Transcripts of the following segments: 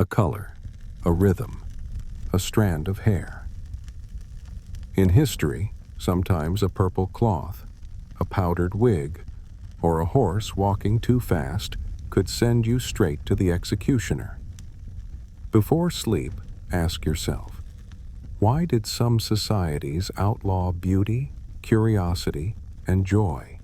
a color, a rhythm, a strand of hair. In history, sometimes a purple cloth, a powdered wig, or a horse walking too fast could send you straight to the executioner. Before sleep, ask yourself, why did some societies outlaw beauty, curiosity, and joy?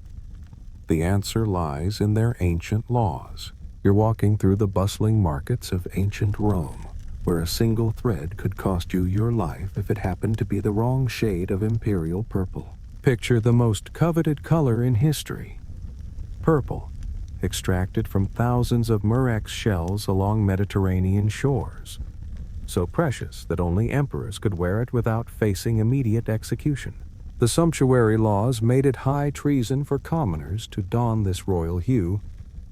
The answer lies in their ancient laws. You're walking through the bustling markets of ancient Rome, where a single thread could cost you your life if it happened to be the wrong shade of imperial purple. Picture the most coveted color in history. Purple, extracted from thousands of murex shells along Mediterranean shores. So precious that only emperors could wear it without facing immediate execution. The sumptuary laws made it high treason for commoners to don this royal hue,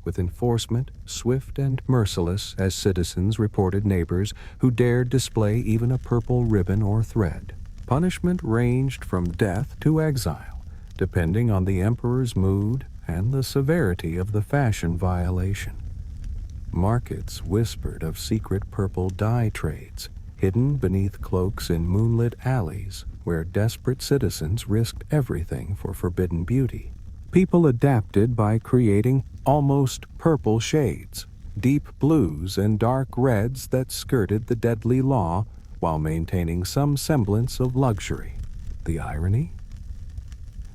with enforcement swift and merciless as citizens reported neighbors who dared display even a purple ribbon or thread. Punishment ranged from death to exile, depending on the emperor's mood and the severity of the fashion violation. Markets whispered of secret purple dye trades, hidden beneath cloaks in moonlit alleys where desperate citizens risked everything for forbidden beauty. People adapted by creating almost purple shades, deep blues and dark reds that skirted the deadly law while maintaining some semblance of luxury. The irony?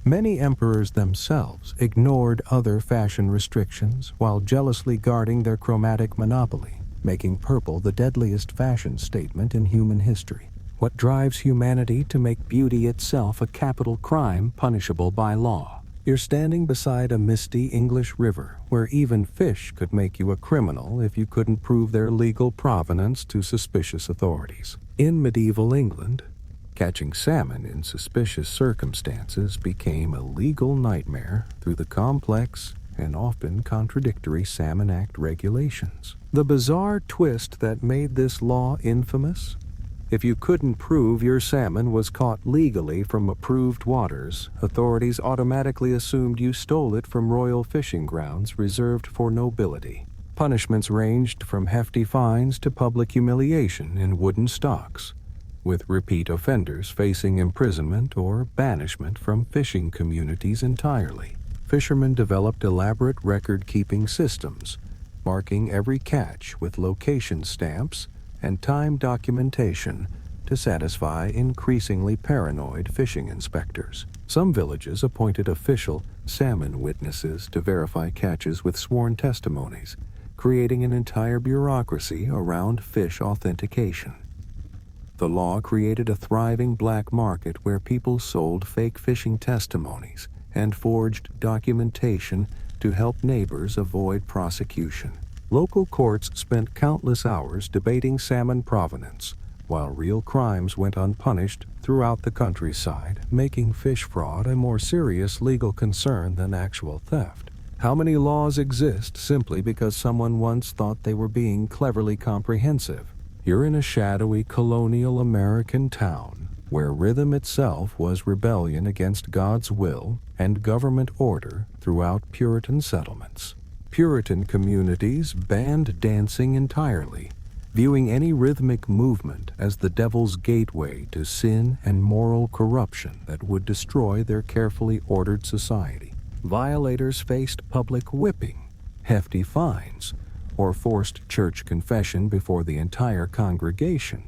Many emperors themselves ignored other fashion restrictions while jealously guarding their chromatic monopoly, making purple the deadliest fashion statement in human history. What drives humanity to make beauty itself a capital crime punishable by law? You're standing beside a misty English river where even fish could make you a criminal if you couldn't prove their legal provenance to suspicious authorities. In medieval England, catching salmon in suspicious circumstances became a legal nightmare through the complex and often contradictory Salmon Act regulations. The bizarre twist that made this law infamous? If you couldn't prove your salmon was caught legally from approved waters, authorities automatically assumed you stole it from royal fishing grounds reserved for nobility. Punishments ranged from hefty fines to public humiliation in wooden stocks, with repeat offenders facing imprisonment or banishment from fishing communities entirely. Fishermen developed elaborate record-keeping systems, marking every catch with location stamps and time documentation to satisfy increasingly paranoid fishing inspectors. Some villages appointed official salmon witnesses to verify catches with sworn testimonies, creating an entire bureaucracy around fish authentication. The law created a thriving black market where people sold fake fishing testimonies and forged documentation to help neighbors avoid prosecution. Local courts spent countless hours debating salmon provenance, while real crimes went unpunished throughout the countryside, making fish fraud a more serious legal concern than actual theft. How many laws exist simply because someone once thought they were being cleverly comprehensive? You're in a shadowy colonial American town where rhythm itself was rebellion against God's will and government order throughout Puritan settlements. Puritan communities banned dancing entirely, viewing any rhythmic movement as the devil's gateway to sin and moral corruption that would destroy their carefully ordered society. Violators faced public whipping, hefty fines, or forced church confession before the entire congregation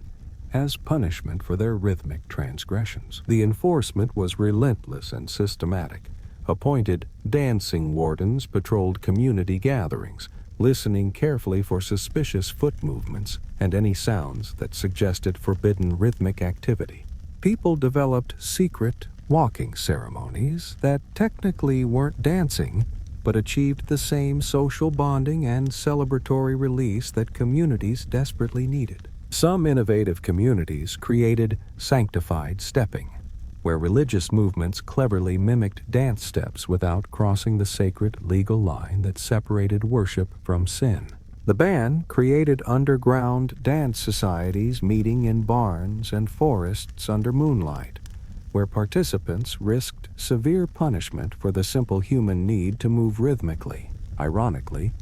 as punishment for their rhythmic transgressions. The enforcement was relentless and systematic. Appointed dancing wardens patrolled community gatherings, listening carefully for suspicious foot movements and any sounds that suggested forbidden rhythmic activity. People developed secret walking ceremonies that technically weren't dancing, but achieved the same social bonding and celebratory release that communities desperately needed. Some innovative communities created sanctified stepping, where religious movements cleverly mimicked dance steps without crossing the sacred legal line that separated worship from sin. The ban created underground dance societies meeting in barns and forests under moonlight, where participants risked severe punishment for the simple human need to move rhythmically. Ironically,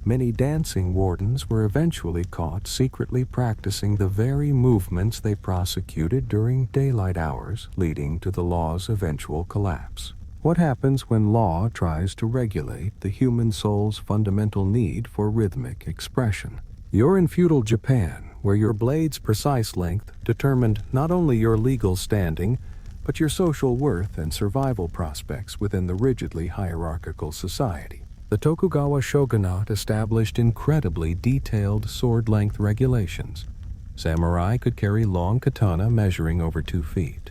many dancing wardens were eventually caught secretly practicing the very movements they prosecuted during daylight hours, leading to the law's eventual collapse. What happens when law tries to regulate the human soul's fundamental need for rhythmic expression? You're in feudal Japan, where your blade's precise length determined not only your legal standing, but your social worth and survival prospects within the rigidly hierarchical society. The Tokugawa shogunate established incredibly detailed sword-length regulations. Samurai could carry long katana measuring over 2 feet.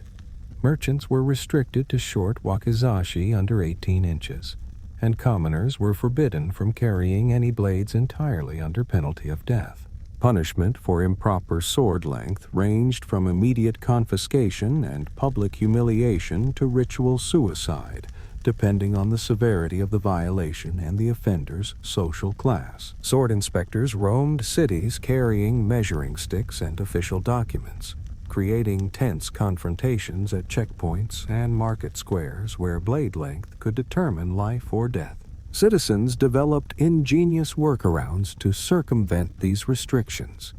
Merchants were restricted to short wakizashi under 18 inches, and commoners were forbidden from carrying any blades entirely under penalty of death. Punishment for improper sword length ranged from immediate confiscation and public humiliation to ritual suicide, depending on the severity of the violation and the offender's social class. Sword inspectors roamed cities carrying measuring sticks and official documents, creating tense confrontations at checkpoints and market squares where blade length could determine life or death. Citizens developed ingenious workarounds to circumvent these restrictions.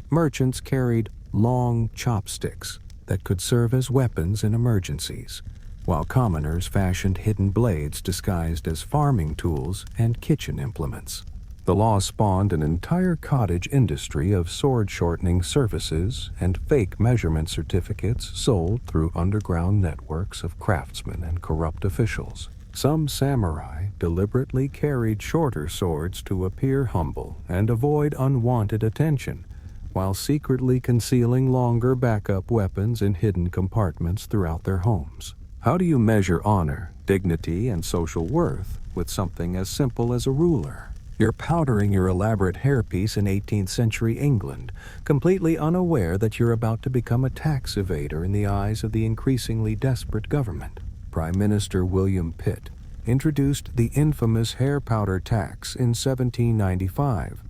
Merchants carried long chopsticks that could serve as weapons in emergencies, while commoners fashioned hidden blades disguised as farming tools and kitchen implements. The law spawned an entire cottage industry of sword-shortening services and fake measurement certificates sold through underground networks of craftsmen and corrupt officials. Some samurai deliberately carried shorter swords to appear humble and avoid unwanted attention, while secretly concealing longer backup weapons in hidden compartments throughout their homes. How do you measure honor, dignity, and social worth with something as simple as a ruler? You're powdering your elaborate hairpiece in 18th century England, completely unaware that you're about to become a tax evader in the eyes of the increasingly desperate government. Prime Minister William Pitt introduced the infamous hair powder tax in 1795,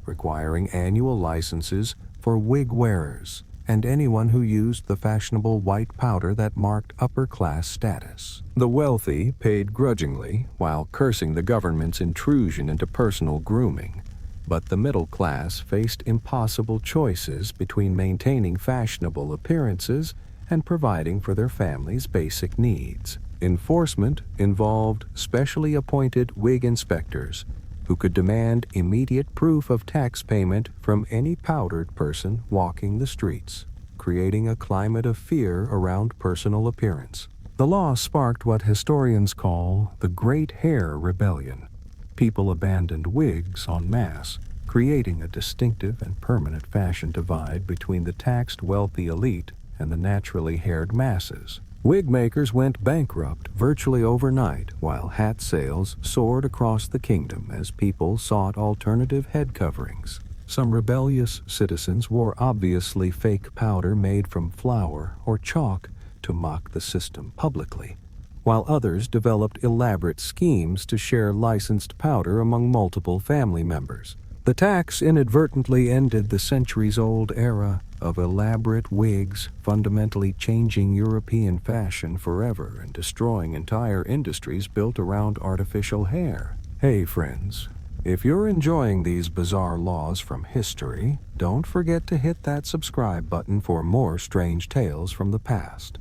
requiring annual licenses for wig wearers and anyone who used the fashionable white powder that marked upper-class status. The wealthy paid grudgingly while cursing the government's intrusion into personal grooming, but the middle class faced impossible choices between maintaining fashionable appearances and providing for their families' basic needs. Enforcement involved specially appointed wig inspectors who could demand immediate proof of tax payment from any powdered person walking the streets, creating a climate of fear around personal appearance. The law sparked what historians call the Great Hair Rebellion. People abandoned wigs en masse, creating a distinctive and permanent fashion divide between the taxed wealthy elite and the naturally haired masses. Wig makers went bankrupt virtually overnight, while hat sales soared across the kingdom as people sought alternative head coverings. Some rebellious citizens wore obviously fake powder made from flour or chalk to mock the system publicly, while others developed elaborate schemes to share licensed powder among multiple family members. The tax inadvertently ended the centuries-old era of elaborate wigs, fundamentally changing European fashion forever and destroying entire industries built around artificial hair. Hey friends, if you're enjoying these bizarre laws from history, don't forget to hit that subscribe button for more strange tales from the past.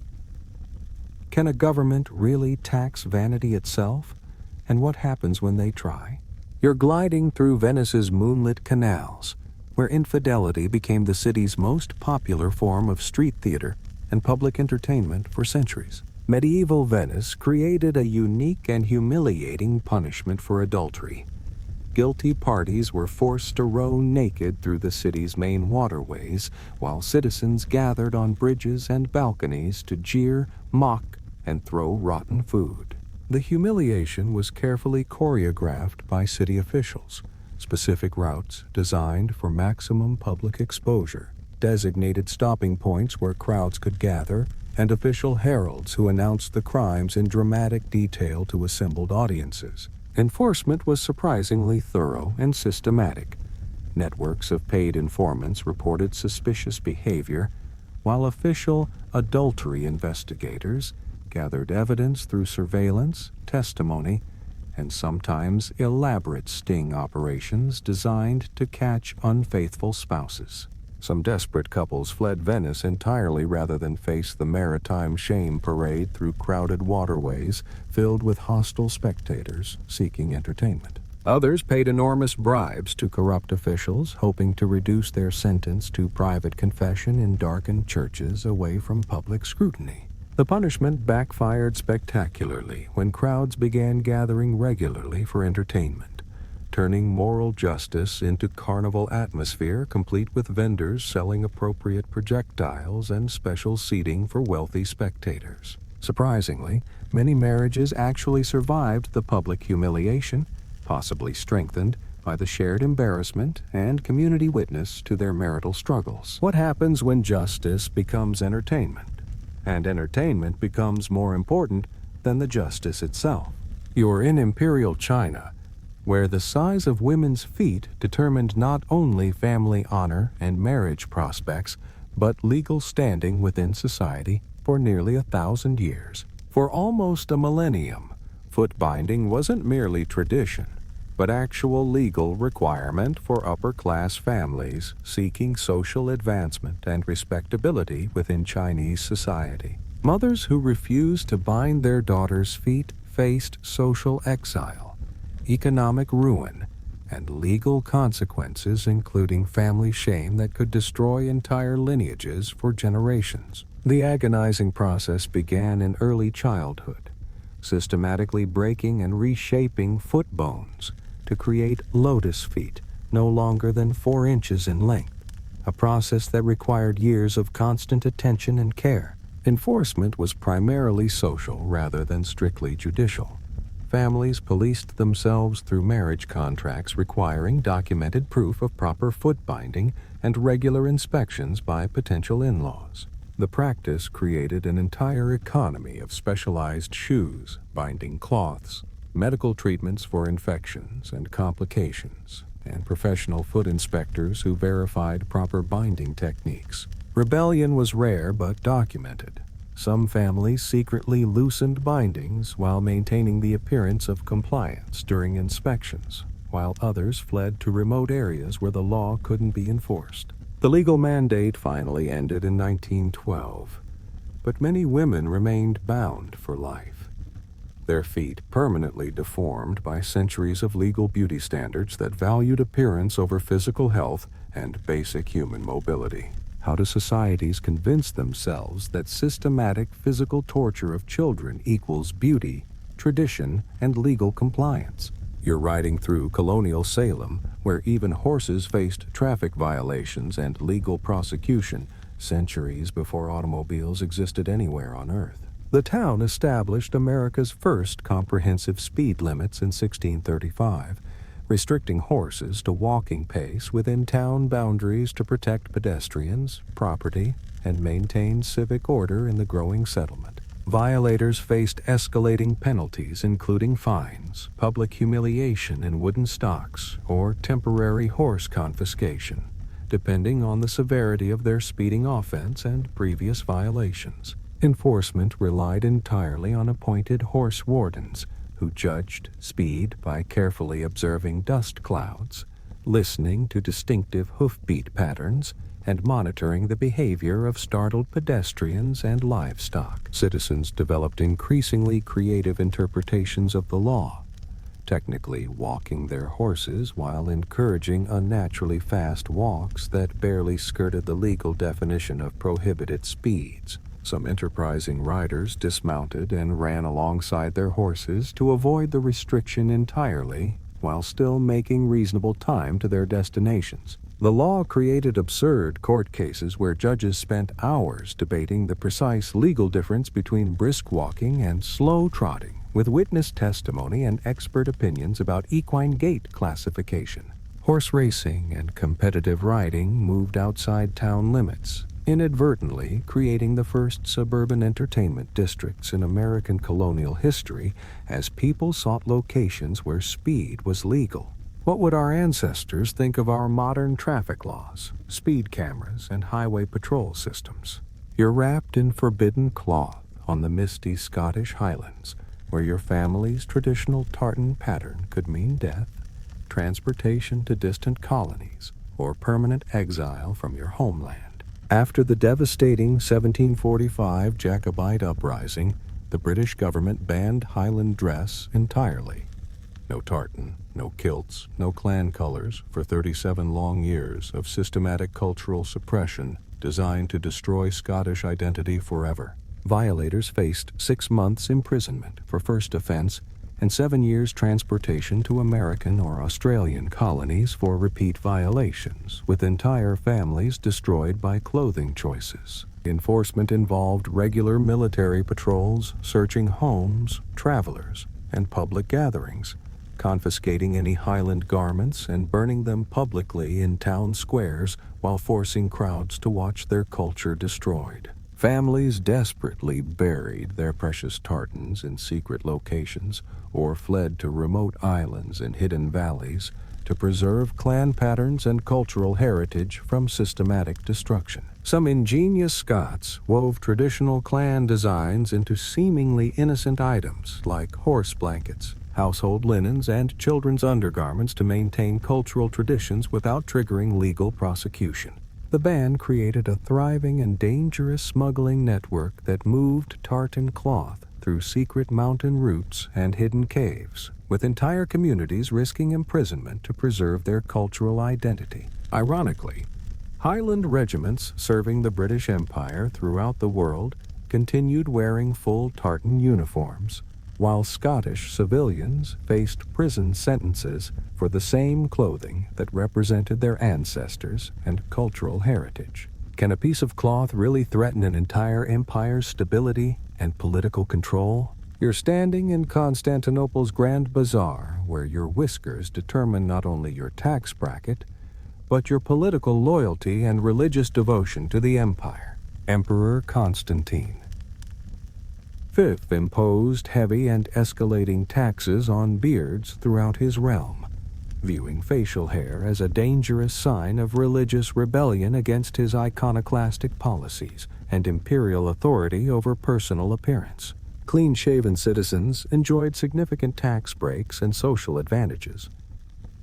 Can a government really tax vanity itself? And what happens when they try? You're gliding through Venice's moonlit canals, where infidelity became the city's most popular form of street theater and public entertainment for centuries. Medieval Venice created a unique and humiliating punishment for adultery. Guilty parties were forced to row naked through the city's main waterways, while citizens gathered on bridges and balconies to jeer, mock, and throw rotten food. The humiliation was carefully choreographed by city officials. Specific routes designed for maximum public exposure, designated stopping points where crowds could gather, and official heralds who announced the crimes in dramatic detail to assembled audiences. Enforcement was surprisingly thorough and systematic. Networks of paid informants reported suspicious behavior, while official adultery investigators gathered evidence through surveillance, testimony, and sometimes elaborate sting operations designed to catch unfaithful spouses. Some desperate couples fled Venice entirely rather than face the maritime shame parade through crowded waterways filled with hostile spectators seeking entertainment. Others paid enormous bribes to corrupt officials, hoping to reduce their sentence to private confession in darkened churches away from public scrutiny. The punishment backfired spectacularly when crowds began gathering regularly for entertainment, turning moral justice into carnival atmosphere complete with vendors selling appropriate projectiles and special seating for wealthy spectators. Surprisingly, many marriages actually survived the public humiliation, possibly strengthened by the shared embarrassment and community witness to their marital struggles. What happens when justice becomes entertainment, and entertainment becomes more important than the justice itself? You're in Imperial China, where the size of women's feet determined not only family honor and marriage prospects, but legal standing within society for nearly 1,000 years. For almost a millennium, foot binding wasn't merely tradition, but actual legal requirement for upper-class families seeking social advancement and respectability within Chinese society. Mothers who refused to bind their daughters' feet faced social exile, economic ruin, and legal consequences, including family shame that could destroy entire lineages for generations. The agonizing process began in early childhood, systematically breaking and reshaping foot bones to create lotus feet no longer than 4 inches in length, a process that required years of constant attention and care. Enforcement was primarily social rather than strictly judicial. Families policed themselves through marriage contracts requiring documented proof of proper foot binding and regular inspections by potential in-laws. The practice created an entire economy of specialized shoes, binding cloths, medical treatments for infections and complications, and professional foot inspectors who verified proper binding techniques. Rebellion was rare but documented. Some families secretly loosened bindings while maintaining the appearance of compliance during inspections, while others fled to remote areas where the law couldn't be enforced. The legal mandate finally ended in 1912, but many women remained bound for life, their feet permanently deformed by centuries of legal beauty standards that valued appearance over physical health and basic human mobility. How do societies convince themselves that systematic physical torture of children equals beauty, tradition, and legal compliance? You're riding through colonial Salem, where even horses faced traffic violations and legal prosecution centuries before automobiles existed anywhere on Earth. The town established America's first comprehensive speed limits in 1635, restricting horses to walking pace within town boundaries to protect pedestrians, property, and maintain civic order in the growing settlement. Violators faced escalating penalties including fines, public humiliation in wooden stocks, or temporary horse confiscation, depending on the severity of their speeding offense and previous violations. Enforcement relied entirely on appointed horse wardens, who judged speed by carefully observing dust clouds, listening to distinctive hoofbeat patterns, and monitoring the behavior of startled pedestrians and livestock. Citizens developed increasingly creative interpretations of the law, technically walking their horses while encouraging unnaturally fast walks that barely skirted the legal definition of prohibited speeds. Some enterprising riders dismounted and ran alongside their horses to avoid the restriction entirely, while still making reasonable time to their destinations. The law created absurd court cases where judges spent hours debating the precise legal difference between brisk walking and slow trotting, with witness testimony and expert opinions about equine gait classification. Horse racing and competitive riding moved outside town limits, inadvertently creating the first suburban entertainment districts in American colonial history as people sought locations where speed was legal. What would our ancestors think of our modern traffic laws, speed cameras, and highway patrol systems? You're wrapped in forbidden cloth on the misty Scottish Highlands, where your family's traditional tartan pattern could mean death, transportation to distant colonies, or permanent exile from your homeland. After the devastating 1745 Jacobite uprising, the British government banned Highland dress entirely. No tartan, no kilts, no clan colors for 37 long years of systematic cultural suppression designed to destroy Scottish identity forever. Violators faced 6 months imprisonment for first offense and 7 years transportation to American or Australian colonies for repeat violations, with entire families destroyed by clothing choices. Enforcement involved regular military patrols, searching homes, travelers, and public gatherings, confiscating any Highland garments and burning them publicly in town squares while forcing crowds to watch their culture destroyed. Families desperately buried their precious tartans in secret locations or fled to remote islands and hidden valleys to preserve clan patterns and cultural heritage from systematic destruction. Some ingenious Scots wove traditional clan designs into seemingly innocent items like horse blankets, household linens, and children's undergarments to maintain cultural traditions without triggering legal prosecution. The ban created a thriving and dangerous smuggling network that moved tartan cloth through secret mountain routes and hidden caves, with entire communities risking imprisonment to preserve their cultural identity. Ironically, Highland regiments serving the British Empire throughout the world continued wearing full tartan uniforms, while Scottish civilians faced prison sentences for the same clothing that represented their ancestors and cultural heritage. Can a piece of cloth really threaten an entire empire's stability and political control? You're standing in Constantinople's Grand Bazaar, where your whiskers determine not only your tax bracket, but your political loyalty and religious devotion to the empire. Emperor Constantine V imposed heavy and escalating taxes on beards throughout his realm, viewing facial hair as a dangerous sign of religious rebellion against his iconoclastic policies and imperial authority over personal appearance. Clean-shaven citizens enjoyed significant tax breaks and social advantages,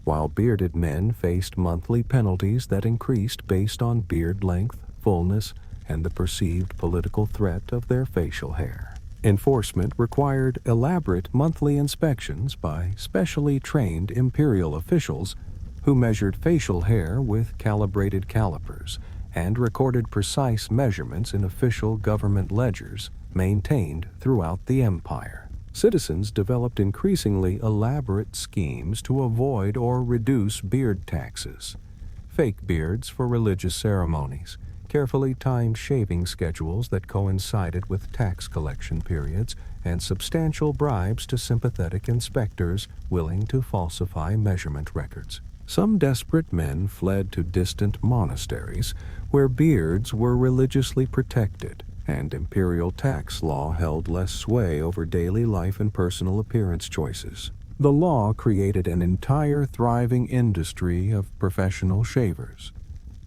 while bearded men faced monthly penalties that increased based on beard length, fullness, and the perceived political threat of their facial hair. Enforcement required elaborate monthly inspections by specially trained imperial officials who measured facial hair with calibrated calipers and recorded precise measurements in official government ledgers maintained throughout the empire. Citizens developed increasingly elaborate schemes to avoid or reduce beard taxes. Fake beards for religious ceremonies, carefully timed shaving schedules that coincided with tax collection periods, and substantial bribes to sympathetic inspectors willing to falsify measurement records. Some desperate men fled to distant monasteries where beards were religiously protected, and imperial tax law held less sway over daily life and personal appearance choices. The law created an entire thriving industry of professional shavers,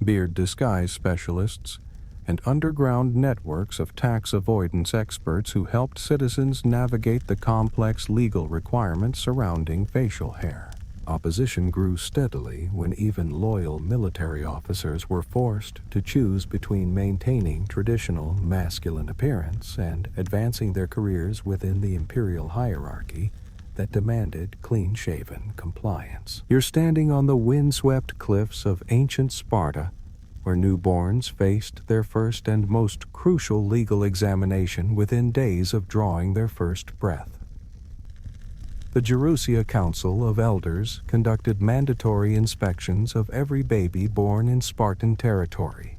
beard disguise specialists, and underground networks of tax avoidance experts who helped citizens navigate the complex legal requirements surrounding facial hair. Opposition grew steadily when even loyal military officers were forced to choose between maintaining traditional masculine appearance and advancing their careers within the imperial hierarchy that demanded clean-shaven compliance. You're standing on the windswept cliffs of ancient Sparta, where newborns faced their first and most crucial legal examination within days of drawing their first breath. The Gerousia Council of Elders conducted mandatory inspections of every baby born in Spartan territory,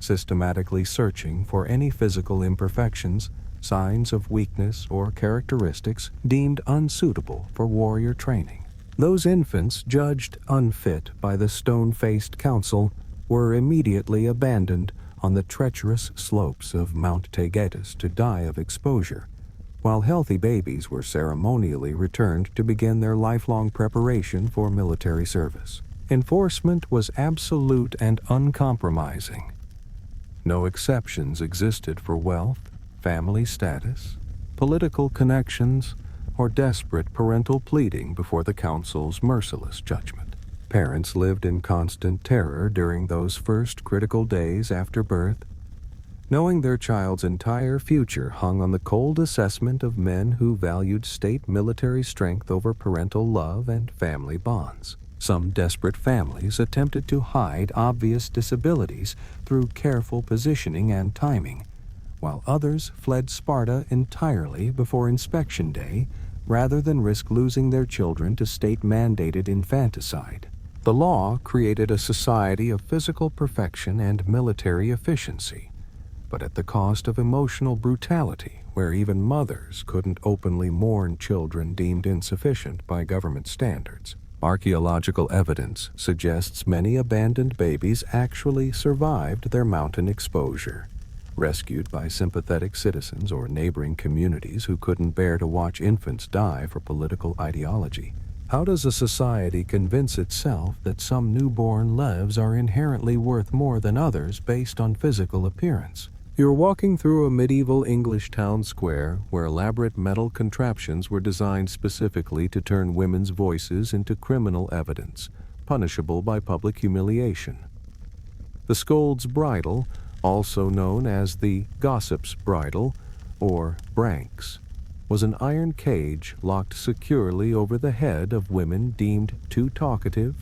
systematically searching for any physical imperfections, signs of weakness, or characteristics deemed unsuitable for warrior training. Those infants judged unfit by the stone-faced council were immediately abandoned on the treacherous slopes of Mount Taygetus to die of exposure, while healthy babies were ceremonially returned to begin their lifelong preparation for military service. Enforcement was absolute and uncompromising. No exceptions existed for wealth, family status, political connections, or desperate parental pleading before the council's merciless judgment. Parents lived in constant terror during those first critical days after birth, knowing their child's entire future hung on the cold assessment of men who valued state military strength over parental love and family bonds. Some desperate families attempted to hide obvious disabilities through careful positioning and timing, while others fled Sparta entirely before inspection day rather than risk losing their children to state-mandated infanticide. The law created a society of physical perfection and military efficiency, but at the cost of emotional brutality, where even mothers couldn't openly mourn children deemed insufficient by government standards. Archaeological evidence suggests many abandoned babies actually survived their mountain exposure, rescued by sympathetic citizens or neighboring communities who couldn't bear to watch infants die for political ideology. How does a society convince itself that some newborn lives are inherently worth more than others based on physical appearance? You're walking through a medieval English town square where elaborate metal contraptions were designed specifically to turn women's voices into criminal evidence, punishable by public humiliation. The scold's bridle, also known as the gossip's bridle, or branks, was an iron cage locked securely over the head of women deemed too talkative,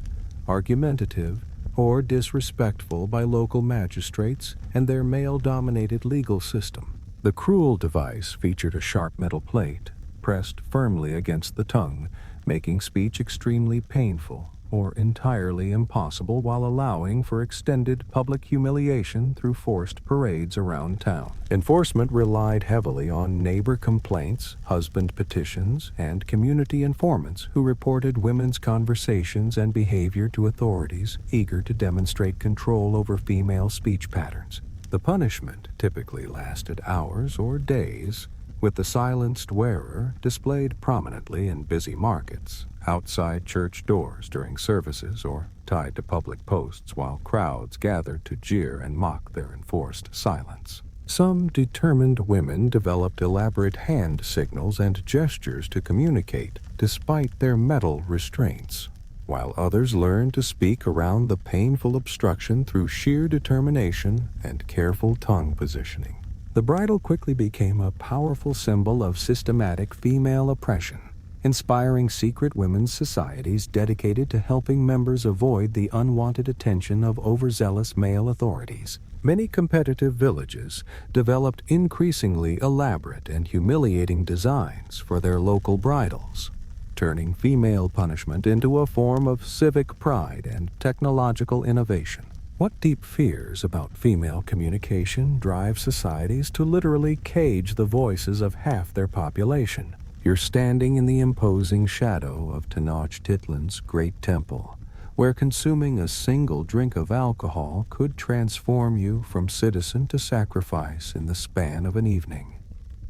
argumentative, or disrespectful by local magistrates and their male-dominated legal system. The cruel device featured a sharp metal plate pressed firmly against the tongue, making speech extremely painful or entirely impossible while allowing for extended public humiliation through forced parades around town. Enforcement relied heavily on neighbor complaints, husband petitions, and community informants who reported women's conversations and behavior to authorities eager to demonstrate control over female speech patterns. The punishment typically lasted hours or days, with the silenced wearer displayed prominently in busy markets, outside church doors during services, or tied to public posts while crowds gathered to jeer and mock their enforced silence. Some determined women developed elaborate hand signals and gestures to communicate despite their metal restraints, while others learned to speak around the painful obstruction through sheer determination and careful tongue positioning. The bridle quickly became a powerful symbol of systematic female oppression, inspiring secret women's societies dedicated to helping members avoid the unwanted attention of overzealous male authorities. Many competitive villages developed increasingly elaborate and humiliating designs for their local bridles, turning female punishment into a form of civic pride and technological innovation. What deep fears about female communication drive societies to literally cage the voices of half their population? You're standing in the imposing shadow of Tenochtitlan's great temple, where consuming a single drink of alcohol could transform you from citizen to sacrifice in the span of an evening.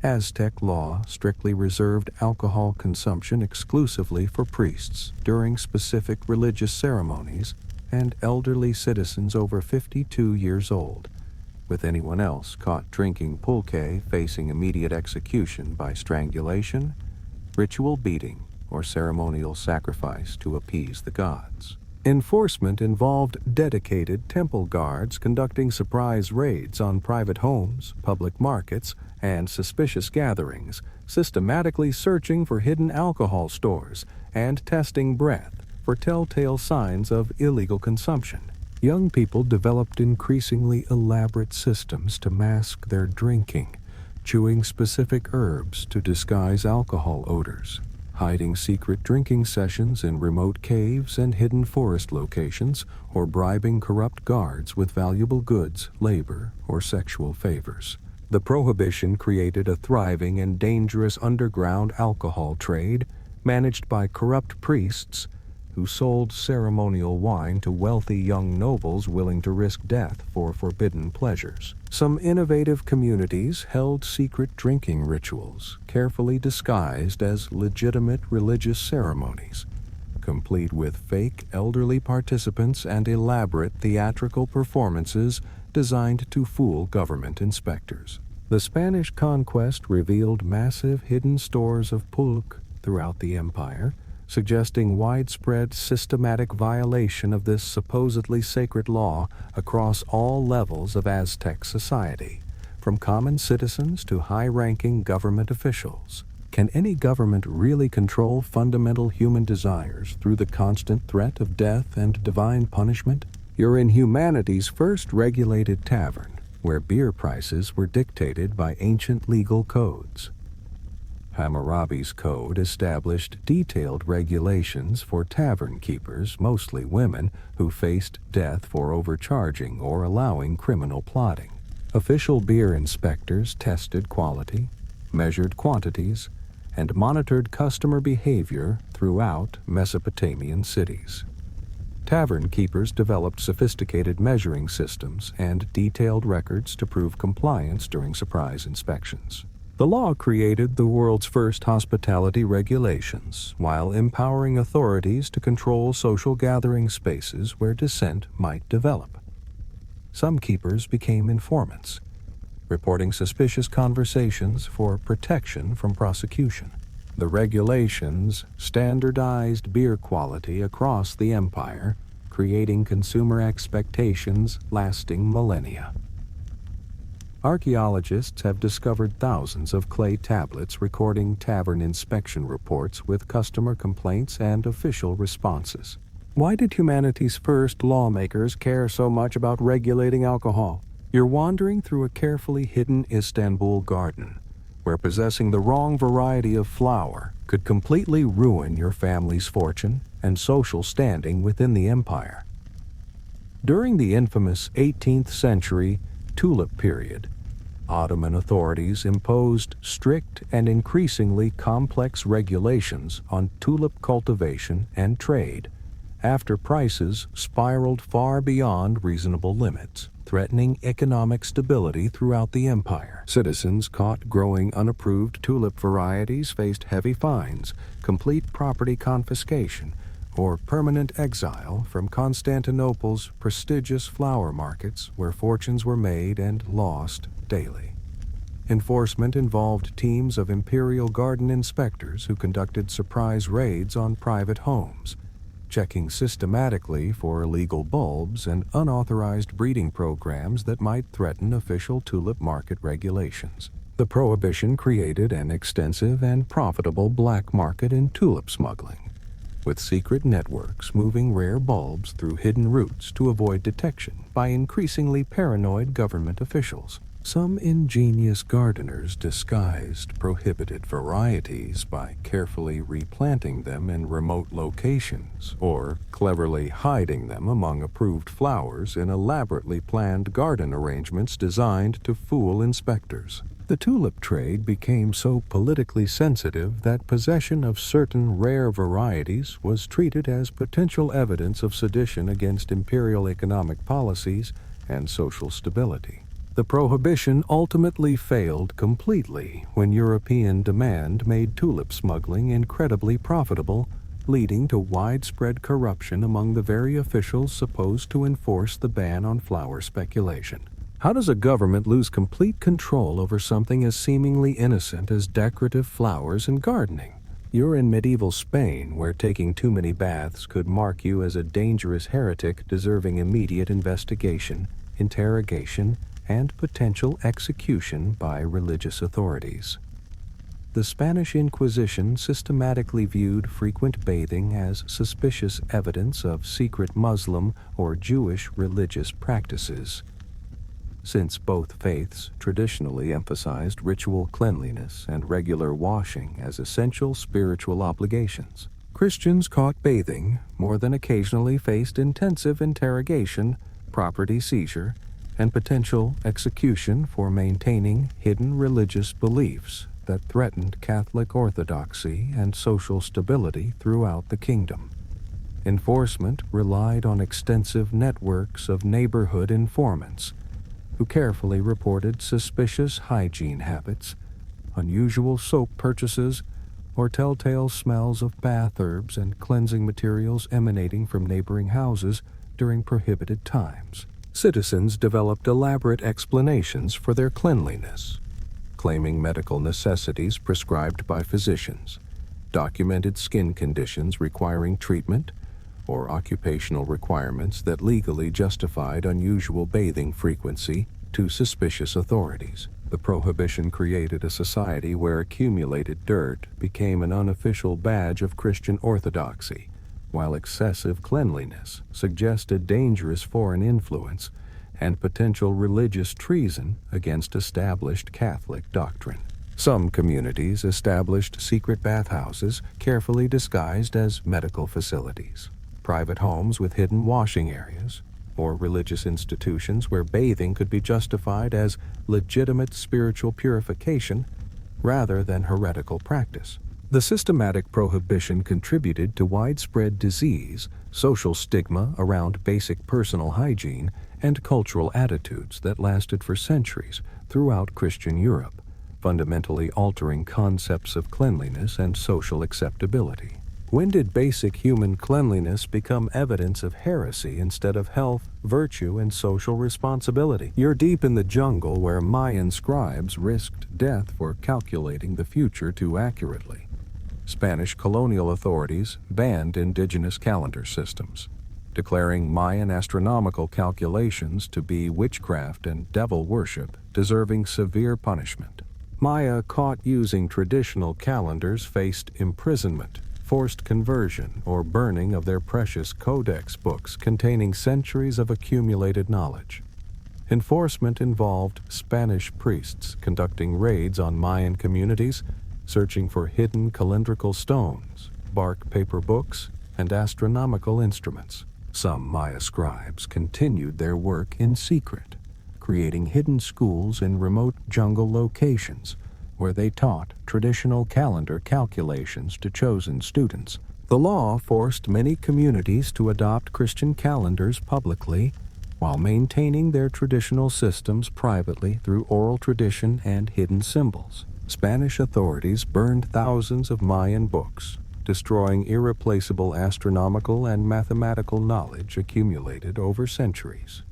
Aztec law strictly reserved alcohol consumption exclusively for priests during specific religious ceremonies and elderly citizens over 52 years old, with anyone else caught drinking pulque facing immediate execution by strangulation, ritual beating, or ceremonial sacrifice to appease the gods. Enforcement involved dedicated temple guards conducting surprise raids on private homes, public markets, and suspicious gatherings, systematically searching for hidden alcohol stores and testing breath for telltale signs of illegal consumption. Young people developed increasingly elaborate systems to mask their drinking, chewing specific herbs to disguise alcohol odors, hiding secret drinking sessions in remote caves and hidden forest locations, or bribing corrupt guards with valuable goods, labor, or sexual favors. The prohibition created a thriving and dangerous underground alcohol trade managed by corrupt priests who sold ceremonial wine to wealthy young nobles willing to risk death for forbidden pleasures. Some innovative communities held secret drinking rituals, carefully disguised as legitimate religious ceremonies, complete with fake elderly participants and elaborate theatrical performances designed to fool government inspectors. The Spanish conquest revealed massive hidden stores of pulque, throughout the empire, suggesting widespread systematic violation of this supposedly sacred law across all levels of Aztec society, from common citizens to high-ranking government officials. Can any government really control fundamental human desires through the constant threat of death and divine punishment? You're in humanity's first regulated tavern, where beer prices were dictated by ancient legal codes. Hammurabi's code established detailed regulations for tavern keepers, mostly women, who faced death for overcharging or allowing criminal plotting. Official beer inspectors tested quality, measured quantities, and monitored customer behavior throughout Mesopotamian cities. Tavern keepers developed sophisticated measuring systems and detailed records to prove compliance during surprise inspections. The law created the world's first hospitality regulations, while empowering authorities to control social gathering spaces where dissent might develop. Some keepers became informants, reporting suspicious conversations for protection from prosecution. The regulations standardized beer quality across the empire, creating consumer expectations lasting millennia. Archaeologists have discovered thousands of clay tablets recording tavern inspection reports with customer complaints and official responses. Why did humanity's first lawmakers care so much about regulating alcohol? You're wandering through a carefully hidden Istanbul garden, where possessing the wrong variety of flower could completely ruin your family's fortune and social standing within the empire. During the infamous 18th century tulip period, Ottoman authorities imposed strict and increasingly complex regulations on tulip cultivation and trade, after prices spiraled far beyond reasonable limits, threatening economic stability throughout the empire. Citizens caught growing unapproved tulip varieties faced heavy fines, complete property confiscation, or permanent exile from Constantinople's prestigious flower markets where fortunes were made and lost daily. Enforcement involved teams of imperial garden inspectors who conducted surprise raids on private homes, checking systematically for illegal bulbs and unauthorized breeding programs that might threaten official tulip market regulations. The prohibition created an extensive and profitable black market in tulip smuggling, with secret networks moving rare bulbs through hidden routes to avoid detection by increasingly paranoid government officials. Some ingenious gardeners disguised prohibited varieties by carefully replanting them in remote locations or cleverly hiding them among approved flowers in elaborately planned garden arrangements designed to fool inspectors. The tulip trade became so politically sensitive that possession of certain rare varieties was treated as potential evidence of sedition against imperial economic policies and social stability. The prohibition ultimately failed completely when European demand made tulip smuggling incredibly profitable, leading to widespread corruption among the very officials supposed to enforce the ban on flower speculation. How does a government lose complete control over something as seemingly innocent as decorative flowers and gardening? You're in medieval Spain, where taking too many baths could mark you as a dangerous heretic deserving immediate investigation, interrogation, and potential execution by religious authorities. The Spanish Inquisition systematically viewed frequent bathing as suspicious evidence of secret Muslim or Jewish religious practices. Since both faiths traditionally emphasized ritual cleanliness and regular washing as essential spiritual obligations, Christians caught bathing more than occasionally faced intensive interrogation, property seizure, and potential execution for maintaining hidden religious beliefs that threatened Catholic orthodoxy and social stability throughout the kingdom. Enforcement relied on extensive networks of neighborhood informants who carefully reported suspicious hygiene habits, unusual soap purchases, or telltale smells of bath herbs and cleansing materials emanating from neighboring houses during prohibited times. Citizens developed elaborate explanations for their cleanliness, claiming medical necessities prescribed by physicians, documented skin conditions requiring treatment, or occupational requirements that legally justified unusual bathing frequency to suspicious authorities. The prohibition created a society where accumulated dirt became an unofficial badge of Christian orthodoxy, while excessive cleanliness suggested dangerous foreign influence and potential religious treason against established Catholic doctrine. Some communities established secret bathhouses carefully disguised as medical facilities, private homes with hidden washing areas, or religious institutions where bathing could be justified as legitimate spiritual purification rather than heretical practice. The systematic prohibition contributed to widespread disease, social stigma around basic personal hygiene, and cultural attitudes that lasted for centuries throughout Christian Europe, fundamentally altering concepts of cleanliness and social acceptability. When did basic human cleanliness become evidence of heresy instead of health, virtue, and social responsibility? You're deep in the jungle where Mayan scribes risked death for calculating the future too accurately. Spanish colonial authorities banned indigenous calendar systems, declaring Mayan astronomical calculations to be witchcraft and devil worship, deserving severe punishment. Maya caught using traditional calendars faced imprisonment, forced conversion, or burning of their precious codex books containing centuries of accumulated knowledge. Enforcement involved Spanish priests conducting raids on Mayan communities, searching for hidden calendrical stones, bark paper books, and astronomical instruments. Some Maya scribes continued their work in secret, creating hidden schools in remote jungle locations where they taught traditional calendar calculations to chosen students. The law forced many communities to adopt Christian calendars publicly while maintaining their traditional systems privately through oral tradition and hidden symbols. Spanish authorities burned thousands of Mayan books, destroying irreplaceable astronomical and mathematical knowledge accumulated over centuries.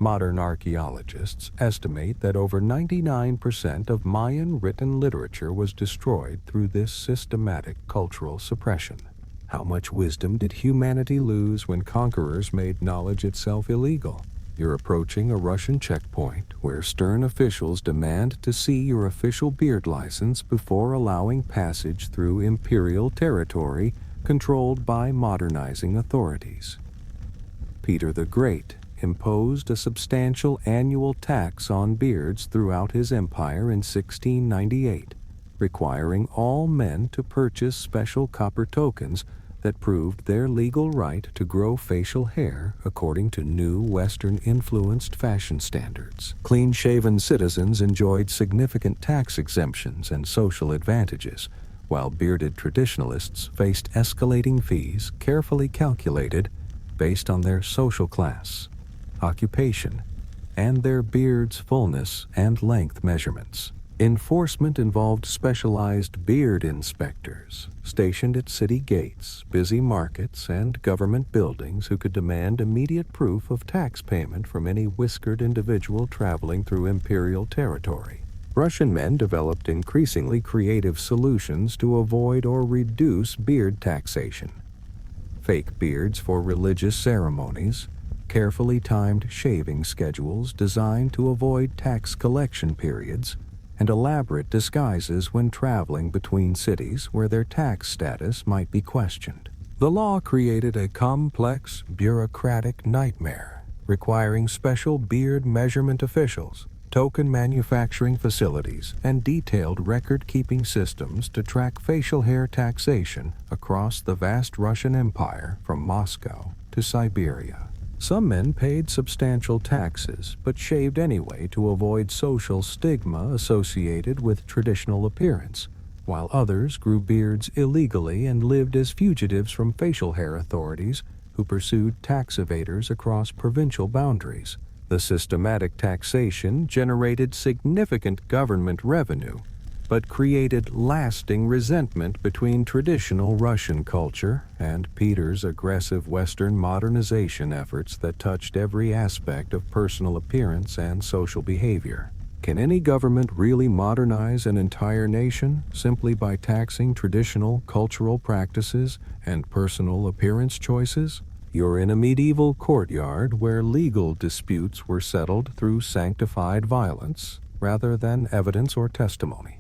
Modern archaeologists estimate that over 99% of Mayan written literature was destroyed through this systematic cultural suppression. How much wisdom did humanity lose when conquerors made knowledge itself illegal? You're approaching a Russian checkpoint where stern officials demand to see your official beard license before allowing passage through imperial territory controlled by modernizing authorities. Peter the Great imposed a substantial annual tax on beards throughout his empire in 1698, requiring all men to purchase special copper tokens that proved their legal right to grow facial hair according to new Western-influenced fashion standards. Clean-shaven citizens enjoyed significant tax exemptions and social advantages, while bearded traditionalists faced escalating fees carefully calculated based on their social class, occupation, and their beard's fullness and length measurements. Enforcement involved specialized beard inspectors stationed at city gates, busy markets, and government buildings who could demand immediate proof of tax payment from any whiskered individual traveling through imperial territory. Russian men developed increasingly creative solutions to avoid or reduce beard taxation. Fake beards for religious ceremonies, carefully timed shaving schedules designed to avoid tax collection periods, and elaborate disguises when traveling between cities where their tax status might be questioned. The law created a complex, bureaucratic nightmare, requiring special beard measurement officials, token manufacturing facilities, and detailed record-keeping systems to track facial hair taxation across the vast Russian Empire from Moscow to Siberia. Some men paid substantial taxes, but shaved anyway to avoid social stigma associated with traditional appearance, while others grew beards illegally and lived as fugitives from facial hair authorities who pursued tax evaders across provincial boundaries. The systematic taxation generated significant government revenue, but created lasting resentment between traditional Russian culture and Peter's aggressive Western modernization efforts that touched every aspect of personal appearance and social behavior. Can any government really modernize an entire nation simply by taxing traditional cultural practices and personal appearance choices? You're in a medieval courtyard where legal disputes were settled through sanctified violence rather than evidence or testimony.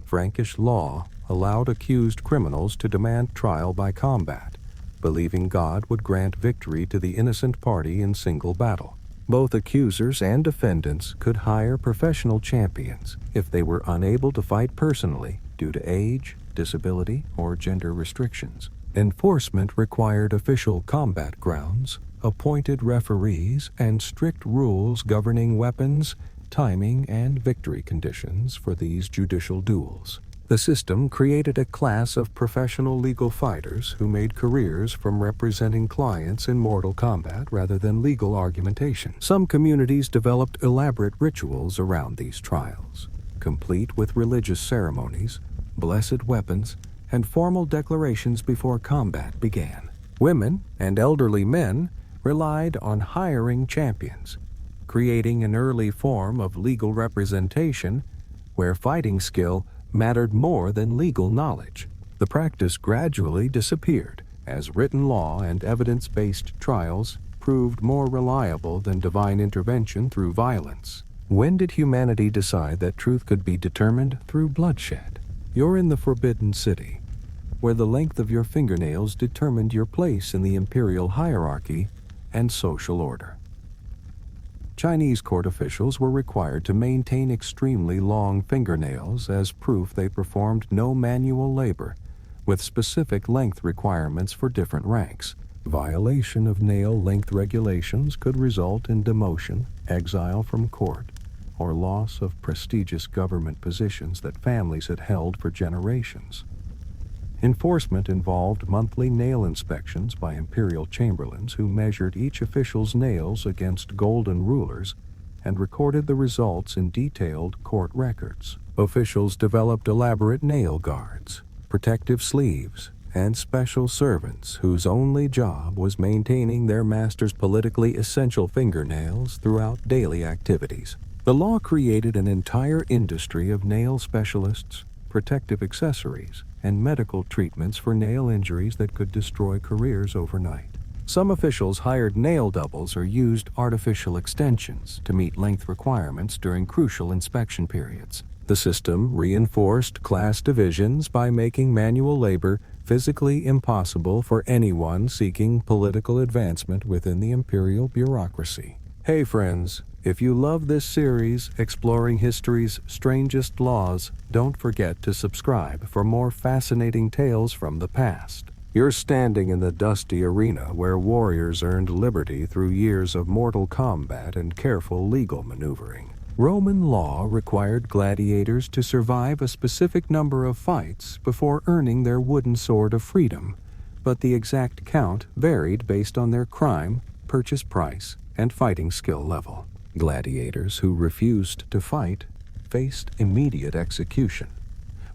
Frankish law allowed accused criminals to demand trial by combat, believing God would grant victory to the innocent party in single battle. Both accusers and defendants could hire professional champions if they were unable to fight personally due to age, disability, or gender restrictions. Enforcement required official combat grounds, appointed referees, and strict rules governing weapons, timing, and victory conditions for these judicial duels. The system created a class of professional legal fighters who made careers from representing clients in mortal combat rather than legal argumentation. Some communities developed elaborate rituals around these trials, complete with religious ceremonies, blessed weapons, and formal declarations before combat began. Women and elderly men relied on hiring champions, creating an early form of legal representation where fighting skill mattered more than legal knowledge. The practice gradually disappeared as written law and evidence-based trials proved more reliable than divine intervention through violence. When did humanity decide that truth could be determined through bloodshed? You're in the Forbidden City, where the length of your fingernails determined your place in the imperial hierarchy and social order. Chinese court officials were required to maintain extremely long fingernails as proof they performed no manual labor, with specific length requirements for different ranks. Violation of nail length regulations could result in demotion, exile from court, or loss of prestigious government positions that families had held for generations. Enforcement involved monthly nail inspections by imperial chamberlains who measured each official's nails against golden rulers and recorded the results in detailed court records. Officials developed elaborate nail guards, protective sleeves, and special servants whose only job was maintaining their master's politically essential fingernails throughout daily activities. The law created an entire industry of nail specialists, protective accessories, and medical treatments for nail injuries that could destroy careers overnight. Some officials hired nail doubles or used artificial extensions to meet length requirements during crucial inspection periods. The system reinforced class divisions by making manual labor physically impossible for anyone seeking political advancement within the imperial bureaucracy. Hey friends, if you love this series exploring history's strangest laws, don't forget to subscribe for more fascinating tales from the past. You're standing in the dusty arena where warriors earned liberty through years of mortal combat and careful legal maneuvering. Roman law required gladiators to survive a specific number of fights before earning their wooden sword of freedom, but the exact count varied based on their crime, purchase price, and fighting skill level. Gladiators who refused to fight faced immediate execution,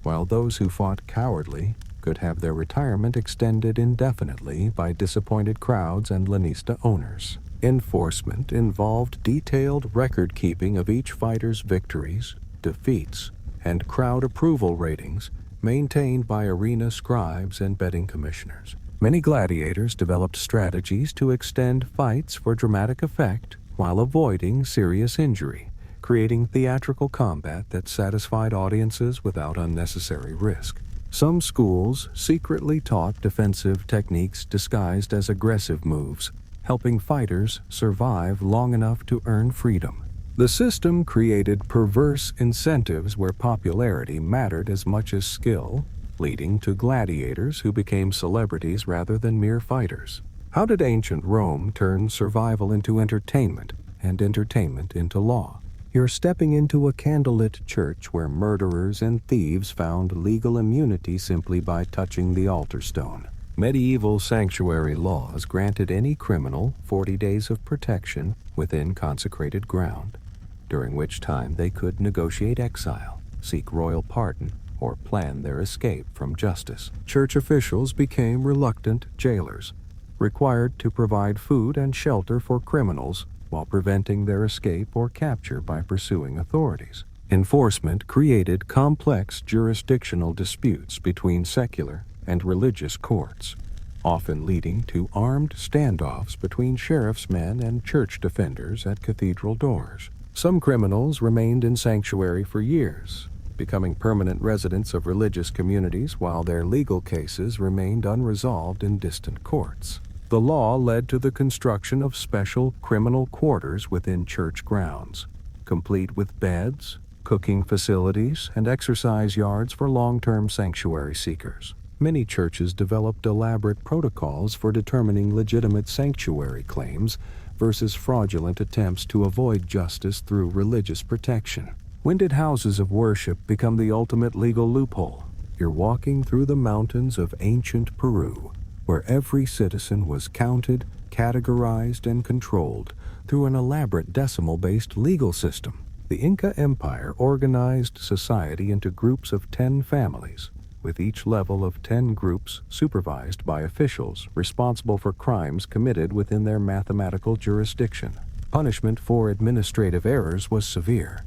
while those who fought cowardly could have their retirement extended indefinitely by disappointed crowds and lanista owners. Enforcement involved detailed record-keeping of each fighter's victories, defeats, and crowd approval ratings maintained by arena scribes and betting commissioners. Many gladiators developed strategies to extend fights for dramatic effect while avoiding serious injury, creating theatrical combat that satisfied audiences without unnecessary risk. Some schools secretly taught defensive techniques disguised as aggressive moves, helping fighters survive long enough to earn freedom. The system created perverse incentives where popularity mattered as much as skill, leading to gladiators who became celebrities rather than mere fighters. How did ancient Rome turn survival into entertainment and entertainment into law? You're stepping into a candlelit church where murderers and thieves found legal immunity simply by touching the altar stone. Medieval sanctuary laws granted any criminal 40 days of protection within consecrated ground, during which time they could negotiate exile, seek royal pardon, or plan their escape from justice. Church officials became reluctant jailers, required to provide food and shelter for criminals while preventing their escape or capture by pursuing authorities. Enforcement created complex jurisdictional disputes between secular and religious courts, often leading to armed standoffs between sheriff's men and church defenders at cathedral doors. Some criminals remained in sanctuary for years, becoming permanent residents of religious communities while their legal cases remained unresolved in distant courts. The law led to the construction of special criminal quarters within church grounds, complete with beds, cooking facilities, and exercise yards for long-term sanctuary seekers. Many churches developed elaborate protocols for determining legitimate sanctuary claims versus fraudulent attempts to avoid justice through religious protection. When did houses of worship become the ultimate legal loophole? You're walking through the mountains of ancient Peru, where every citizen was counted, categorized, and controlled through an elaborate decimal-based legal system. The Inca Empire organized society into groups of 10 families, with each level of 10 groups supervised by officials responsible for crimes committed within their mathematical jurisdiction. Punishment for administrative errors was severe.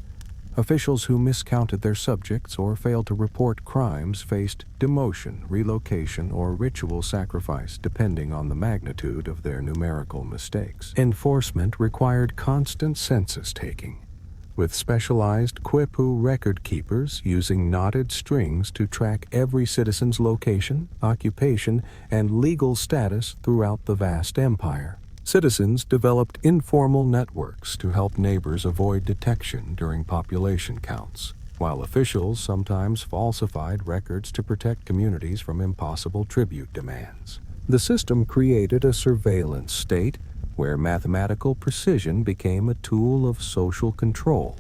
Officials who miscounted their subjects or failed to report crimes faced demotion, relocation, or ritual sacrifice depending on the magnitude of their numerical mistakes. Enforcement required constant census taking, with specialized Quipu record keepers using knotted strings to track every citizen's location, occupation, and legal status throughout the vast empire. Citizens developed informal networks to help neighbors avoid detection during population counts, while officials sometimes falsified records to protect communities from impossible tribute demands. The system created a surveillance state where mathematical precision became a tool of social control,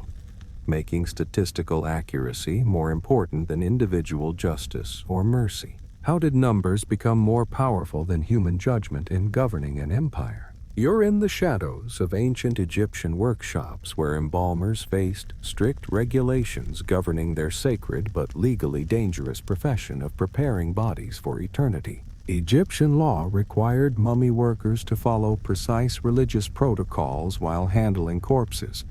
making statistical accuracy more important than individual justice or mercy. How did numbers become more powerful than human judgment in governing an empire? You're in the shadows of ancient Egyptian workshops where embalmers faced strict regulations governing their sacred but legally dangerous profession of preparing bodies for eternity. Egyptian law required mummy workers to follow precise religious protocols while handling corpses,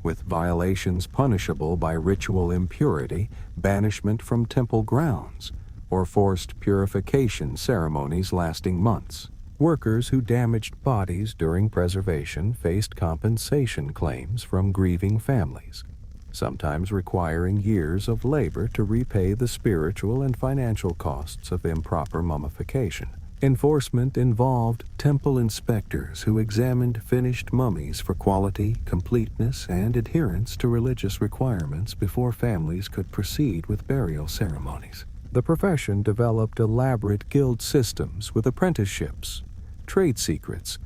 with violations punishable by ritual impurity, banishment from temple grounds, or forced purification ceremonies lasting months. Workers who damaged bodies during preservation faced compensation claims from grieving families, sometimes requiring years of labor to repay the spiritual and financial costs of improper mummification. Enforcement involved temple inspectors who examined finished mummies for quality, completeness, and adherence to religious requirements before families could proceed with burial ceremonies. The profession developed elaborate guild systems with apprenticeships, trade secrets,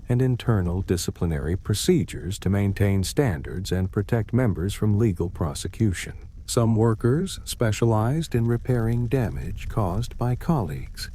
and internal disciplinary procedures to maintain standards and protect members from legal prosecution. Some workers specialized in repairing damage caused by colleagues,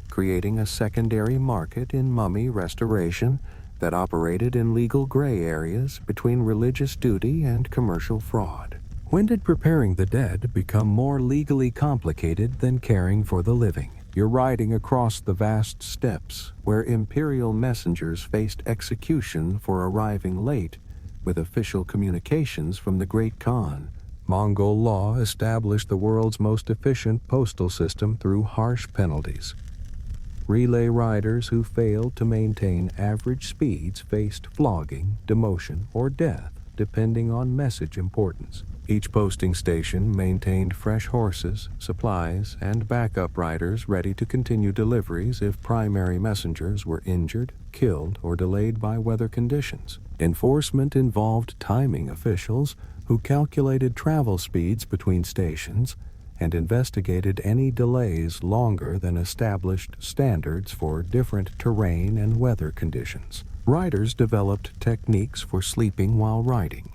creating a secondary market in mummy restoration that operated in legal gray areas between religious duty and commercial fraud. When did preparing the dead become more legally complicated than caring for the living? You're riding across the vast steppes where imperial messengers faced execution for arriving late with official communications from the Great Khan. Mongol law established the world's most efficient postal system through harsh penalties. Relay riders who failed to maintain average speeds faced flogging, demotion, or death, depending on message importance. Each posting station maintained fresh horses, supplies, and backup riders ready to continue deliveries if primary messengers were injured, killed, or delayed by weather conditions. Enforcement involved timing officials who calculated travel speeds between stations and investigated any delays longer than established standards for different terrain and weather conditions. Riders developed techniques for sleeping while riding,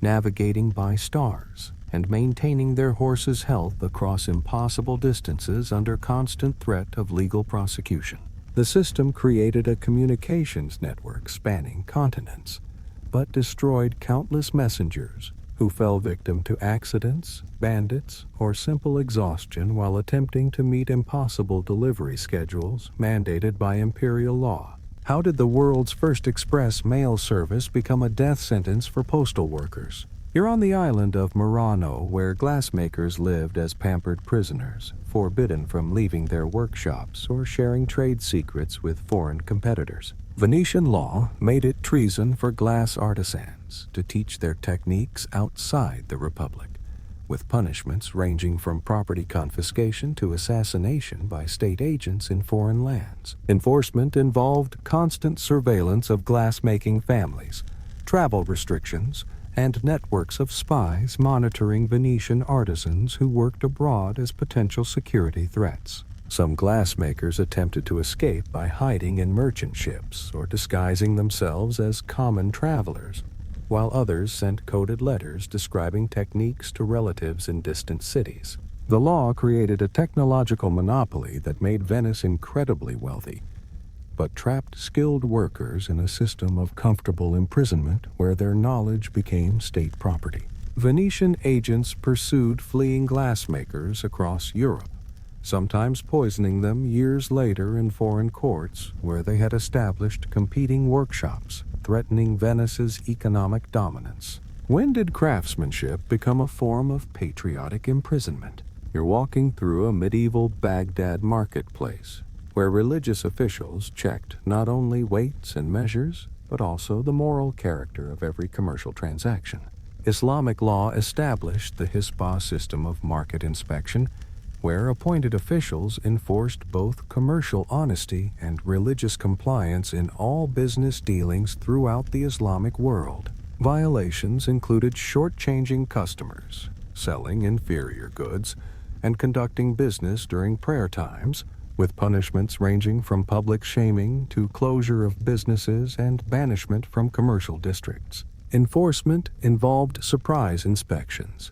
navigating by stars, and maintaining their horses' health across impossible distances under constant threat of legal prosecution. The system created a communications network spanning continents, but destroyed countless messengers who fell victim to accidents, bandits, or simple exhaustion while attempting to meet impossible delivery schedules mandated by imperial law. How did the world's first express mail service become a death sentence for postal workers? You're on the island of Murano, where glassmakers lived as pampered prisoners, forbidden from leaving their workshops or sharing trade secrets with foreign competitors. Venetian law made it treason for glass artisans to teach their techniques outside the Republic, with punishments ranging from property confiscation to assassination by state agents in foreign lands. Enforcement involved constant surveillance of glass-making families, travel restrictions, and networks of spies monitoring Venetian artisans who worked abroad as potential security threats. Some glassmakers attempted to escape by hiding in merchant ships or disguising themselves as common travelers, while others sent coded letters describing techniques to relatives in distant cities. The law created a technological monopoly that made Venice incredibly wealthy, but trapped skilled workers in a system of comfortable imprisonment where their knowledge became state property. Venetian agents pursued fleeing glassmakers across Europe, sometimes poisoning them years later in foreign courts where they had established competing workshops, threatening Venice's economic dominance. When did craftsmanship become a form of patriotic imprisonment? You're walking through a medieval Baghdad marketplace, where religious officials checked not only weights and measures, but also the moral character of every commercial transaction. Islamic law established the Hisbah system of market inspection, where appointed officials enforced both commercial honesty and religious compliance in all business dealings throughout the Islamic world. Violations included shortchanging customers, selling inferior goods, and conducting business during prayer times, with punishments ranging from public shaming to closure of businesses and banishment from commercial districts. Enforcement involved surprise inspections,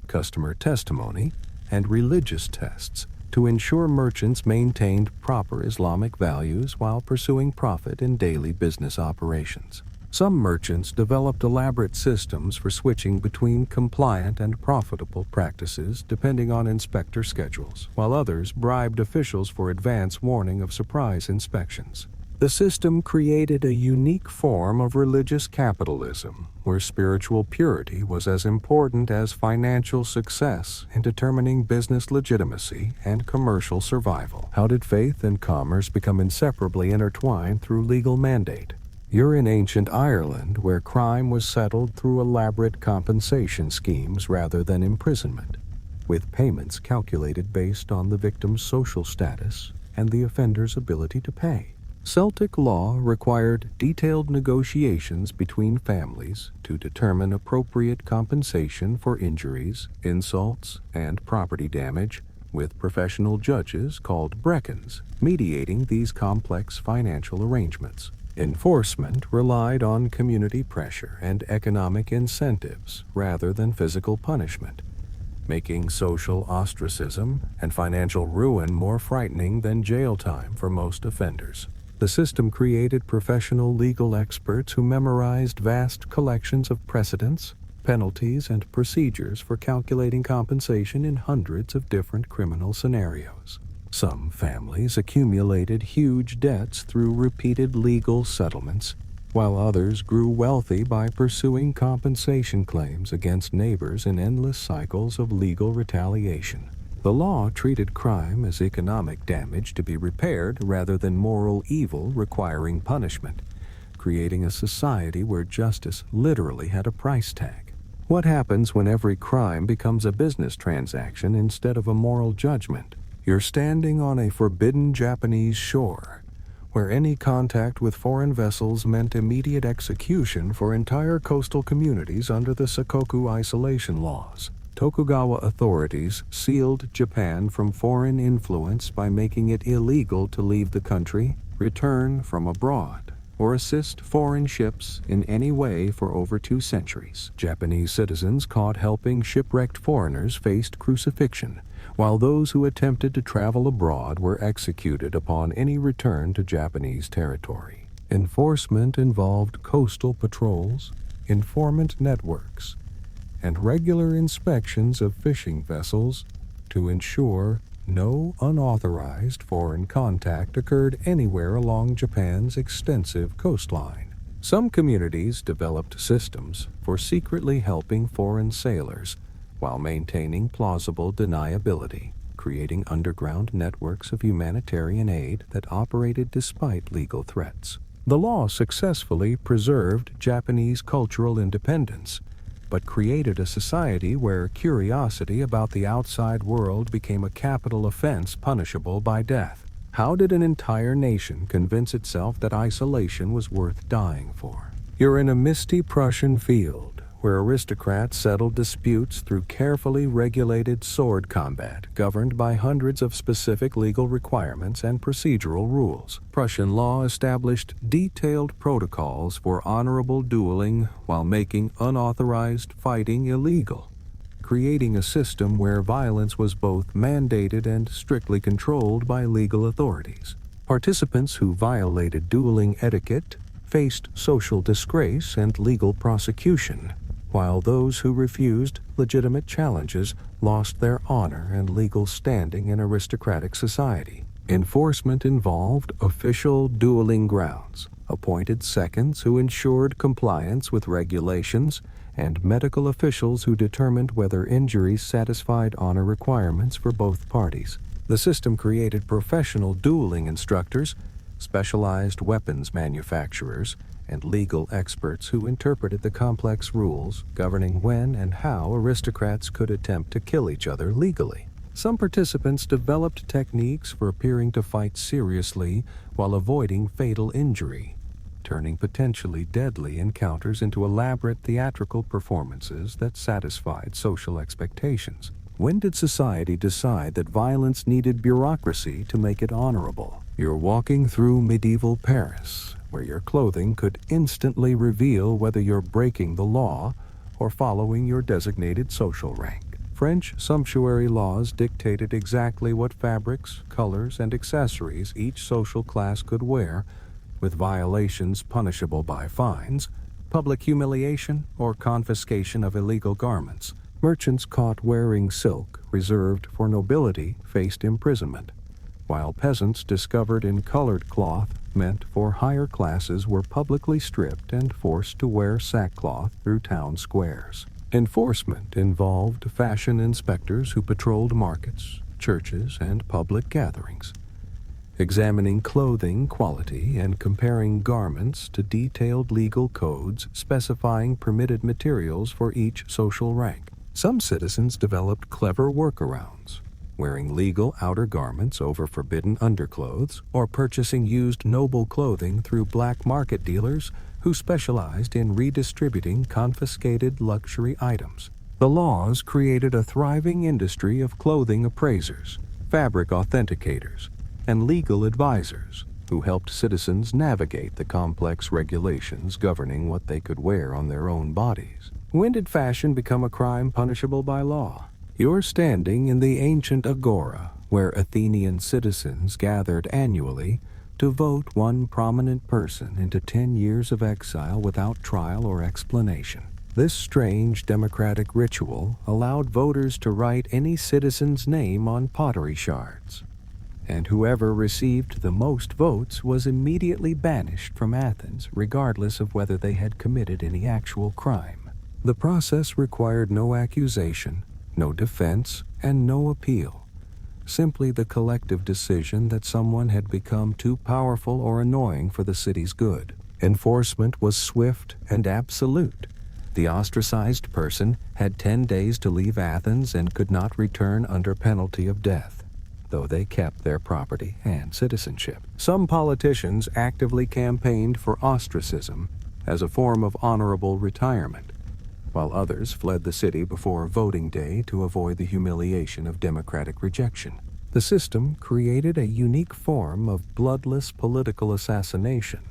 customer testimony, and religious tests to ensure merchants maintained proper Islamic values while pursuing profit in daily business operations. Some merchants developed elaborate systems for switching between compliant and profitable practices depending on inspector schedules, while others bribed officials for advance warning of surprise inspections. The system created a unique form of religious capitalism, where spiritual purity was as important as financial success in determining business legitimacy and commercial survival. How did faith and commerce become inseparably intertwined through legal mandate? You're in ancient Ireland, where crime was settled through elaborate compensation schemes rather than imprisonment, with payments calculated based on the victim's social status and the offender's ability to pay. Celtic law required detailed negotiations between families to determine appropriate compensation for injuries, insults, and property damage, with professional judges called brecons mediating these complex financial arrangements. Enforcement relied on community pressure and economic incentives rather than physical punishment, making social ostracism and financial ruin more frightening than jail time for most offenders. The system created professional legal experts who memorized vast collections of precedents, penalties, and procedures for calculating compensation in hundreds of different criminal scenarios. Some families accumulated huge debts through repeated legal settlements, while others grew wealthy by pursuing compensation claims against neighbors in endless cycles of legal retaliation. The law treated crime as economic damage to be repaired rather than moral evil requiring punishment, creating a society where justice literally had a price tag. What happens when every crime becomes a business transaction instead of a moral judgment? You're standing on a forbidden Japanese shore, where any contact with foreign vessels meant immediate execution for entire coastal communities under the Sakoku isolation laws. Tokugawa authorities sealed Japan from foreign influence by making it illegal to leave the country, return from abroad, or assist foreign ships in any way for over 2 centuries. Japanese citizens caught helping shipwrecked foreigners faced crucifixion, while those who attempted to travel abroad were executed upon any return to Japanese territory. Enforcement involved coastal patrols, informant networks, and regular inspections of fishing vessels to ensure no unauthorized foreign contact occurred anywhere along Japan's extensive coastline. Some communities developed systems for secretly helping foreign sailors while maintaining plausible deniability, creating underground networks of humanitarian aid that operated despite legal threats. The law successfully preserved Japanese cultural independence, but created a society where curiosity about the outside world became a capital offense punishable by death. How did an entire nation convince itself that isolation was worth dying for? You're in a misty Prussian field, where aristocrats settled disputes through carefully regulated sword combat governed by hundreds of specific legal requirements and procedural rules. Prussian law established detailed protocols for honorable dueling while making unauthorized fighting illegal, creating a system where violence was both mandated and strictly controlled by legal authorities. Participants who violated dueling etiquette faced social disgrace and legal prosecution, while those who refused legitimate challenges lost their honor and legal standing in aristocratic society. Enforcement involved official dueling grounds, appointed seconds who ensured compliance with regulations, and medical officials who determined whether injuries satisfied honor requirements for both parties. The system created professional dueling instructors, specialized weapons manufacturers, and legal experts who interpreted the complex rules governing when and how aristocrats could attempt to kill each other legally. Some participants developed techniques for appearing to fight seriously while avoiding fatal injury, turning potentially deadly encounters into elaborate theatrical performances that satisfied social expectations. When did society decide that violence needed bureaucracy to make it honorable? You're walking through medieval Paris, where your clothing could instantly reveal whether you're breaking the law or following your designated social rank. French sumptuary laws dictated exactly what fabrics, colors, and accessories each social class could wear, with violations punishable by fines, public humiliation, or confiscation of illegal garments. Merchants caught wearing silk reserved for nobility faced imprisonment, while peasants discovered in colored cloth meant for higher classes were publicly stripped and forced to wear sackcloth through town squares. Enforcement involved fashion inspectors who patrolled markets, churches, and public gatherings, examining clothing quality and comparing garments to detailed legal codes specifying permitted materials for each social rank. Some citizens developed clever workarounds, wearing legal outer garments over forbidden underclothes, or purchasing used noble clothing through black market dealers who specialized in redistributing confiscated luxury items. The laws created a thriving industry of clothing appraisers, fabric authenticators, and legal advisors who helped citizens navigate the complex regulations governing what they could wear on their own bodies. When did fashion become a crime punishable by law? You're standing in the ancient agora, where Athenian citizens gathered annually to vote one prominent person into 10 years of exile without trial or explanation. This strange democratic ritual allowed voters to write any citizen's name on pottery shards, and whoever received the most votes was immediately banished from Athens, regardless of whether they had committed any actual crime. The process required no accusation, no defense, and no appeal, simply the collective decision that someone had become too powerful or annoying for the city's good. Enforcement was swift and absolute. The ostracized person had 10 days to leave Athens and could not return under penalty of death, though they kept their property and citizenship. Some politicians actively campaigned for ostracism as a form of honorable retirement, while others fled the city before voting day to avoid the humiliation of democratic rejection. The system created a unique form of bloodless political assassination,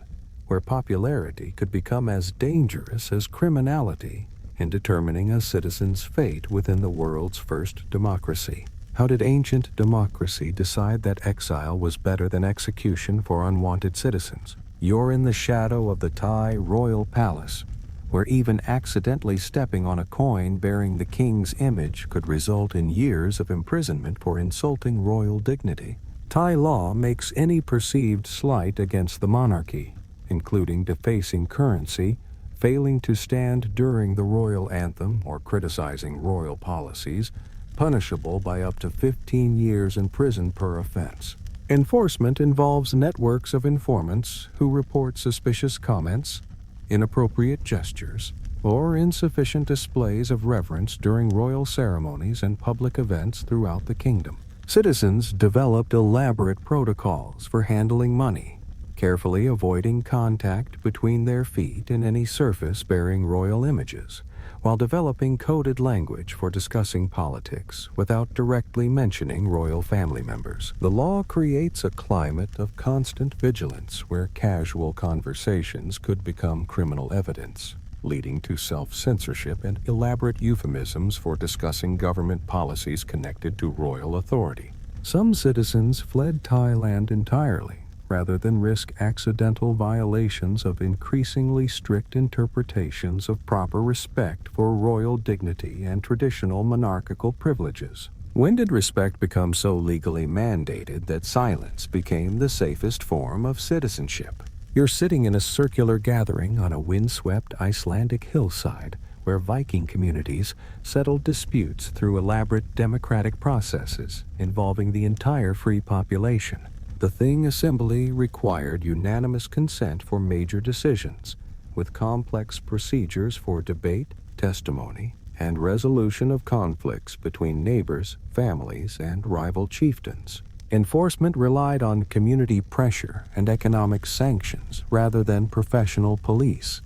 where popularity could become as dangerous as criminality in determining a citizen's fate within the world's first democracy. How did ancient democracy decide that exile was better than execution for unwanted citizens? You're in the shadow of the Thai royal palace, where even accidentally stepping on a coin bearing the king's image could result in years of imprisonment for insulting royal dignity. Thai law makes any perceived slight against the monarchy, including defacing currency, failing to stand during the royal anthem, or criticizing royal policies, punishable by up to 15 years in prison per offense. Enforcement involves networks of informants who report suspicious comments, inappropriate gestures, or insufficient displays of reverence during royal ceremonies and public events throughout the kingdom. Citizens developed elaborate protocols for handling money, carefully avoiding contact between their feet and any surface bearing royal images, while developing coded language for discussing politics without directly mentioning royal family members. The law creates a climate of constant vigilance where casual conversations could become criminal evidence, leading to self-censorship and elaborate euphemisms for discussing government policies connected to royal authority. Some citizens fled Thailand entirely, rather than risk accidental violations of increasingly strict interpretations of proper respect for royal dignity and traditional monarchical privileges. When did respect become so legally mandated that silence became the safest form of citizenship? You're sitting in a circular gathering on a windswept Icelandic hillside where Viking communities settled disputes through elaborate democratic processes involving the entire free population. The Thing Assembly required unanimous consent for major decisions, with complex procedures for debate, testimony, and resolution of conflicts between neighbors, families, and rival chieftains. Enforcement relied on community pressure and economic sanctions rather than professional police,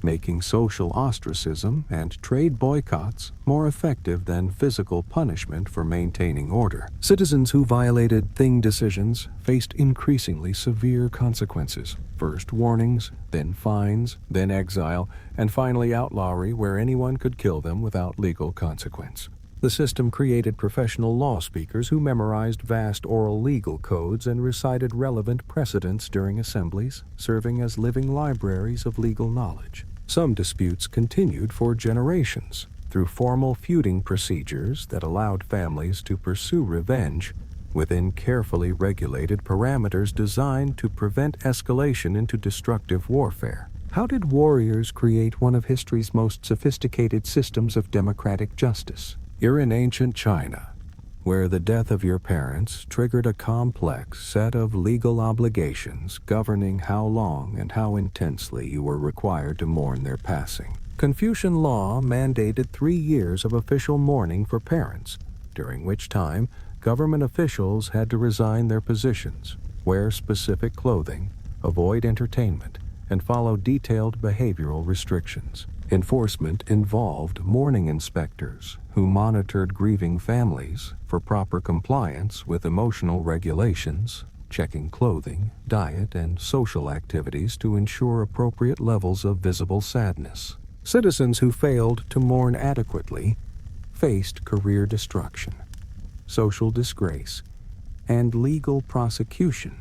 making social ostracism and trade boycotts more effective than physical punishment for maintaining order. Citizens who violated Thing decisions faced increasingly severe consequences. First warnings, then fines, then exile, and finally outlawry where anyone could kill them without legal consequence. The system created professional law speakers who memorized vast oral legal codes and recited relevant precedents during assemblies, serving as living libraries of legal knowledge. Some disputes continued for generations through formal feuding procedures that allowed families to pursue revenge within carefully regulated parameters designed to prevent escalation into destructive warfare. How did warriors create one of history's most sophisticated systems of democratic justice? You're in ancient China, where the death of your parents triggered a complex set of legal obligations governing how long and how intensely you were required to mourn their passing. Confucian law mandated 3 years of official mourning for parents, during which time government officials had to resign their positions, wear specific clothing, avoid entertainment, and follow detailed behavioral restrictions. Enforcement involved mourning inspectors who monitored grieving families for proper compliance with emotional regulations, checking clothing, diet, and social activities to ensure appropriate levels of visible sadness. Citizens who failed to mourn adequately faced career destruction, social disgrace, and legal prosecution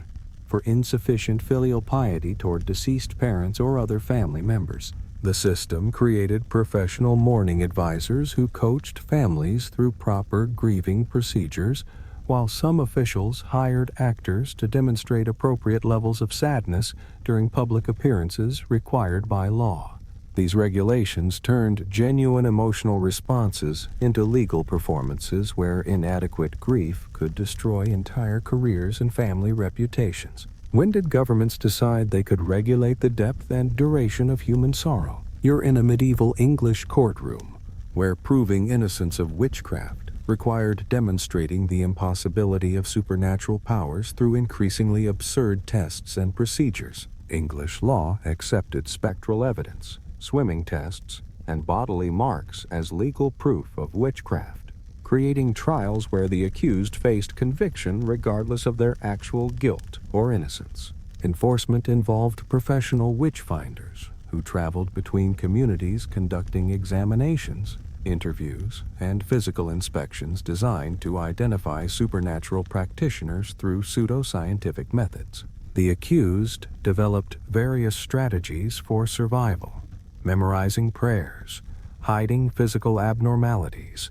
for insufficient filial piety toward deceased parents or other family members. The system created professional mourning advisors who coached families through proper grieving procedures, while some officials hired actors to demonstrate appropriate levels of sadness during public appearances required by law. These regulations turned genuine emotional responses into legal performances where inadequate grief could destroy entire careers and family reputations. When did governments decide they could regulate the depth and duration of human sorrow? You're in a medieval English courtroom, where proving innocence of witchcraft required demonstrating the impossibility of supernatural powers through increasingly absurd tests and procedures. English law accepted spectral evidence, swimming tests, and bodily marks as legal proof of witchcraft, creating trials where the accused faced conviction regardless of their actual guilt or innocence. Enforcement involved professional witch-finders who traveled between communities conducting examinations, interviews, and physical inspections designed to identify supernatural practitioners through pseudoscientific methods. The accused developed various strategies for survival, memorizing prayers, hiding physical abnormalities,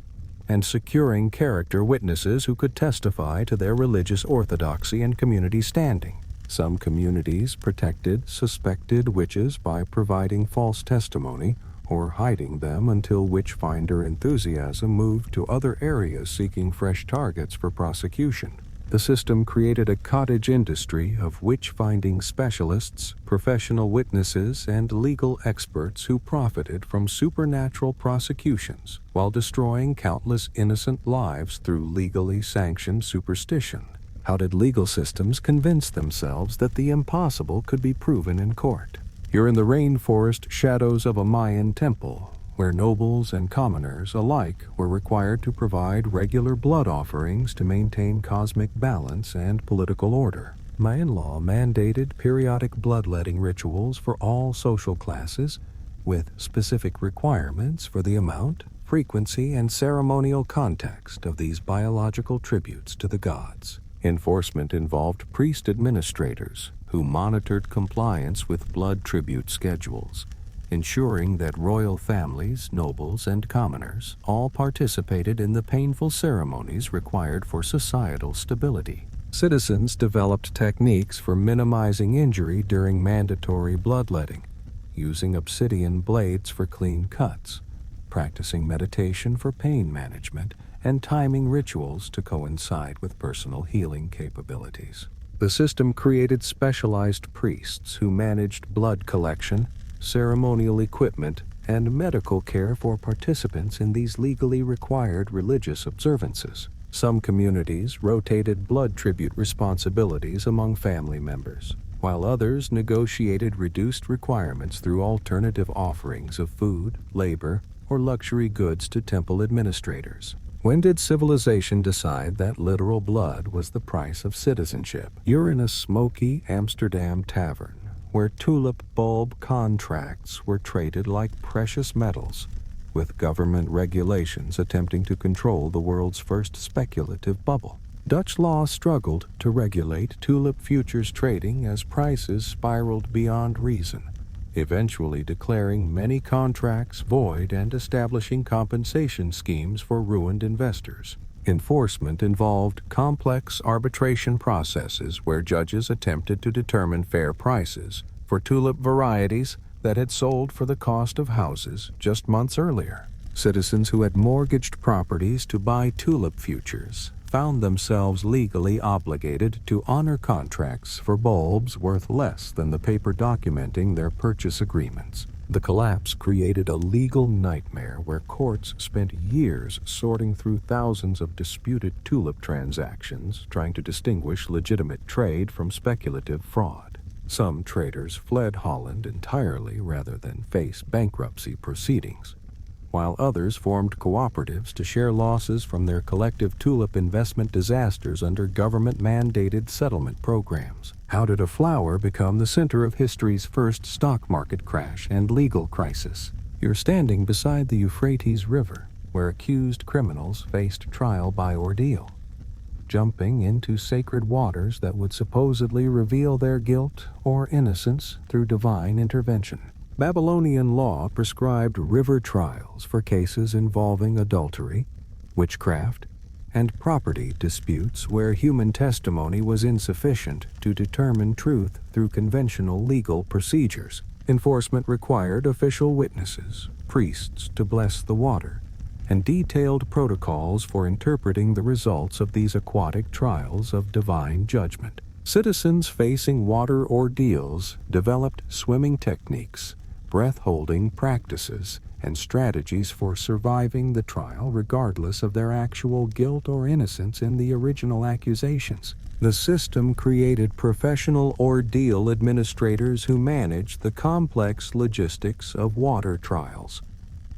and securing character witnesses who could testify to their religious orthodoxy and community standing. Some communities protected suspected witches by providing false testimony or hiding them until witch-finder enthusiasm moved to other areas seeking fresh targets for prosecution. The system created a cottage industry of witch-finding specialists, professional witnesses, and legal experts who profited from supernatural prosecutions while destroying countless innocent lives through legally sanctioned superstition. How did legal systems convince themselves that the impossible could be proven in court? You're in the rainforest shadows of a Mayan temple, where nobles and commoners alike were required to provide regular blood offerings to maintain cosmic balance and political order. Mayan law mandated periodic bloodletting rituals for all social classes, with specific requirements for the amount, frequency, and ceremonial context of these biological tributes to the gods. Enforcement involved priest administrators who monitored compliance with blood tribute schedules, ensuring that royal families, nobles, and commoners all participated in the painful ceremonies required for societal stability. Citizens developed techniques for minimizing injury during mandatory bloodletting, using obsidian blades for clean cuts, practicing meditation for pain management, and timing rituals to coincide with personal healing capabilities. The system created specialized priests who managed blood collection, ceremonial equipment, and medical care for participants in these legally required religious observances. Some communities rotated blood tribute responsibilities among family members, while others negotiated reduced requirements through alternative offerings of food, labor, or luxury goods to temple administrators. When did civilization decide that literal blood was the price of citizenship? You're in a smoky Amsterdam tavern, where tulip bulb contracts were traded like precious metals, with government regulations attempting to control the world's first speculative bubble. Dutch law struggled to regulate tulip futures trading as prices spiraled beyond reason, eventually declaring many contracts void and establishing compensation schemes for ruined investors. Enforcement involved complex arbitration processes where judges attempted to determine fair prices for tulip varieties that had sold for the cost of houses just months earlier. Citizens who had mortgaged properties to buy tulip futures found themselves legally obligated to honor contracts for bulbs worth less than the paper documenting their purchase agreements. The collapse created a legal nightmare where courts spent years sorting through thousands of disputed tulip transactions, trying to distinguish legitimate trade from speculative fraud. Some traders fled Holland entirely rather than face bankruptcy proceedings, while others formed cooperatives to share losses from their collective tulip investment disasters under government-mandated settlement programs. How did a flower become the center of history's first stock market crash and legal crisis? You're standing beside the Euphrates River, where accused criminals faced trial by ordeal, jumping into sacred waters that would supposedly reveal their guilt or innocence through divine intervention. Babylonian law prescribed river trials for cases involving adultery, witchcraft, and property disputes where human testimony was insufficient to determine truth through conventional legal procedures. Enforcement required official witnesses, priests to bless the water, and detailed protocols for interpreting the results of these aquatic trials of divine judgment. Citizens facing water ordeals developed swimming techniques, breath-holding practices, and strategies for surviving the trial regardless of their actual guilt or innocence in the original accusations. The system created professional ordeal administrators who managed the complex logistics of water trials,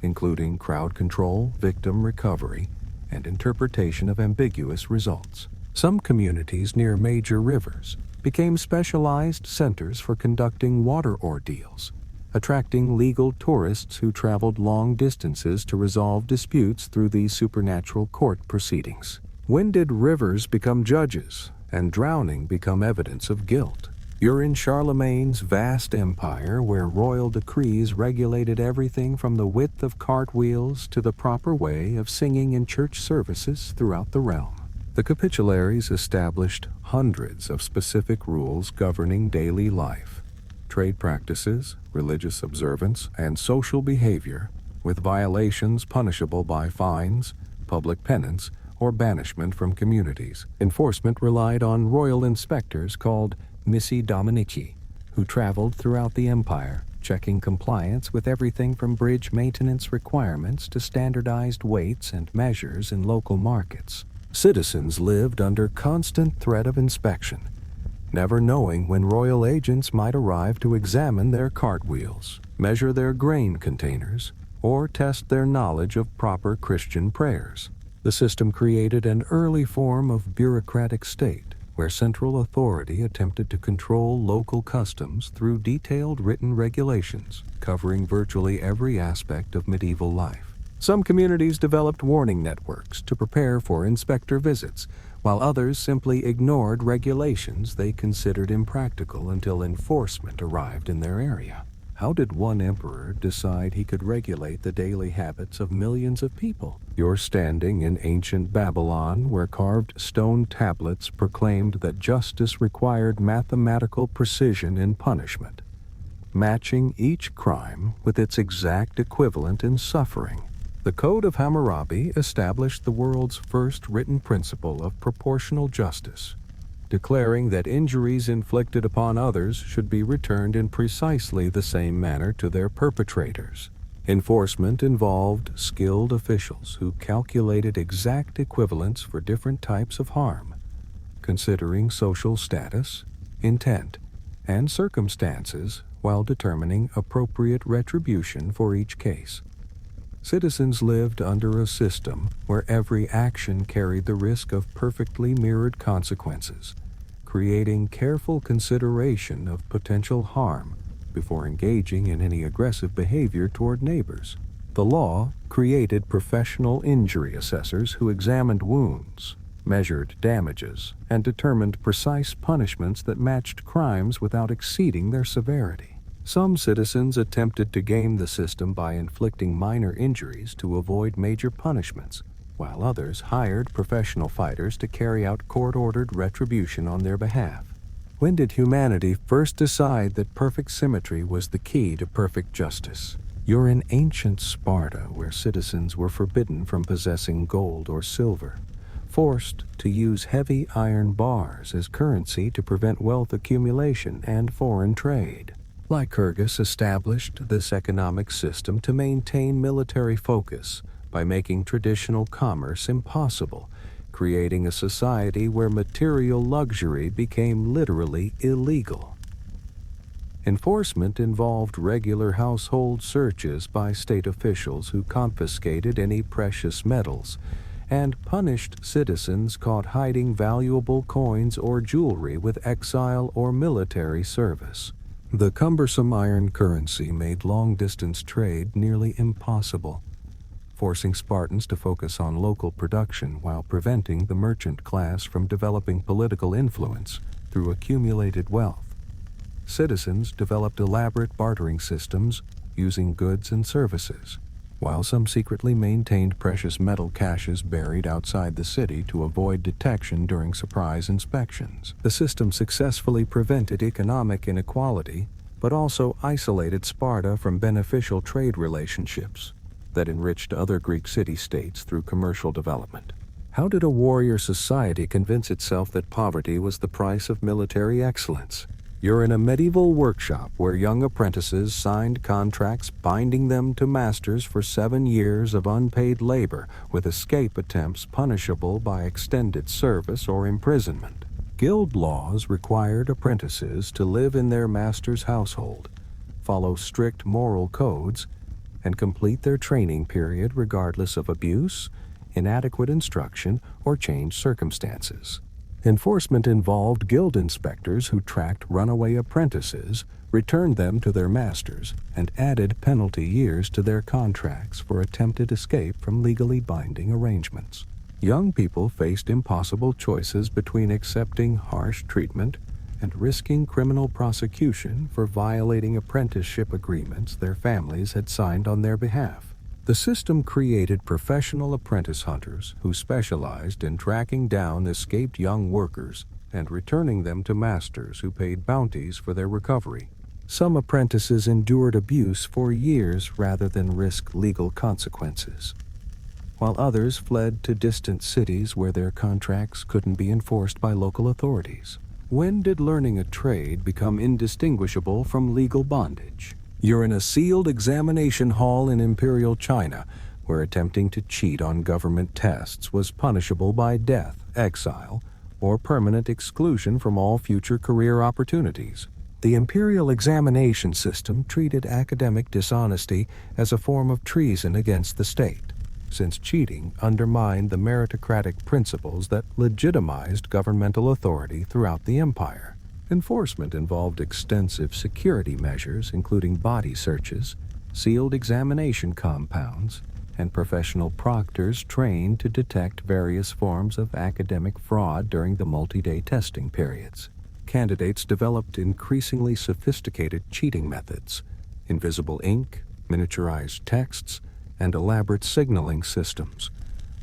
including crowd control, victim recovery, and interpretation of ambiguous results. Some communities near major rivers became specialized centers for conducting water ordeals, attracting legal tourists who traveled long distances to resolve disputes through these supernatural court proceedings. When did rivers become judges and drowning become evidence of guilt? You're in Charlemagne's vast empire where royal decrees regulated everything from the width of cartwheels to the proper way of singing in church services throughout the realm. The capitularies established hundreds of specific rules governing daily life, trade practices, religious observance, and social behavior, with violations punishable by fines, public penance, or banishment from communities. Enforcement relied on royal inspectors called missi dominici, who traveled throughout the empire, checking compliance with everything from bridge maintenance requirements to standardized weights and measures in local markets. Citizens lived under constant threat of inspection, never knowing when royal agents might arrive to examine their cartwheels, measure their grain containers, or test their knowledge of proper Christian prayers. The system created an early form of bureaucratic state, where central authority attempted to control local customs through detailed written regulations covering virtually every aspect of medieval life. Some communities developed warning networks to prepare for inspector visits, while others simply ignored regulations they considered impractical until enforcement arrived in their area. How did one emperor decide he could regulate the daily habits of millions of people? You're standing in ancient Babylon, where carved stone tablets proclaimed that justice required mathematical precision in punishment, matching each crime with its exact equivalent in suffering. The Code of Hammurabi established the world's first written principle of proportional justice, declaring that injuries inflicted upon others should be returned in precisely the same manner to their perpetrators. Enforcement involved skilled officials who calculated exact equivalents for different types of harm, considering social status, intent, and circumstances while determining appropriate retribution for each case. Citizens lived under a system where every action carried the risk of perfectly mirrored consequences, creating careful consideration of potential harm before engaging in any aggressive behavior toward neighbors. The law created professional injury assessors who examined wounds, measured damages, and determined precise punishments that matched crimes without exceeding their severity. Some citizens attempted to game the system by inflicting minor injuries to avoid major punishments, while others hired professional fighters to carry out court-ordered retribution on their behalf. When did humanity first decide that perfect symmetry was the key to perfect justice? You're in ancient Sparta, where citizens were forbidden from possessing gold or silver, forced to use heavy iron bars as currency to prevent wealth accumulation and foreign trade. Lycurgus established this economic system to maintain military focus by making traditional commerce impossible, creating a society where material luxury became literally illegal. Enforcement involved regular household searches by state officials who confiscated any precious metals and punished citizens caught hiding valuable coins or jewelry with exile or military service. The cumbersome iron currency made long-distance trade nearly impossible, forcing Spartans to focus on local production while preventing the merchant class from developing political influence through accumulated wealth. Citizens developed elaborate bartering systems using goods and services, while some secretly maintained precious metal caches buried outside the city to avoid detection during surprise inspections. The system successfully prevented economic inequality, but also isolated Sparta from beneficial trade relationships that enriched other Greek city-states through commercial development. How did a warrior society convince itself that poverty was the price of military excellence? You're in a medieval workshop where young apprentices signed contracts binding them to masters for 7 years of unpaid labor, with escape attempts punishable by extended service or imprisonment. Guild laws required apprentices to live in their master's household, follow strict moral codes, and complete their training period regardless of abuse, inadequate instruction, or changed circumstances. Enforcement involved guild inspectors who tracked runaway apprentices, returned them to their masters, and added penalty years to their contracts for attempted escape from legally binding arrangements. Young people faced impossible choices between accepting harsh treatment and risking criminal prosecution for violating apprenticeship agreements their families had signed on their behalf. The system created professional apprentice hunters who specialized in tracking down escaped young workers and returning them to masters who paid bounties for their recovery. Some apprentices endured abuse for years rather than risk legal consequences, while others fled to distant cities where their contracts couldn't be enforced by local authorities. When did learning a trade become indistinguishable from legal bondage? You're in a sealed examination hall in Imperial China, where attempting to cheat on government tests was punishable by death, exile, or permanent exclusion from all future career opportunities. The imperial examination system treated academic dishonesty as a form of treason against the state, since cheating undermined the meritocratic principles that legitimized governmental authority throughout the empire. Enforcement involved extensive security measures, including body searches, sealed examination compounds, and professional proctors trained to detect various forms of academic fraud during the multi-day testing periods. Candidates developed increasingly sophisticated cheating methods, invisible ink, miniaturized texts, and elaborate signaling systems,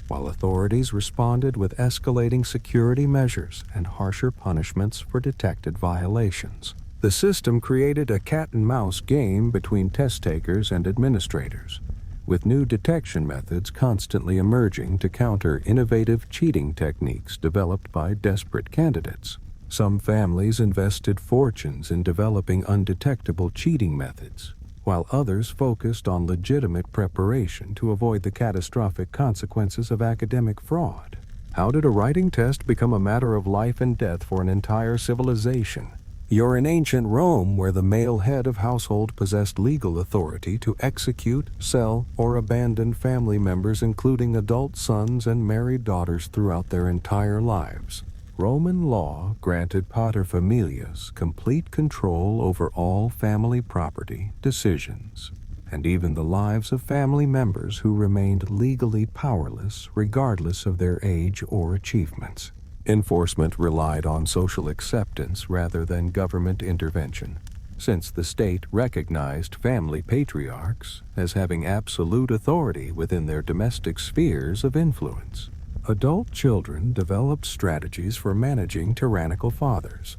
while authorities responded with escalating security measures and harsher punishments for detected violations. The system created a cat-and-mouse game between test takers and administrators, with new detection methods constantly emerging to counter innovative cheating techniques developed by desperate candidates. Some families invested fortunes in developing undetectable cheating methods, while others focused on legitimate preparation to avoid the catastrophic consequences of academic fraud. How did a writing test become a matter of life and death for an entire civilization? You're in ancient Rome, where the male head of household possessed legal authority to execute, sell, or abandon family members, including adult sons and married daughters, throughout their entire lives. Roman law granted paterfamilias complete control over all family property, decisions, and even the lives of family members who remained legally powerless regardless of their age or achievements. Enforcement relied on social acceptance rather than government intervention, since the state recognized family patriarchs as having absolute authority within their domestic spheres of influence. Adult children developed strategies for managing tyrannical fathers,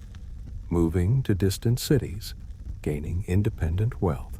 moving to distant cities, gaining independent wealth,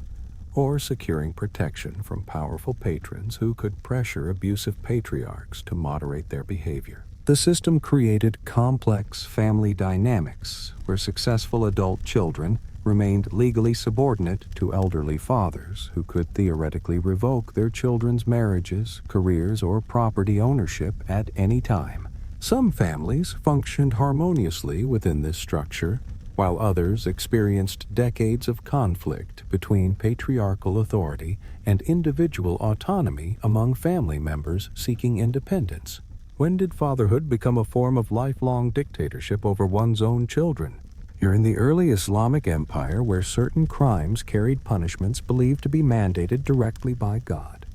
or securing protection from powerful patrons who could pressure abusive patriarchs to moderate their behavior. The system created complex family dynamics where successful adult children remained legally subordinate to elderly fathers who could theoretically revoke their children's marriages, careers, or property ownership at any time. Some families functioned harmoniously within this structure, while others experienced decades of conflict between patriarchal authority and individual autonomy among family members seeking independence. When did fatherhood become a form of lifelong dictatorship over one's own children? You're in the early Islamic Empire, where certain crimes carried punishments believed to be mandated directly by God,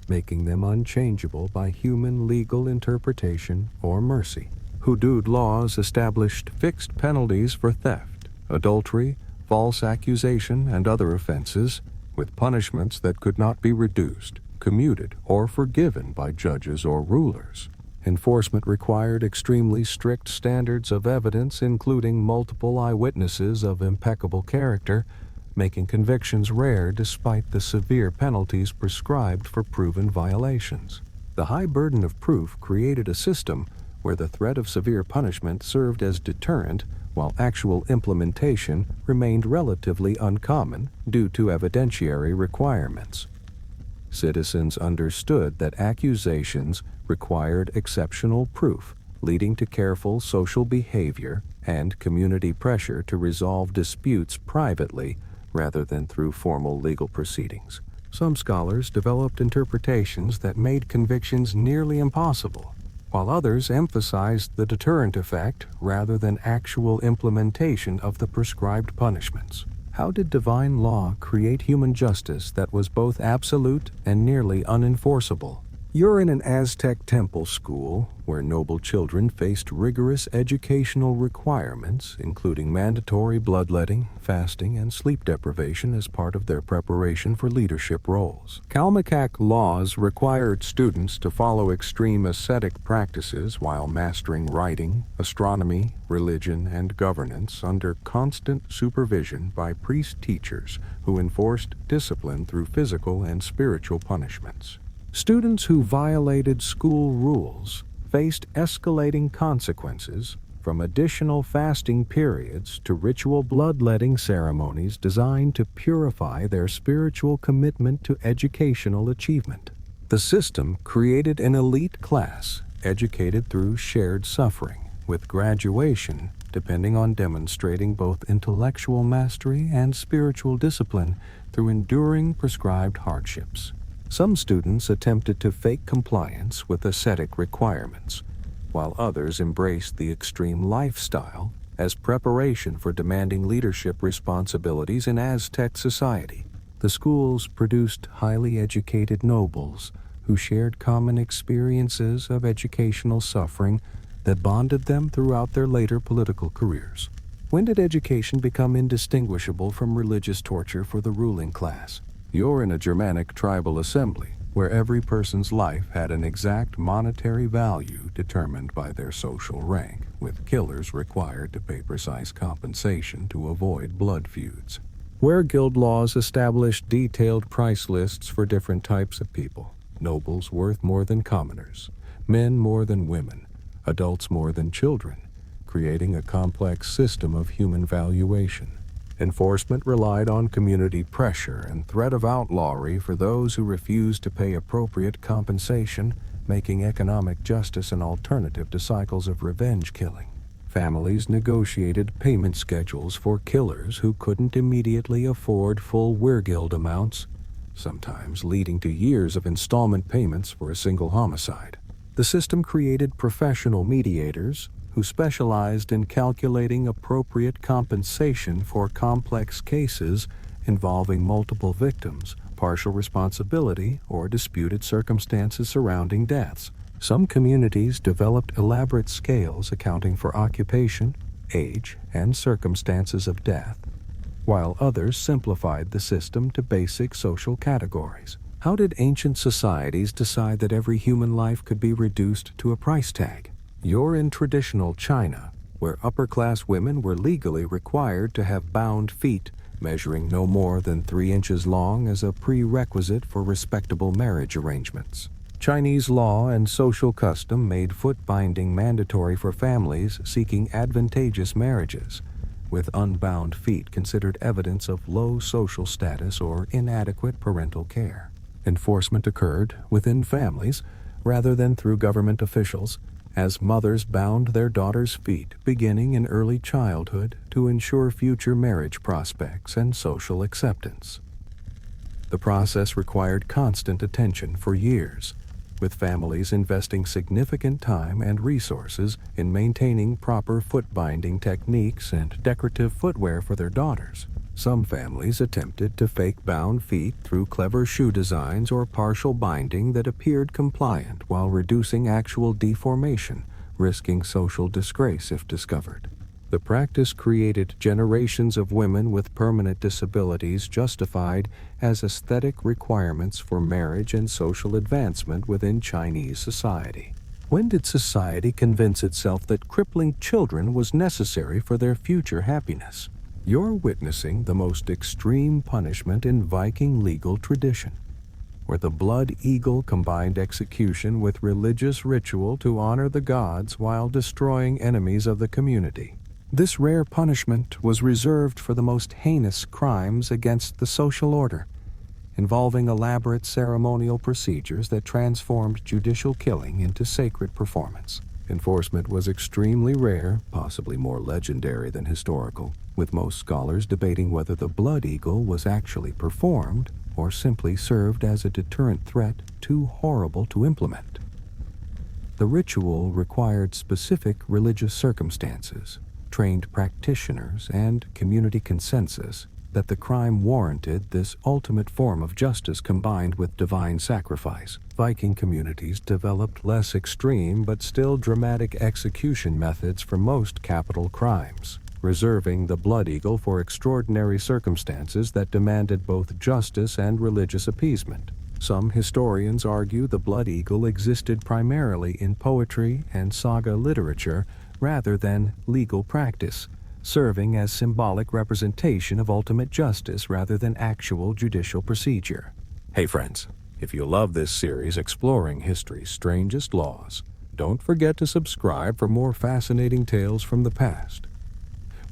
making them unchangeable by human legal interpretation or mercy. Hudud laws established fixed penalties for theft, adultery, false accusation, and other offenses, with punishments that could not be reduced, commuted, or forgiven by judges or rulers. Enforcement required extremely strict standards of evidence, including multiple eyewitnesses of impeccable character, making convictions rare despite the severe penalties prescribed for proven violations. The high burden of proof created a system where the threat of severe punishment served as deterrent, while actual implementation remained relatively uncommon due to evidentiary requirements. Citizens understood that accusations required exceptional proof, leading to careful social behavior and community pressure to resolve disputes privately rather than through formal legal proceedings. Some scholars developed interpretations that made convictions nearly impossible, while others emphasized the deterrent effect rather than actual implementation of the prescribed punishments. How did divine law create human justice that was both absolute and nearly unenforceable? You're in an Aztec temple school where noble children faced rigorous educational requirements, including mandatory bloodletting, fasting, and sleep deprivation as part of their preparation for leadership roles. Kalmakak laws required students to follow extreme ascetic practices while mastering writing, astronomy, religion, and governance under constant supervision by priest teachers who enforced discipline through physical and spiritual punishments. Students who violated school rules faced escalating consequences, from additional fasting periods to ritual bloodletting ceremonies designed to purify their spiritual commitment to educational achievement. The system created an elite class educated through shared suffering, with graduation depending on demonstrating both intellectual mastery and spiritual discipline through enduring prescribed hardships. Some students attempted to fake compliance with ascetic requirements, while others embraced the extreme lifestyle as preparation for demanding leadership responsibilities in Aztec society. The schools produced highly educated nobles who shared common experiences of educational suffering that bonded them throughout their later political careers. When did education become indistinguishable from religious torture for the ruling class? You're in a Germanic tribal assembly where every person's life had an exact monetary value determined by their social rank, with killers required to pay precise compensation to avoid blood feuds. Where guild laws established detailed price lists for different types of people, nobles worth more than commoners, men more than women, adults more than children, creating a complex system of human valuation. Enforcement relied on community pressure and threat of outlawry for those who refused to pay appropriate compensation, making economic justice an alternative to cycles of revenge killing. Families negotiated payment schedules for killers who couldn't immediately afford full weirgild amounts, sometimes leading to years of installment payments for a single homicide. The system created professional mediators who specialized in calculating appropriate compensation for complex cases involving multiple victims, partial responsibility, or disputed circumstances surrounding deaths. Some communities developed elaborate scales accounting for occupation, age, and circumstances of death, while others simplified the system to basic social categories. How did ancient societies decide that every human life could be reduced to a price tag? You're in traditional China, where upper-class women were legally required to have bound feet measuring no more than 3 inches long as a prerequisite for respectable marriage arrangements. Chinese law and social custom made foot binding mandatory for families seeking advantageous marriages, with unbound feet considered evidence of low social status or inadequate parental care. Enforcement occurred within families rather than through government officials, as mothers bound their daughters' feet beginning in early childhood to ensure future marriage prospects and social acceptance. The process required constant attention for years, with families investing significant time and resources in maintaining proper foot-binding techniques and decorative footwear for their daughters. Some families attempted to fake bound feet through clever shoe designs or partial binding that appeared compliant while reducing actual deformation, risking social disgrace if discovered. The practice created generations of women with permanent disabilities justified as aesthetic requirements for marriage and social advancement within Chinese society. When did society convince itself that crippling children was necessary for their future happiness? You're witnessing the most extreme punishment in Viking legal tradition, where the blood eagle combined execution with religious ritual to honor the gods while destroying enemies of the community. This rare punishment was reserved for the most heinous crimes against the social order, involving elaborate ceremonial procedures that transformed judicial killing into sacred performance. Enforcement was extremely rare, possibly more legendary than historical, with most scholars debating whether the blood eagle was actually performed or simply served as a deterrent threat too horrible to implement. The ritual required specific religious circumstances, trained practitioners, and community consensus, that the crime warranted this ultimate form of justice combined with divine sacrifice. Viking communities developed less extreme but still dramatic execution methods for most capital crimes, reserving the blood eagle for extraordinary circumstances that demanded both justice and religious appeasement. Some historians argue the blood eagle existed primarily in poetry and saga literature rather than legal practice, serving as symbolic representation of ultimate justice rather than actual judicial procedure. Hey friends, if you love this series exploring history's strangest laws, don't forget to subscribe for more fascinating tales from the past.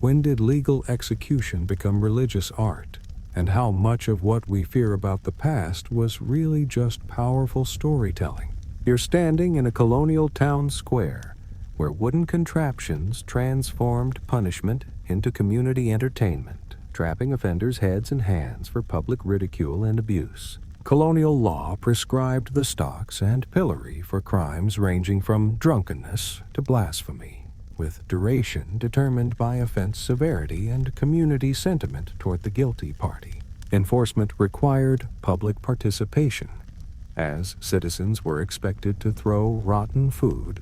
When did legal execution become religious art? And how much of what we fear about the past was really just powerful storytelling? You're standing in a colonial town square where wooden contraptions transformed punishment into community entertainment, trapping offenders' heads and hands for public ridicule and abuse. Colonial law prescribed the stocks and pillory for crimes ranging from drunkenness to blasphemy, with duration determined by offense severity and community sentiment toward the guilty party. Enforcement required public participation, as citizens were expected to throw rotten food,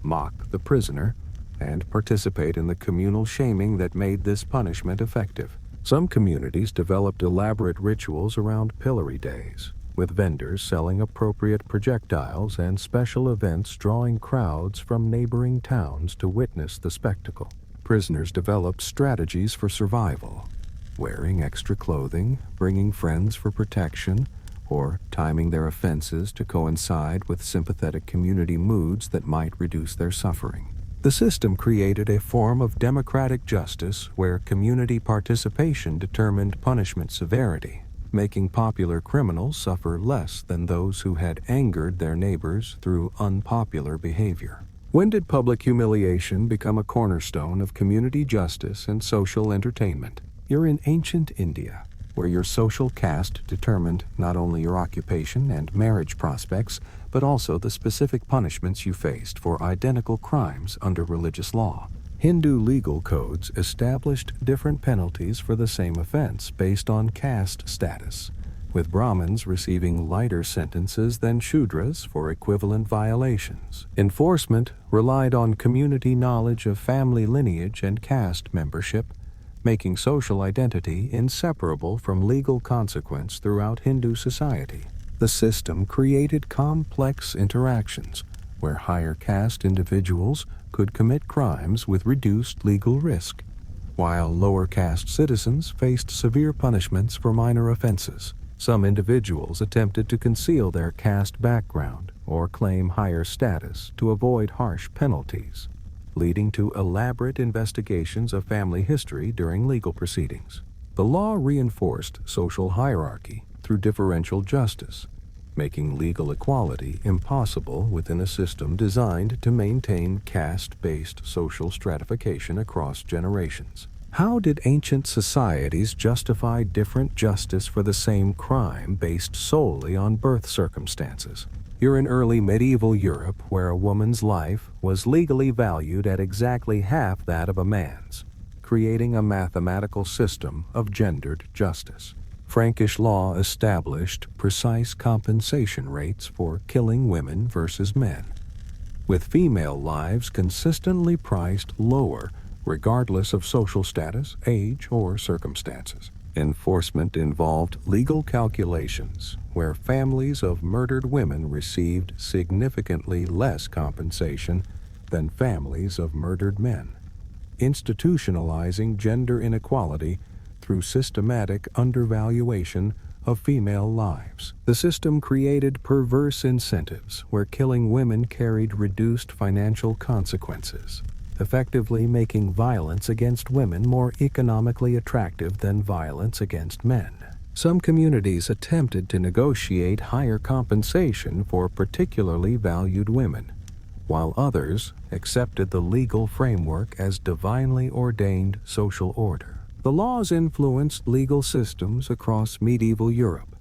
mock the prisoner, and participate in the communal shaming that made this punishment effective. Some communities developed elaborate rituals around pillory days, with vendors selling appropriate projectiles and special events drawing crowds from neighboring towns to witness the spectacle. Prisoners developed strategies for survival, wearing extra clothing, bringing friends for protection, or timing their offenses to coincide with sympathetic community moods that might reduce their suffering. The system created a form of democratic justice where community participation determined punishment severity, making popular criminals suffer less than those who had angered their neighbors through unpopular behavior. When did public humiliation become a cornerstone of community justice and social entertainment? You're in ancient India, where your social caste determined not only your occupation and marriage prospects, but also the specific punishments you faced for identical crimes under religious law. Hindu legal codes established different penalties for the same offense based on caste status, with Brahmins receiving lighter sentences than Shudras for equivalent violations. Enforcement relied on community knowledge of family lineage and caste membership, making social identity inseparable from legal consequence throughout Hindu society. The system created complex interactions where higher caste individuals could commit crimes with reduced legal risk, while lower caste citizens faced severe punishments for minor offenses. Some individuals attempted to conceal their caste background or claim higher status to avoid harsh penalties, leading to elaborate investigations of family history during legal proceedings. The law reinforced social hierarchy through differential justice, making legal equality impossible within a system designed to maintain caste-based social stratification across generations. How did ancient societies justify different justice for the same crime based solely on birth circumstances? You're in early medieval Europe, where a woman's life was legally valued at exactly half that of a man's, creating a mathematical system of gendered justice. Frankish law established precise compensation rates for killing women versus men, with female lives consistently priced lower regardless of social status, age, or circumstances. Enforcement involved legal calculations, where families of murdered women received significantly less compensation than families of murdered men, institutionalizing gender inequality through systematic undervaluation of female lives. The system created perverse incentives where killing women carried reduced financial consequences, effectively making violence against women more economically attractive than violence against men. Some communities attempted to negotiate higher compensation for particularly valued women, while others accepted the legal framework as divinely ordained social order. The laws influenced legal systems across medieval Europe,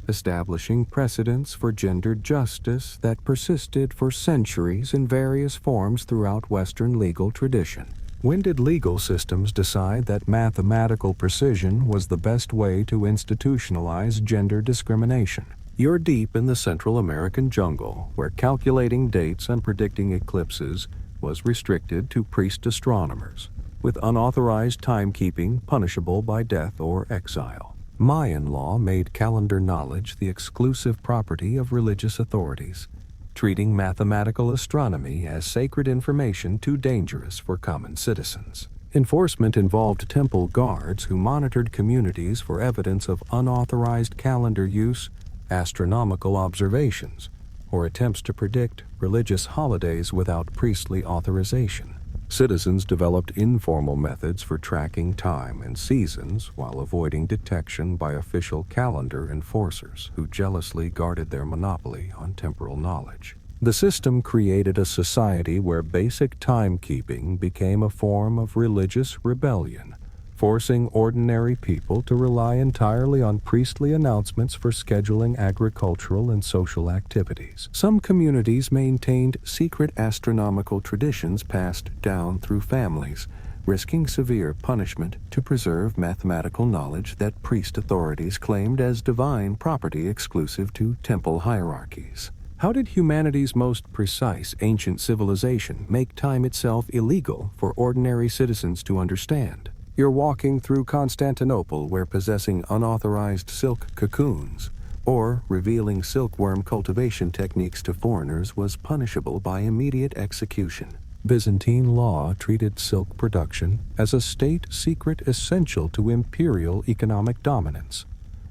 establishing precedents for gendered justice that persisted for centuries in various forms throughout Western legal tradition. When did legal systems decide that mathematical precision was the best way to institutionalize gender discrimination? You're deep in the Central American jungle, where calculating dates and predicting eclipses was restricted to priest astronomers, with unauthorized timekeeping punishable by death or exile. Mayan law made calendar knowledge the exclusive property of religious authorities, treating mathematical astronomy as sacred information too dangerous for common citizens. Enforcement involved temple guards who monitored communities for evidence of unauthorized calendar use, astronomical observations, or attempts to predict religious holidays without priestly authorization. Citizens developed informal methods for tracking time and seasons while avoiding detection by official calendar enforcers who jealously guarded their monopoly on temporal knowledge. The system created a society where basic timekeeping became a form of religious rebellion, forcing ordinary people to rely entirely on priestly announcements for scheduling agricultural and social activities. Some communities maintained secret astronomical traditions passed down through families, risking severe punishment to preserve mathematical knowledge that priest authorities claimed as divine property exclusive to temple hierarchies. How did humanity's most precise ancient civilization make time itself illegal for ordinary citizens to understand? You're walking through Constantinople, where possessing unauthorized silk cocoons or revealing silkworm cultivation techniques to foreigners was punishable by immediate execution. Byzantine law treated silk production as a state secret essential to imperial economic dominance,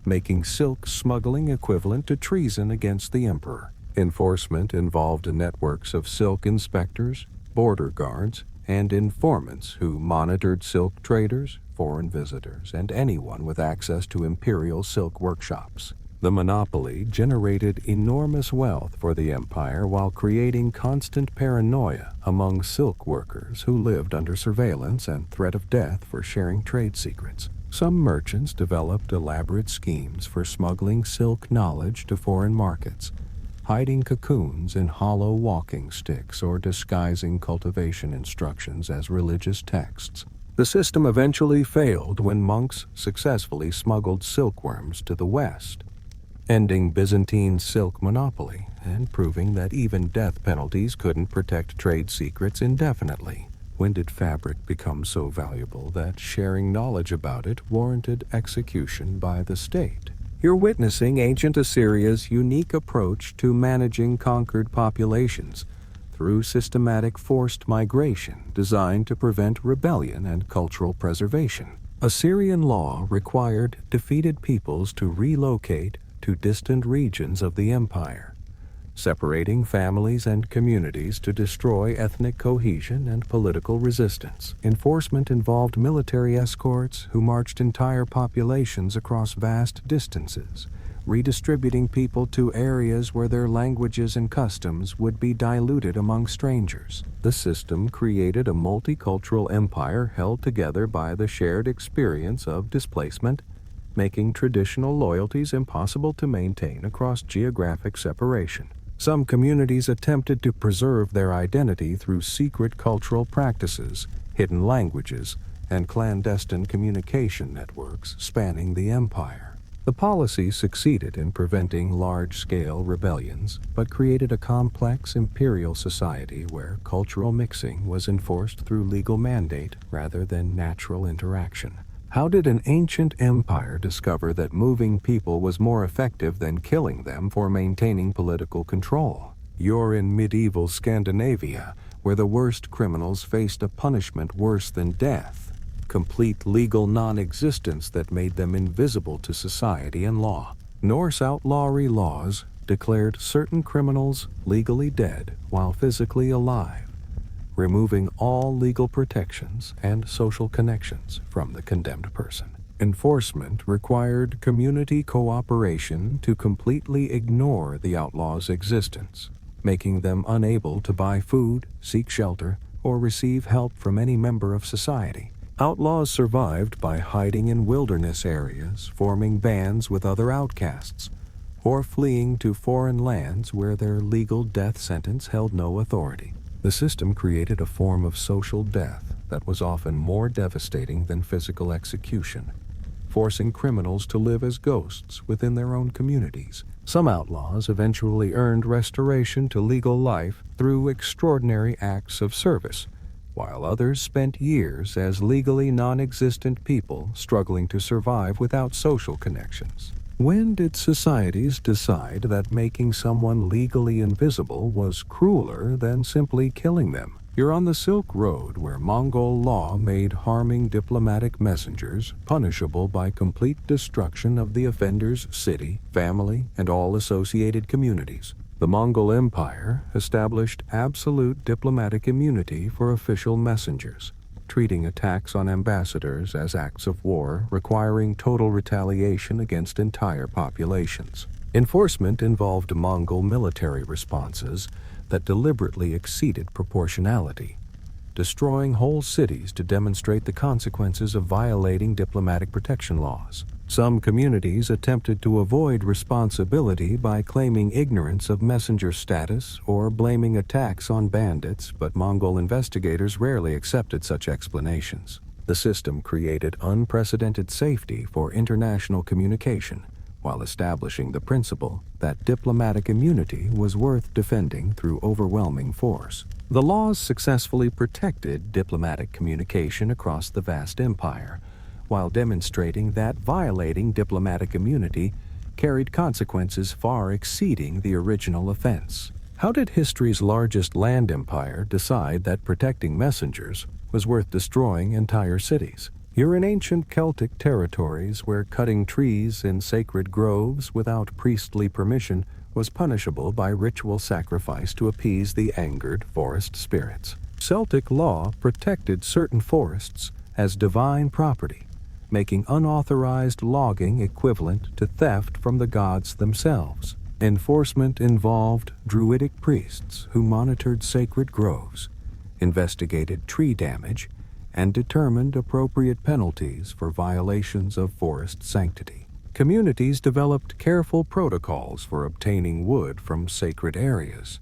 making silk smuggling equivalent to treason against the emperor. Enforcement involved networks of silk inspectors, border guards, and informants who monitored silk traders, foreign visitors, and anyone with access to imperial silk workshops. The monopoly generated enormous wealth for the empire while creating constant paranoia among silk workers who lived under surveillance and threat of death for sharing trade secrets. Some merchants developed elaborate schemes for smuggling silk knowledge to foreign markets, hiding cocoons in hollow walking sticks or disguising cultivation instructions as religious texts. The system eventually failed when monks successfully smuggled silkworms to the West, ending Byzantine silk monopoly and proving that even death penalties couldn't protect trade secrets indefinitely. When did fabric become so valuable that sharing knowledge about it warranted execution by the state? You're witnessing ancient Assyria's unique approach to managing conquered populations through systematic forced migration designed to prevent rebellion and cultural preservation. Assyrian law required defeated peoples to relocate to distant regions of the empire, separating families and communities to destroy ethnic cohesion and political resistance. Enforcement involved military escorts who marched entire populations across vast distances, redistributing people to areas where their languages and customs would be diluted among strangers. The system created a multicultural empire held together by the shared experience of displacement, making traditional loyalties impossible to maintain across geographic separation. Some communities attempted to preserve their identity through secret cultural practices, hidden languages, and clandestine communication networks spanning the empire. The policy succeeded in preventing large-scale rebellions, but created a complex imperial society where cultural mixing was enforced through legal mandate rather than natural interaction. How did an ancient empire discover that moving people was more effective than killing them for maintaining political control? You're in medieval Scandinavia, where the worst criminals faced a punishment worse than death, complete legal non-existence that made them invisible to society and law. Norse outlawry laws declared certain criminals legally dead while physically alive, removing all legal protections and social connections from the condemned person. Enforcement required community cooperation to completely ignore the outlaw's existence, making them unable to buy food, seek shelter, or receive help from any member of society. Outlaws survived by hiding in wilderness areas, forming bands with other outcasts, or fleeing to foreign lands where their legal death sentence held no authority. The system created a form of social death that was often more devastating than physical execution, forcing criminals to live as ghosts within their own communities. Some outlaws eventually earned restoration to legal life through extraordinary acts of service, while others spent years as legally non-existent people struggling to survive without social connections. When did societies decide that making someone legally invisible was crueler than simply killing them? You're on the Silk Road, where Mongol law made harming diplomatic messengers punishable by complete destruction of the offender's city, family, and all associated communities. The Mongol Empire established absolute diplomatic immunity for official messengers, treating attacks on ambassadors as acts of war, requiring total retaliation against entire populations. Enforcement involved Mongol military responses that deliberately exceeded proportionality, destroying whole cities to demonstrate the consequences of violating diplomatic protection laws. Some communities attempted to avoid responsibility by claiming ignorance of messenger status or blaming attacks on bandits, but Mongol investigators rarely accepted such explanations. The system created unprecedented safety for international communication, while establishing the principle that diplomatic immunity was worth defending through overwhelming force. The laws successfully protected diplomatic communication across the vast empire, while demonstrating that violating diplomatic immunity carried consequences far exceeding the original offense. How did history's largest land empire decide that protecting messengers was worth destroying entire cities? You're in ancient Celtic territories where cutting trees in sacred groves without priestly permission was punishable by ritual sacrifice to appease the angered forest spirits. Celtic law protected certain forests as divine property, making unauthorized logging equivalent to theft from the gods themselves. Enforcement involved druidic priests who monitored sacred groves, investigated tree damage, and determined appropriate penalties for violations of forest sanctity. Communities developed careful protocols for obtaining wood from sacred areas,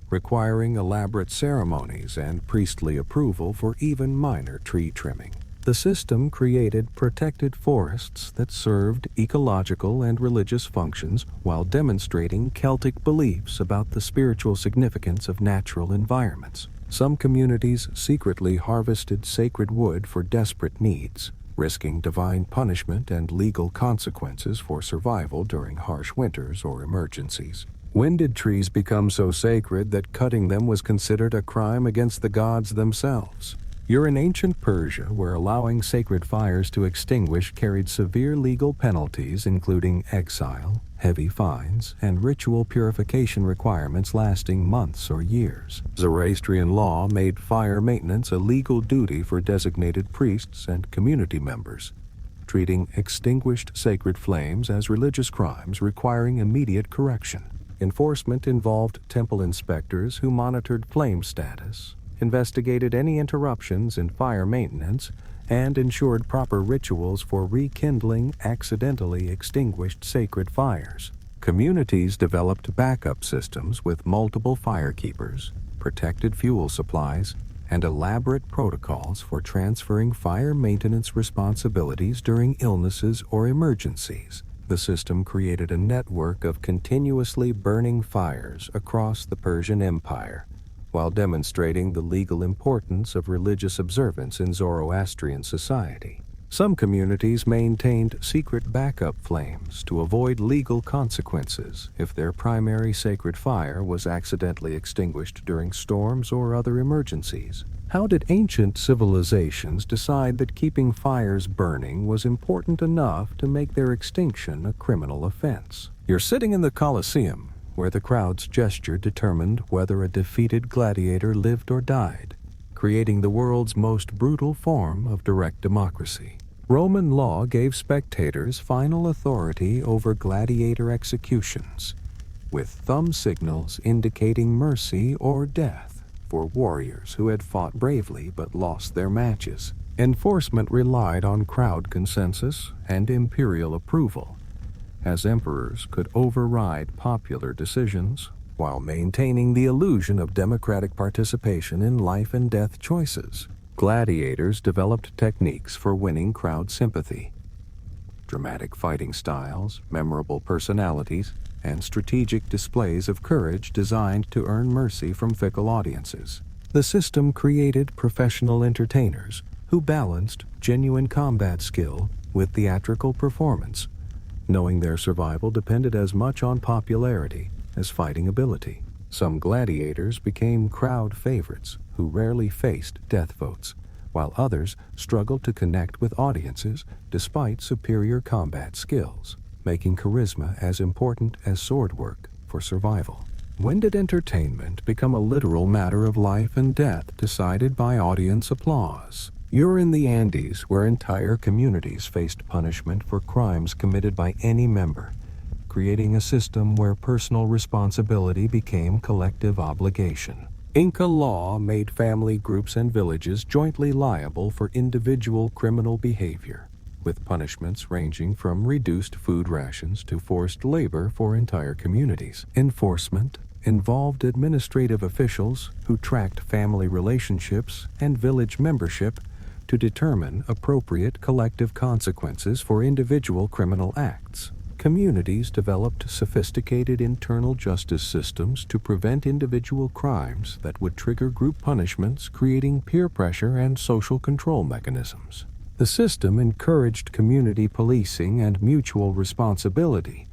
requiring elaborate ceremonies and priestly approval for even minor tree trimming. The system created protected forests that served ecological and religious functions while demonstrating Celtic beliefs about the spiritual significance of natural environments. Some communities secretly harvested sacred wood for desperate needs, risking divine punishment and legal consequences for survival during harsh winters or emergencies. When did trees become so sacred that cutting them was considered a crime against the gods themselves? You're in ancient Persia, where allowing sacred fires to extinguish carried severe legal penalties, including exile, heavy fines, and ritual purification requirements lasting months or years. Zoroastrian law made fire maintenance a legal duty for designated priests and community members, treating extinguished sacred flames as religious crimes requiring immediate correction. Enforcement involved temple inspectors who monitored flame status, investigated any interruptions in fire maintenance, and ensured proper rituals for rekindling accidentally extinguished sacred fires. Communities developed backup systems with multiple firekeepers, protected fuel supplies, and elaborate protocols for transferring fire maintenance responsibilities during illnesses or emergencies. The system created a network of continuously burning fires across the Persian Empire, while demonstrating the legal importance of religious observance in Zoroastrian society. Some communities maintained secret backup flames to avoid legal consequences if their primary sacred fire was accidentally extinguished during storms or other emergencies. How did ancient civilizations decide that keeping fires burning was important enough to make their extinction a criminal offense? You're sitting in the Colosseum, where the crowd's gesture determined whether a defeated gladiator lived or died, creating the world's most brutal form of direct democracy. Roman law gave spectators final authority over gladiator executions, with thumb signals indicating mercy or death for warriors who had fought bravely but lost their matches. Enforcement relied on crowd consensus and imperial approval, as emperors could override popular decisions while maintaining the illusion of democratic participation in life and death choices. Gladiators developed techniques for winning crowd sympathy. Dramatic fighting styles, memorable personalities, and strategic displays of courage designed to earn mercy from fickle audiences. The system created professional entertainers who balanced genuine combat skill with theatrical performance, knowing their survival depended as much on popularity as fighting ability. Some gladiators became crowd favorites who rarely faced death votes, while others struggled to connect with audiences despite superior combat skills, making charisma as important as sword work for survival. When did entertainment become a literal matter of life and death decided by audience applause? You're in the Andes, where entire communities faced punishment for crimes committed by any member, creating a system where personal responsibility became collective obligation. Inca law made family groups and villages jointly liable for individual criminal behavior, with punishments ranging from reduced food rations to forced labor for entire communities. Enforcement involved administrative officials who tracked family relationships and village membership to determine appropriate collective consequences for individual criminal acts. Communities developed sophisticated internal justice systems to prevent individual crimes that would trigger group punishments, creating peer pressure and social control mechanisms. The system encouraged community policing and mutual responsibility,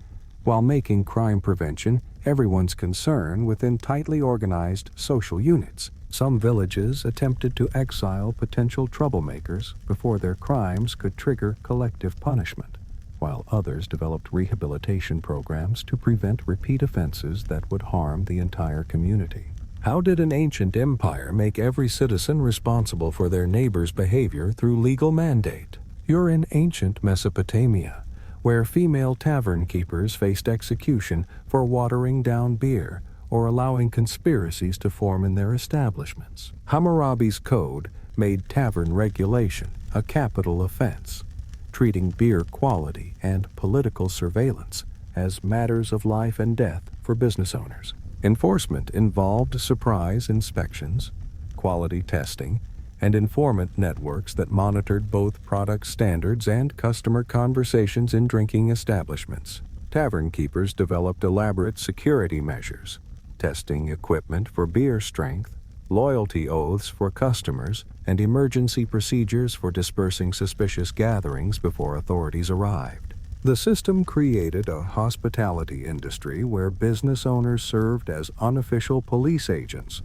while making crime prevention everyone's concern within tightly organized social units. Some villages attempted to exile potential troublemakers before their crimes could trigger collective punishment, while others developed rehabilitation programs to prevent repeat offenses that would harm the entire community. How did an ancient empire make every citizen responsible for their neighbor's behavior through legal mandate? You're in ancient Mesopotamia, where female tavern keepers faced execution for watering down beer or allowing conspiracies to form in their establishments. Hammurabi's code made tavern regulation a capital offense, treating beer quality and political surveillance as matters of life and death for business owners. Enforcement involved surprise inspections, quality testing, and informant networks that monitored both product standards and customer conversations in drinking establishments. Tavern keepers developed elaborate security measures, testing equipment for beer strength, loyalty oaths for customers, and emergency procedures for dispersing suspicious gatherings before authorities arrived. The system created a hospitality industry where business owners served as unofficial police agents,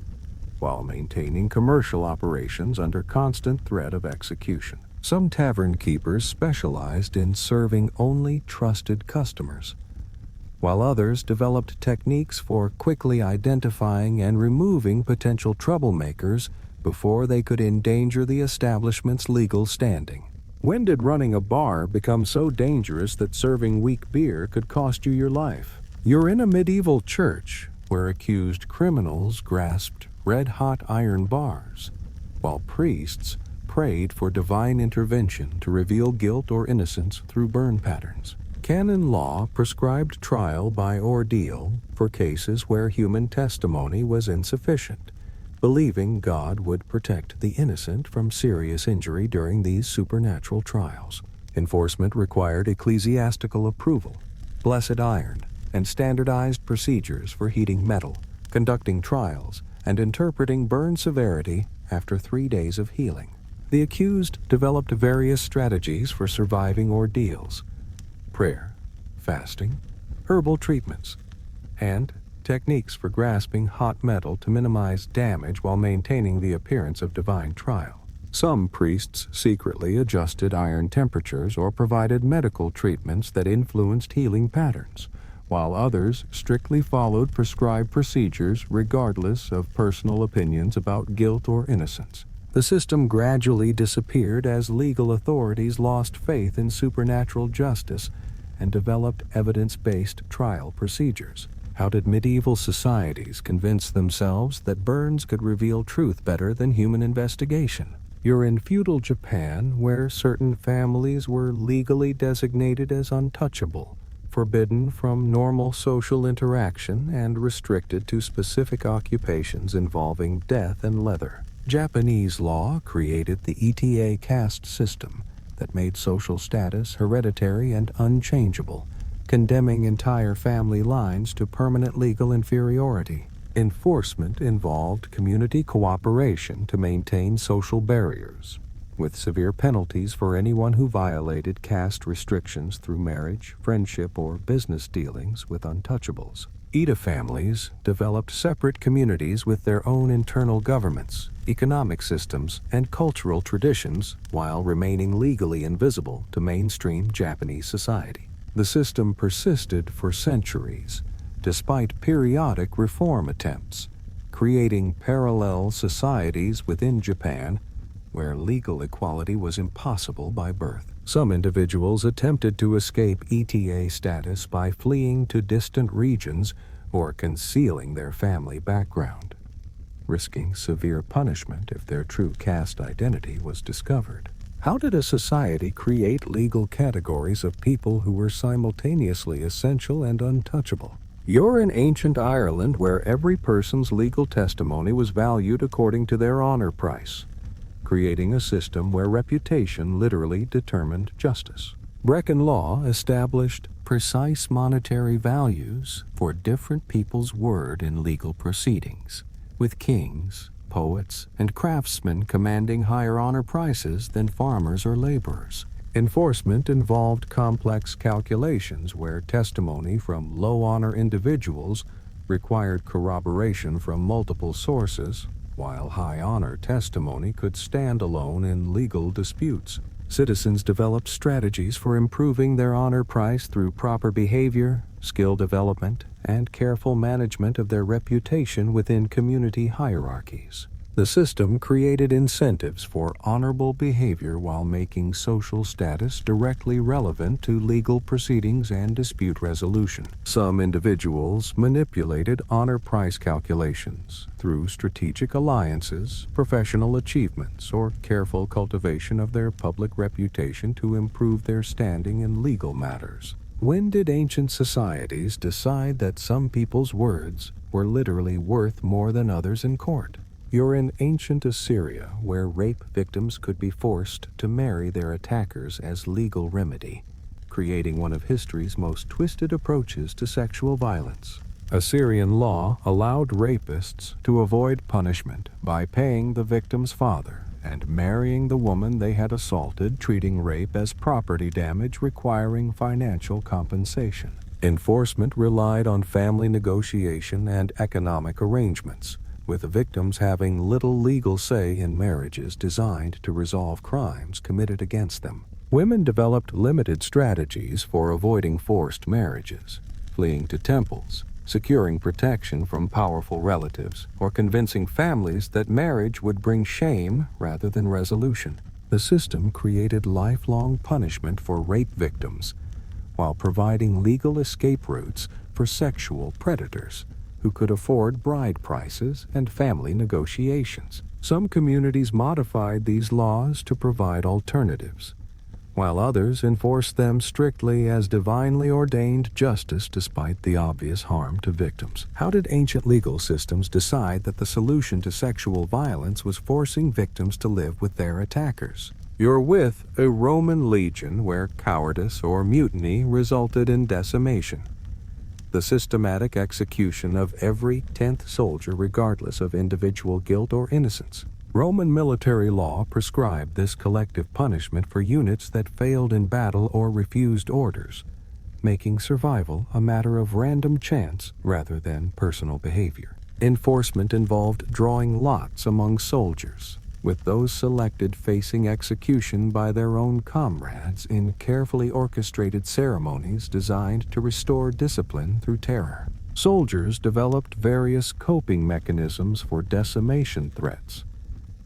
while maintaining commercial operations under constant threat of execution. Some tavern keepers specialized in serving only trusted customers, while others developed techniques for quickly identifying and removing potential troublemakers before they could endanger the establishment's legal standing. When did running a bar become so dangerous that serving weak beer could cost you your life? You're in a medieval church where accused criminals grasped red-hot iron bars, while priests prayed for divine intervention to reveal guilt or innocence through burn patterns. Canon law prescribed trial by ordeal for cases where human testimony was insufficient, believing God would protect the innocent from serious injury during these supernatural trials. Enforcement required ecclesiastical approval, blessed iron, and standardized procedures for heating metal, conducting trials, and interpreting burn severity after 3 days of healing. The accused developed various strategies for surviving ordeals: prayer, fasting, herbal treatments, and techniques for grasping hot metal to minimize damage while maintaining the appearance of divine trial. Some priests secretly adjusted iron temperatures or provided medical treatments that influenced healing patterns, while others strictly followed prescribed procedures regardless of personal opinions about guilt or innocence. The system gradually disappeared as legal authorities lost faith in supernatural justice and developed evidence-based trial procedures. How did medieval societies convince themselves that burns could reveal truth better than human investigation? You're in feudal Japan, where certain families were legally designated as untouchable, forbidden from normal social interaction, and restricted to specific occupations involving death and leather. Japanese law created the ETA caste system that made social status hereditary and unchangeable, condemning entire family lines to permanent legal inferiority. Enforcement involved community cooperation to maintain social barriers, with severe penalties for anyone who violated caste restrictions through marriage, friendship, or business dealings with untouchables. Ida families developed separate communities with their own internal governments, economic systems, and cultural traditions while remaining legally invisible to mainstream Japanese society. The system persisted for centuries, despite periodic reform attempts, creating parallel societies within Japan where legal equality was impossible by birth. Some individuals attempted to escape ETA status by fleeing to distant regions or concealing their family background, risking severe punishment if their true caste identity was discovered. How did a society create legal categories of people who were simultaneously essential and untouchable? You're in ancient Ireland where every person's legal testimony was valued according to their honor price, creating a system where reputation literally determined justice. Brecon law established precise monetary values for different people's word in legal proceedings, with kings, poets, and craftsmen commanding higher honor prices than farmers or laborers. Enforcement involved complex calculations where testimony from low-honor individuals required corroboration from multiple sources, while high-honor testimony could stand alone in legal disputes. Citizens developed strategies for improving their honor price through proper behavior, skill development, and careful management of their reputation within community hierarchies. The system created incentives for honorable behavior while making social status directly relevant to legal proceedings and dispute resolution. Some individuals manipulated honor price calculations through strategic alliances, professional achievements, or careful cultivation of their public reputation to improve their standing in legal matters. When did ancient societies decide that some people's words were literally worth more than others in court? You're in ancient Assyria, where rape victims could be forced to marry their attackers as legal remedy, creating one of history's most twisted approaches to sexual violence. Assyrian law allowed rapists to avoid punishment by paying the victim's father and marrying the woman they had assaulted, treating rape as property damage requiring financial compensation. Enforcement relied on family negotiation and economic arrangements, with the victims having little legal say in marriages designed to resolve crimes committed against them. Women developed limited strategies for avoiding forced marriages, fleeing to temples, securing protection from powerful relatives, or convincing families that marriage would bring shame rather than resolution. The system created lifelong punishment for rape victims, while providing legal escape routes for sexual predators who could afford bride prices and family negotiations. Some communities modified these laws to provide alternatives, while others enforced them strictly as divinely ordained justice despite the obvious harm to victims. How did ancient legal systems decide that the solution to sexual violence was forcing victims to live with their attackers? You're with a Roman legion where cowardice or mutiny resulted in decimation, the systematic execution of every 10th soldier regardless of individual guilt or innocence. Roman military law prescribed this collective punishment for units that failed in battle or refused orders, making survival a matter of random chance rather than personal behavior. Enforcement involved drawing lots among soldiers, with those selected facing execution by their own comrades in carefully orchestrated ceremonies designed to restore discipline through terror. Soldiers developed various coping mechanisms for decimation threats: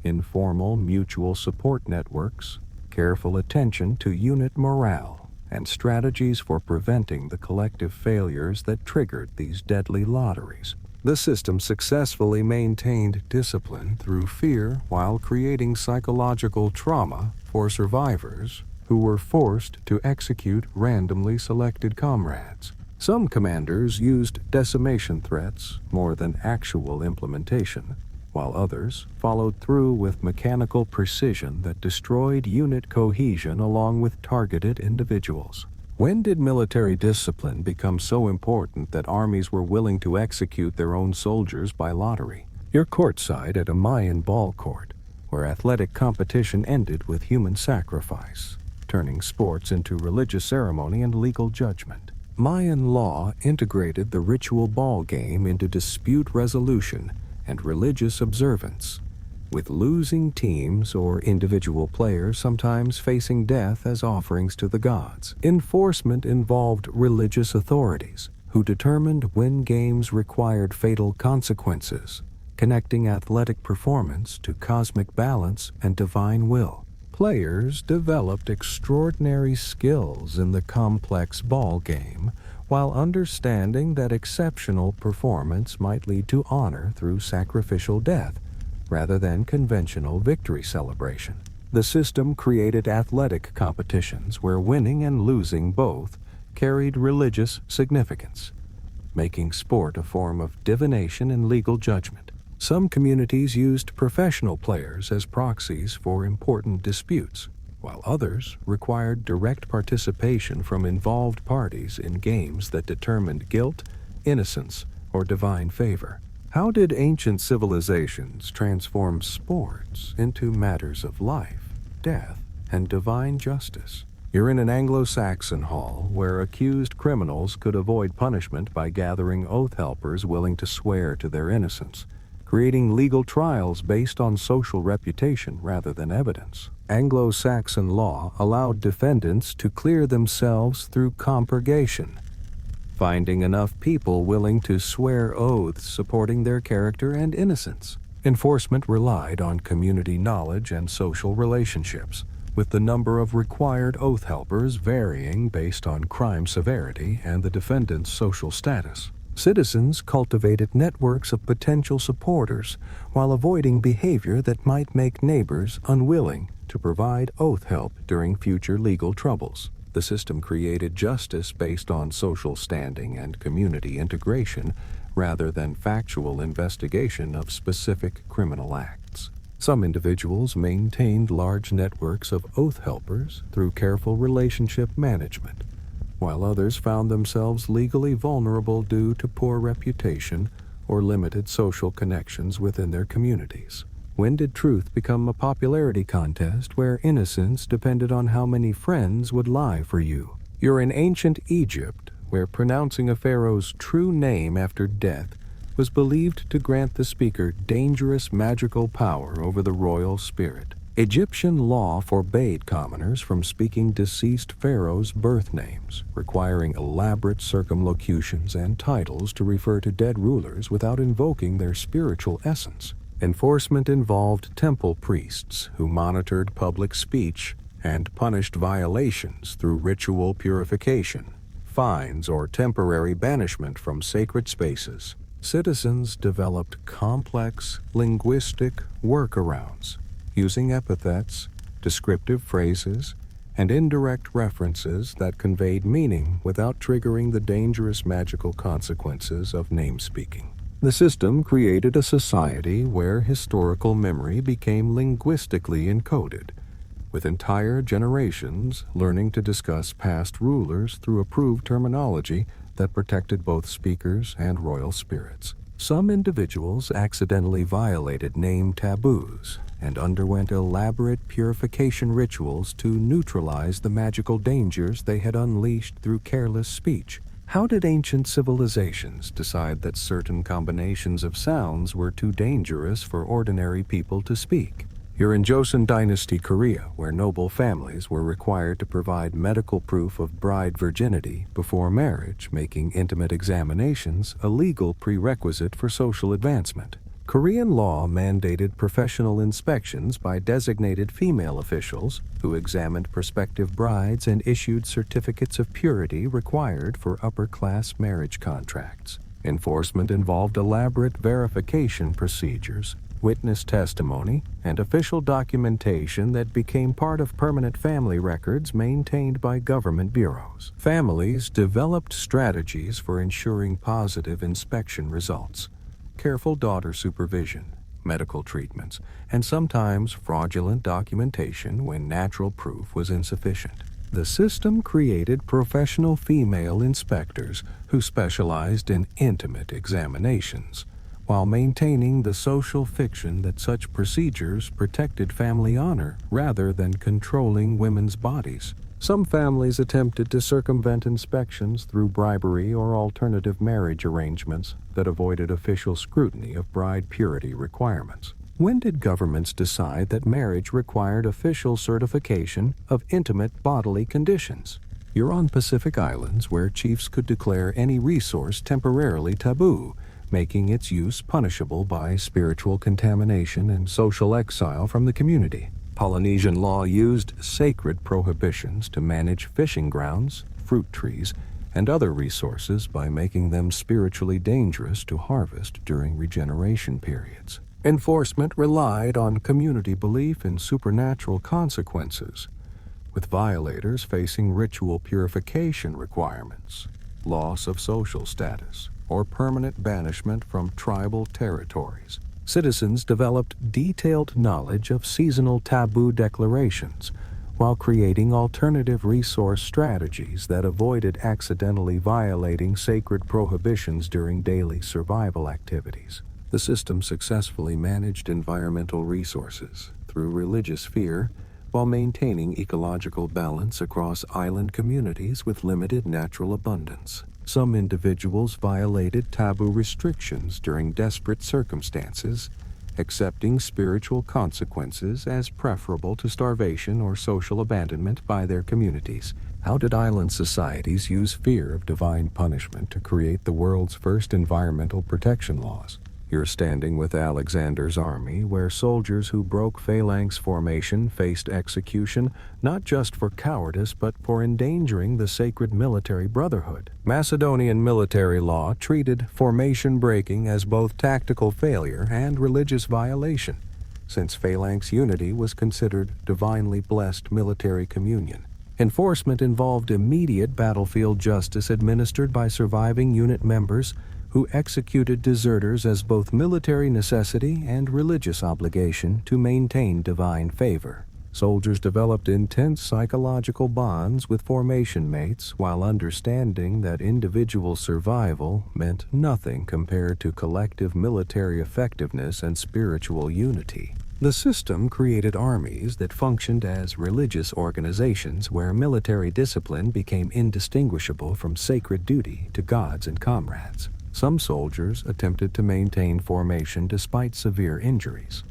informal mutual support networks, careful attention to unit morale, and strategies for preventing the collective failures that triggered these deadly lotteries. The system successfully maintained discipline through fear while creating psychological trauma for survivors who were forced to execute randomly selected comrades. Some commanders used decimation threats more than actual implementation, while others followed through with mechanical precision that destroyed unit cohesion along with targeted individuals. When did military discipline become so important that armies were willing to execute their own soldiers by lottery? You're courtside at a Mayan ball court, where athletic competition ended with human sacrifice, turning sports into religious ceremony and legal judgment. Mayan law integrated the ritual ball game into dispute resolution and religious observance, with losing teams or individual players sometimes facing death as offerings to the gods. Enforcement involved religious authorities, who determined when games required fatal consequences, connecting athletic performance to cosmic balance and divine will. Players developed extraordinary skills in the complex ball game, while understanding that exceptional performance might lead to honor through sacrificial death, rather than conventional victory celebration. The system created athletic competitions where winning and losing both carried religious significance, making sport a form of divination and legal judgment. Some communities used professional players as proxies for important disputes, while others required direct participation from involved parties in games that determined guilt, innocence, or divine favor. How did ancient civilizations transform sports into matters of life, death, and divine justice? You're in an Anglo-Saxon hall where accused criminals could avoid punishment by gathering oath helpers willing to swear to their innocence, creating legal trials based on social reputation rather than evidence. Anglo-Saxon law allowed defendants to clear themselves through compurgation, finding enough people willing to swear oaths supporting their character and innocence. Enforcement relied on community knowledge and social relationships, with the number of required oath helpers varying based on crime severity and the defendant's social status. Citizens cultivated networks of potential supporters while avoiding behavior that might make neighbors unwilling to provide oath help during future legal troubles. The system created justice based on social standing and community integration rather than factual investigation of specific criminal acts. Some individuals maintained large networks of oath helpers through careful relationship management, while others found themselves legally vulnerable due to poor reputation or limited social connections within their communities. When did truth become a popularity contest where innocence depended on how many friends would lie for you? You're in ancient Egypt, where pronouncing a pharaoh's true name after death was believed to grant the speaker dangerous magical power over the royal spirit. Egyptian law forbade commoners from speaking deceased pharaohs' birth names, requiring elaborate circumlocutions and titles to refer to dead rulers without invoking their spiritual essence. Enforcement involved temple priests who monitored public speech and punished violations through ritual purification, fines, or temporary banishment from sacred spaces. Citizens developed complex linguistic workarounds, using epithets, descriptive phrases, and indirect references that conveyed meaning without triggering the dangerous magical consequences of name-speaking. The system created a society where historical memory became linguistically encoded, with entire generations learning to discuss past rulers through approved terminology that protected both speakers and royal spirits. Some individuals accidentally violated name taboos and underwent elaborate purification rituals to neutralize the magical dangers they had unleashed through careless speech. How did ancient civilizations decide that certain combinations of sounds were too dangerous for ordinary people to speak? You're in Joseon Dynasty Korea, where noble families were required to provide medical proof of bride virginity before marriage, making intimate examinations a legal prerequisite for social advancement. Korean law mandated professional inspections by designated female officials who examined prospective brides and issued certificates of purity required for upper-class marriage contracts. Enforcement involved elaborate verification procedures, witness testimony, and official documentation that became part of permanent family records maintained by government bureaus. Families developed strategies for ensuring positive inspection results. Careful daughter supervision, medical treatments, and sometimes fraudulent documentation when natural proof was insufficient. The system created professional female inspectors who specialized in intimate examinations, while maintaining the social fiction that such procedures protected family honor rather than controlling women's bodies. Some families attempted to circumvent inspections through bribery or alternative marriage arrangements that avoided official scrutiny of bride purity requirements. When did governments decide that marriage required official certification of intimate bodily conditions? You're on Pacific Islands, where chiefs could declare any resource temporarily taboo, making its use punishable by spiritual contamination and social exile from the community. Polynesian law used sacred prohibitions to manage fishing grounds, fruit trees, and other resources by making them spiritually dangerous to harvest during regeneration periods. Enforcement relied on community belief in supernatural consequences, with violators facing ritual purification requirements, loss of social status, or permanent banishment from tribal territories. Citizens developed detailed knowledge of seasonal taboo declarations, while creating alternative resource strategies that avoided accidentally violating sacred prohibitions during daily survival activities. The system successfully managed environmental resources through religious fear, while maintaining ecological balance across island communities with limited natural abundance. Some individuals violated taboo restrictions during desperate circumstances, accepting spiritual consequences as preferable to starvation or social abandonment by their communities. How did island societies use fear of divine punishment to create the world's first environmental protection laws? You're standing with Alexander's army, where soldiers who broke phalanx formation faced execution not just for cowardice but for endangering the sacred military brotherhood. Macedonian military law treated formation breaking as both tactical failure and religious violation, since phalanx unity was considered divinely blessed military communion. Enforcement involved immediate battlefield justice administered by surviving unit members who executed deserters as both military necessity and religious obligation to maintain divine favor. Soldiers developed intense psychological bonds with formation mates while understanding that individual survival meant nothing compared to collective military effectiveness and spiritual unity. The system created armies that functioned as religious organizations where military discipline became indistinguishable from sacred duty to gods and comrades. Some soldiers attempted to maintain formation despite severe injuries,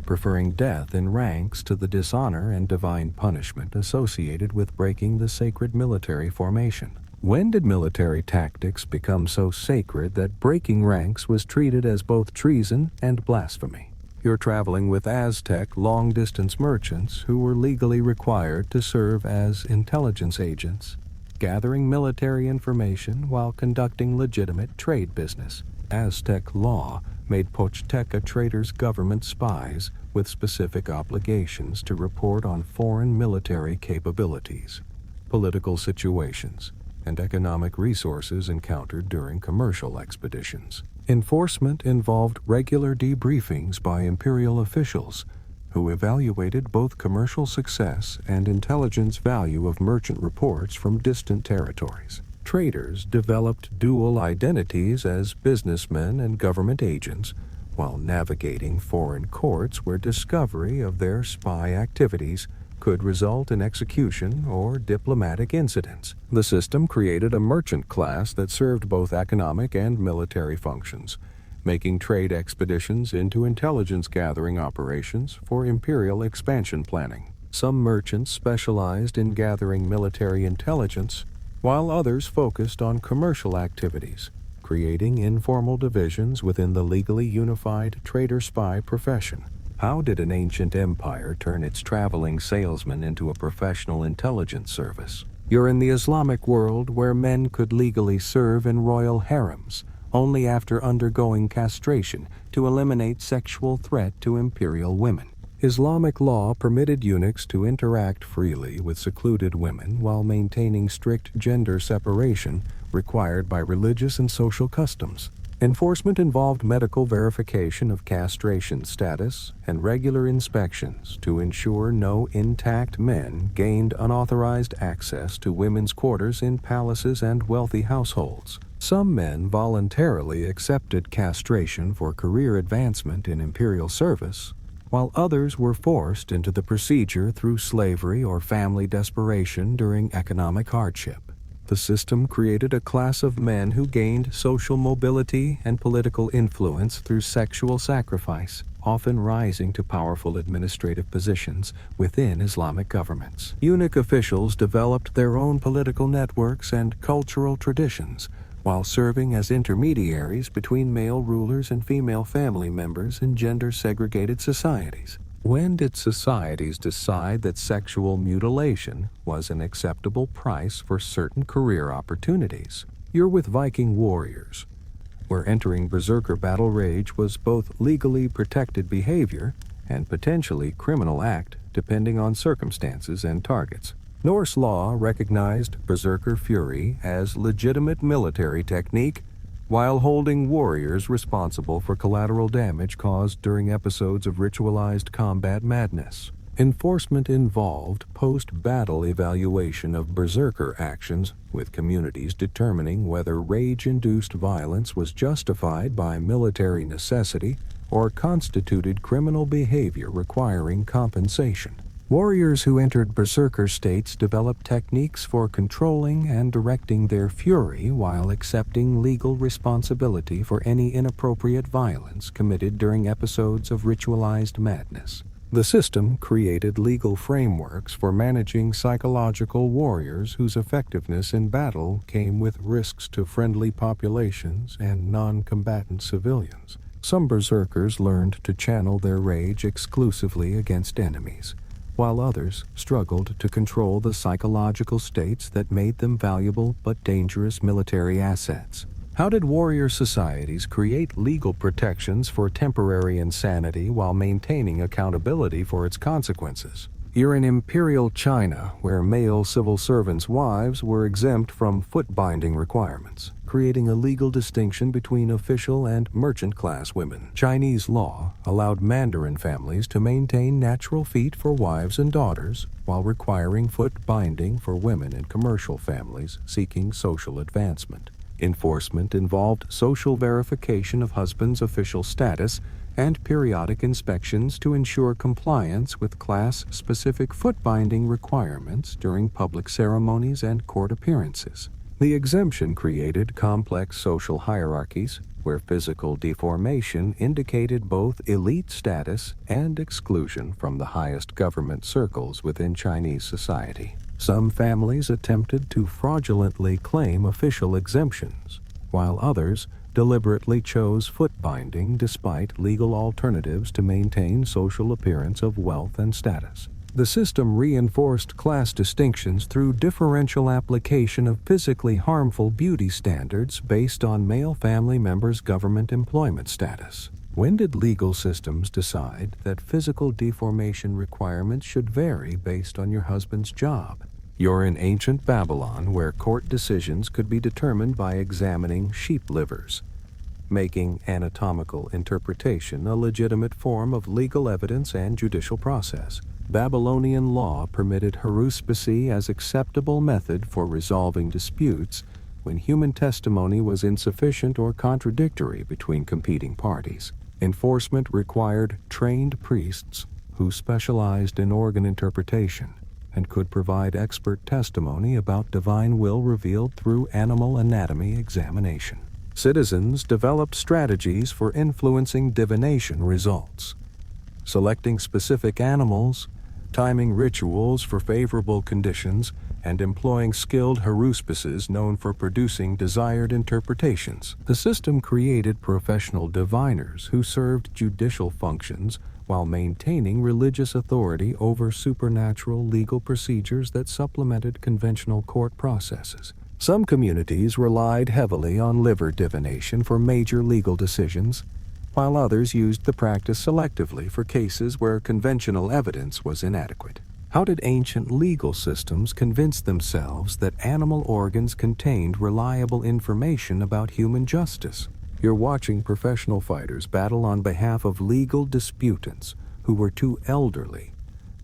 preferring death in ranks to the dishonor and divine punishment associated with breaking the sacred military formation. When did military tactics become so sacred that breaking ranks was treated as both treason and blasphemy? You're traveling with Aztec long-distance merchants who were legally required to serve as intelligence agents, gathering military information while conducting legitimate trade business. Aztec law made Pochteca traders government spies with specific obligations to report on foreign military capabilities, political situations, and economic resources encountered during commercial expeditions. Enforcement involved regular debriefings by imperial officials who evaluated both commercial success and intelligence value of merchant reports from distant territories. Traders developed dual identities as businessmen and government agents, while navigating foreign courts where discovery of their spy activities could result in execution or diplomatic incidents. The system created a merchant class that served both economic and military functions, making trade expeditions into intelligence-gathering operations for imperial expansion planning. Some merchants specialized in gathering military intelligence, while others focused on commercial activities, creating informal divisions within the legally unified trader-spy profession. How did an ancient empire turn its traveling salesman into a professional intelligence service? You're in the Islamic world, where men could legally serve in royal harems only after undergoing castration to eliminate sexual threat to imperial women. Islamic law permitted eunuchs to interact freely with secluded women while maintaining strict gender separation required by religious and social customs. Enforcement involved medical verification of castration status and regular inspections to ensure no intact men gained unauthorized access to women's quarters in palaces and wealthy households. Some men voluntarily accepted castration for career advancement in imperial service, while others were forced into the procedure through slavery or family desperation during economic hardship. The system created a class of men who gained social mobility and political influence through sexual sacrifice, often rising to powerful administrative positions within Islamic governments. Eunuch officials developed their own political networks and cultural traditions, while serving as intermediaries between male rulers and female family members in gender-segregated societies. When did societies decide that sexual mutilation was an acceptable price for certain career opportunities? You're with Viking warriors, where entering berserker battle rage was both legally protected behavior and potentially criminal act depending on circumstances and targets. Norse law recognized berserker fury as legitimate military technique while holding warriors responsible for collateral damage caused during episodes of ritualized combat madness. Enforcement involved post-battle evaluation of berserker actions, with communities determining whether rage-induced violence was justified by military necessity or constituted criminal behavior requiring compensation. Warriors who entered berserker states developed techniques for controlling and directing their fury while accepting legal responsibility for any inappropriate violence committed during episodes of ritualized madness. The system created legal frameworks for managing psychological warriors whose effectiveness in battle came with risks to friendly populations and non-combatant civilians. Some berserkers learned to channel their rage exclusively against enemies, while others struggled to control the psychological states that made them valuable but dangerous military assets. How did warrior societies create legal protections for temporary insanity while maintaining accountability for its consequences? You're in imperial China, where male civil servants' wives were exempt from foot-binding requirements, creating a legal distinction between official and merchant-class women. Chinese law allowed Mandarin families to maintain natural feet for wives and daughters, while requiring foot-binding for women in commercial families seeking social advancement. Enforcement involved social verification of husbands' official status and periodic inspections to ensure compliance with class-specific foot-binding requirements during public ceremonies and court appearances. The exemption created complex social hierarchies where physical deformation indicated both elite status and exclusion from the highest government circles within Chinese society. Some families attempted to fraudulently claim official exemptions, while others deliberately chose foot-binding despite legal alternatives to maintain social appearance of wealth and status. The system reinforced class distinctions through differential application of physically harmful beauty standards based on male family members' government employment status. When did legal systems decide that physical deformation requirements should vary based on your husband's job? You're in ancient Babylon, where court decisions could be determined by examining sheep livers, making anatomical interpretation a legitimate form of legal evidence and judicial process. Babylonian law permitted haruspicy as acceptable method for resolving disputes when human testimony was insufficient or contradictory between competing parties. Enforcement required trained priests who specialized in organ interpretation and could provide expert testimony about divine will revealed through animal anatomy examination. Citizens developed strategies for influencing divination results, selecting specific animals, timing rituals for favorable conditions, and employing skilled haruspices known for producing desired interpretations. The system created professional diviners who served judicial functions while maintaining religious authority over supernatural legal procedures that supplemented conventional court processes. Some communities relied heavily on liver divination for major legal decisions, while others used the practice selectively for cases where conventional evidence was inadequate. How did ancient legal systems convince themselves that animal organs contained reliable information about human justice? You're watching professional fighters battle on behalf of legal disputants who were too elderly,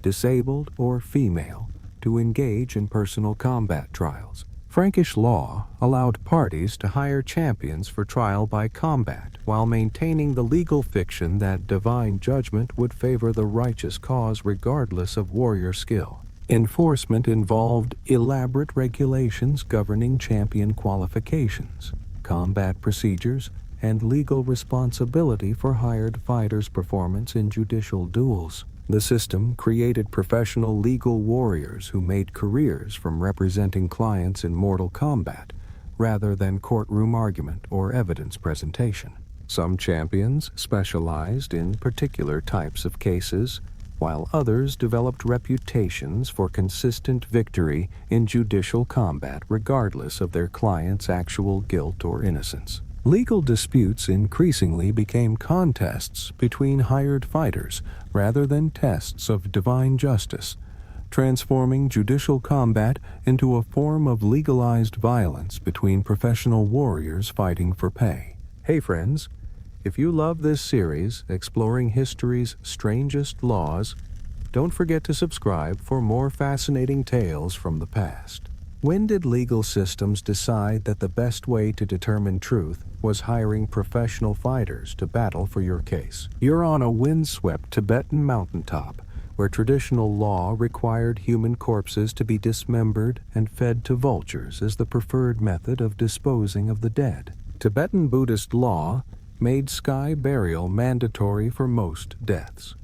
disabled, or female to engage in personal combat trials. Frankish law allowed parties to hire champions for trial by combat while maintaining the legal fiction that divine judgment would favor the righteous cause regardless of warrior skill. Enforcement involved elaborate regulations governing champion qualifications, combat procedures, and legal responsibility for hired fighters' performance in judicial duels. The system created professional legal warriors who made careers from representing clients in mortal combat rather than courtroom argument or evidence presentation. Some champions specialized in particular types of cases, while others developed reputations for consistent victory in judicial combat regardless of their client's actual guilt or innocence. Legal disputes increasingly became contests between hired fighters rather than tests of divine justice, transforming judicial combat into a form of legalized violence between professional warriors fighting for pay. Hey friends, if you love this series exploring history's strangest laws, don't forget to subscribe for more fascinating tales from the past. When did legal systems decide that the best way to determine truth was hiring professional fighters to battle for your case? You're on a windswept Tibetan mountaintop where traditional law required human corpses to be dismembered and fed to vultures as the preferred method of disposing of the dead. Tibetan Buddhist law made sky burial mandatory for most deaths,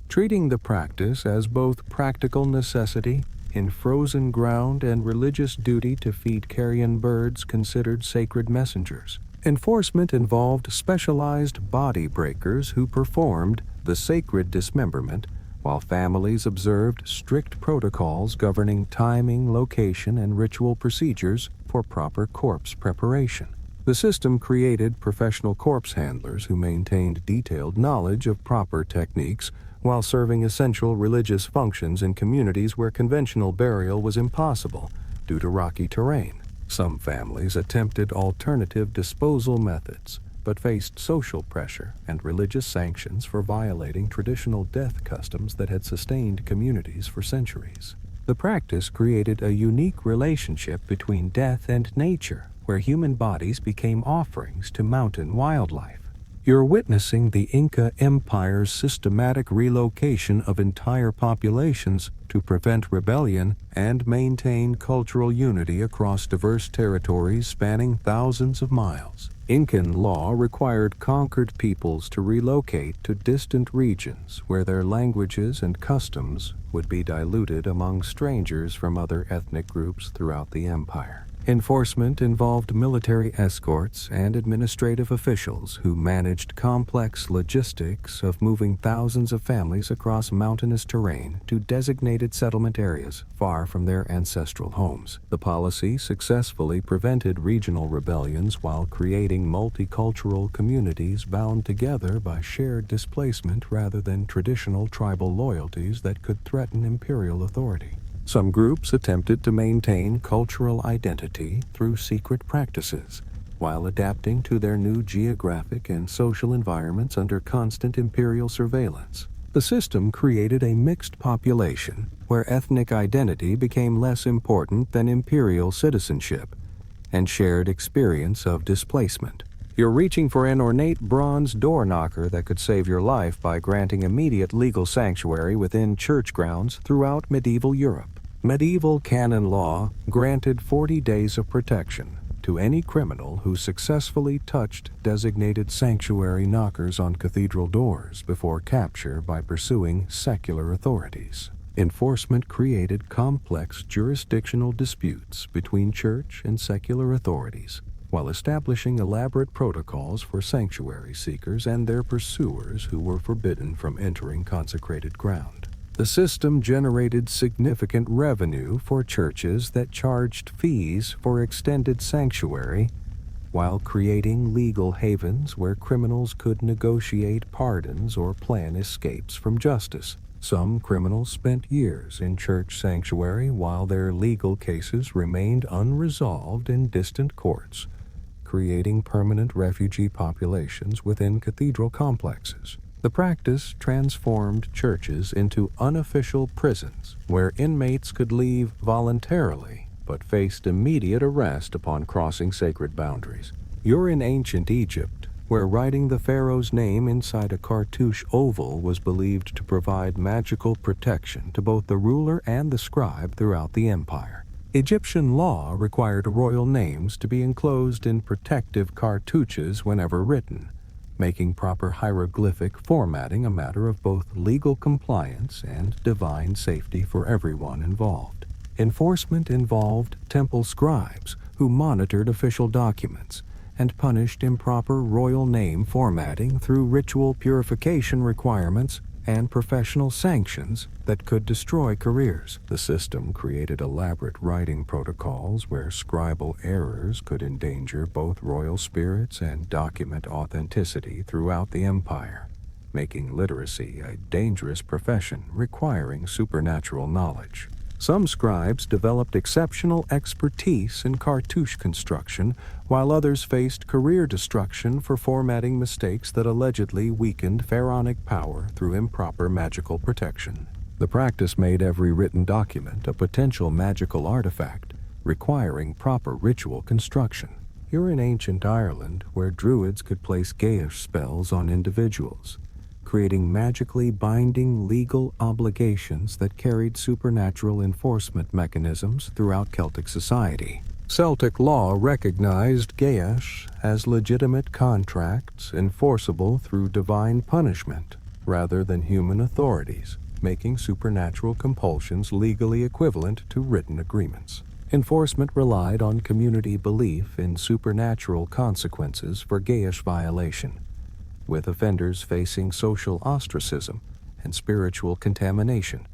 treating the practice as both practical necessity in frozen ground and religious duty to feed carrion birds considered sacred messengers. Enforcement involved specialized body breakers who performed the sacred dismemberment, while families observed strict protocols governing timing, location, and ritual procedures for proper corpse preparation. The system created professional corpse handlers who maintained detailed knowledge of proper techniques while serving essential religious functions in communities where conventional burial was impossible due to rocky terrain. Some families attempted alternative disposal methods, but faced social pressure and religious sanctions for violating traditional death customs that had sustained communities for centuries. The practice created a unique relationship between death and nature, where human bodies became offerings to mountain wildlife. You're witnessing the Inca Empire's systematic relocation of entire populations to prevent rebellion and maintain cultural unity across diverse territories spanning thousands of miles. Incan law required conquered peoples to relocate to distant regions where their languages and customs would be diluted among strangers from other ethnic groups throughout the empire. Enforcement involved military escorts and administrative officials who managed complex logistics of moving thousands of families across mountainous terrain to designated settlement areas far from their ancestral homes. The policy successfully prevented regional rebellions while creating multicultural communities bound together by shared displacement rather than traditional tribal loyalties that could threaten imperial authority. Some groups attempted to maintain cultural identity through secret practices, while adapting to their new geographic and social environments under constant imperial surveillance. The system created a mixed population where ethnic identity became less important than imperial citizenship and shared experience of displacement. You're reaching for an ornate bronze door knocker that could save your life by granting immediate legal sanctuary within church grounds throughout medieval Europe. Medieval canon law granted 40 days of protection to any criminal who successfully touched designated sanctuary knockers on cathedral doors before capture by pursuing secular authorities. Enforcement created complex jurisdictional disputes between church and secular authorities, while establishing elaborate protocols for sanctuary seekers and their pursuers who were forbidden from entering consecrated ground. The system generated significant revenue for churches that charged fees for extended sanctuary, while creating legal havens where criminals could negotiate pardons or plan escapes from justice. Some criminals spent years in church sanctuary while their legal cases remained unresolved in distant courts, creating permanent refugee populations within cathedral complexes. The practice transformed churches into unofficial prisons where inmates could leave voluntarily but faced immediate arrest upon crossing sacred boundaries. You're in ancient Egypt, where writing the pharaoh's name inside a cartouche oval was believed to provide magical protection to both the ruler and the scribe throughout the empire. Egyptian law required royal names to be enclosed in protective cartouches whenever written, making proper hieroglyphic formatting a matter of both legal compliance and divine safety for everyone involved. Enforcement involved temple scribes who monitored official documents and punished improper royal name formatting through ritual purification requirements and professional sanctions that could destroy careers. The system created elaborate writing protocols where scribal errors could endanger both royal spirits and document authenticity throughout the empire, making literacy a dangerous profession requiring supernatural knowledge. Some scribes developed exceptional expertise in cartouche construction, while others faced career destruction for formatting mistakes that allegedly weakened pharaonic power through improper magical protection. The practice made every written document a potential magical artifact, requiring proper ritual construction. You're in ancient Ireland, where druids could place Gaelic spells on individuals, creating magically binding legal obligations that carried supernatural enforcement mechanisms throughout Celtic society. Celtic law recognized Gaelic as legitimate contracts enforceable through divine punishment rather than human authorities, making supernatural compulsions legally equivalent to written agreements. Enforcement relied on community belief in supernatural consequences for Gaelic violation, with offenders facing social ostracism and spiritual contamination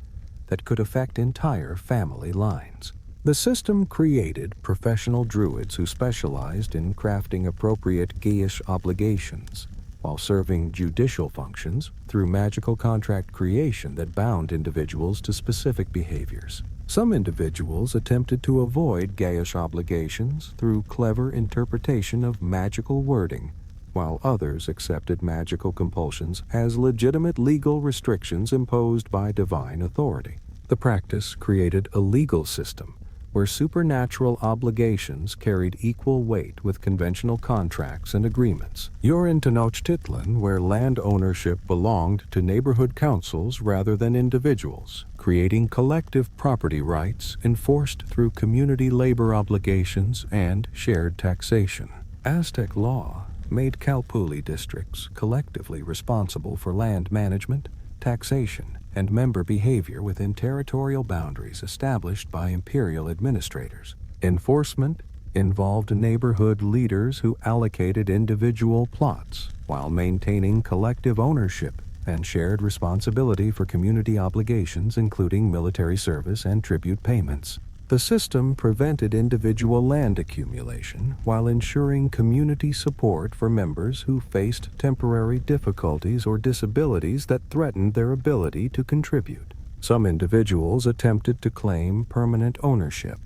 that could affect entire family lines. The system created professional druids who specialized in crafting appropriate Gaelic obligations while serving judicial functions through magical contract creation that bound individuals to specific behaviors. Some individuals attempted to avoid Gaelic obligations through clever interpretation of magical wording, while others accepted magical compulsions as legitimate legal restrictions imposed by divine authority. The practice created a legal system where supernatural obligations carried equal weight with conventional contracts and agreements. You're in Tenochtitlan, where land ownership belonged to neighborhood councils rather than individuals, creating collective property rights enforced through community labor obligations and shared taxation. Aztec law made Calpulli districts collectively responsible for land management, taxation, and member behavior within territorial boundaries established by imperial administrators. Enforcement involved neighborhood leaders who allocated individual plots while maintaining collective ownership and shared responsibility for community obligations, including military service and tribute payments. The system prevented individual land accumulation while ensuring community support for members who faced temporary difficulties or disabilities that threatened their ability to contribute. Some individuals attempted to claim permanent ownership,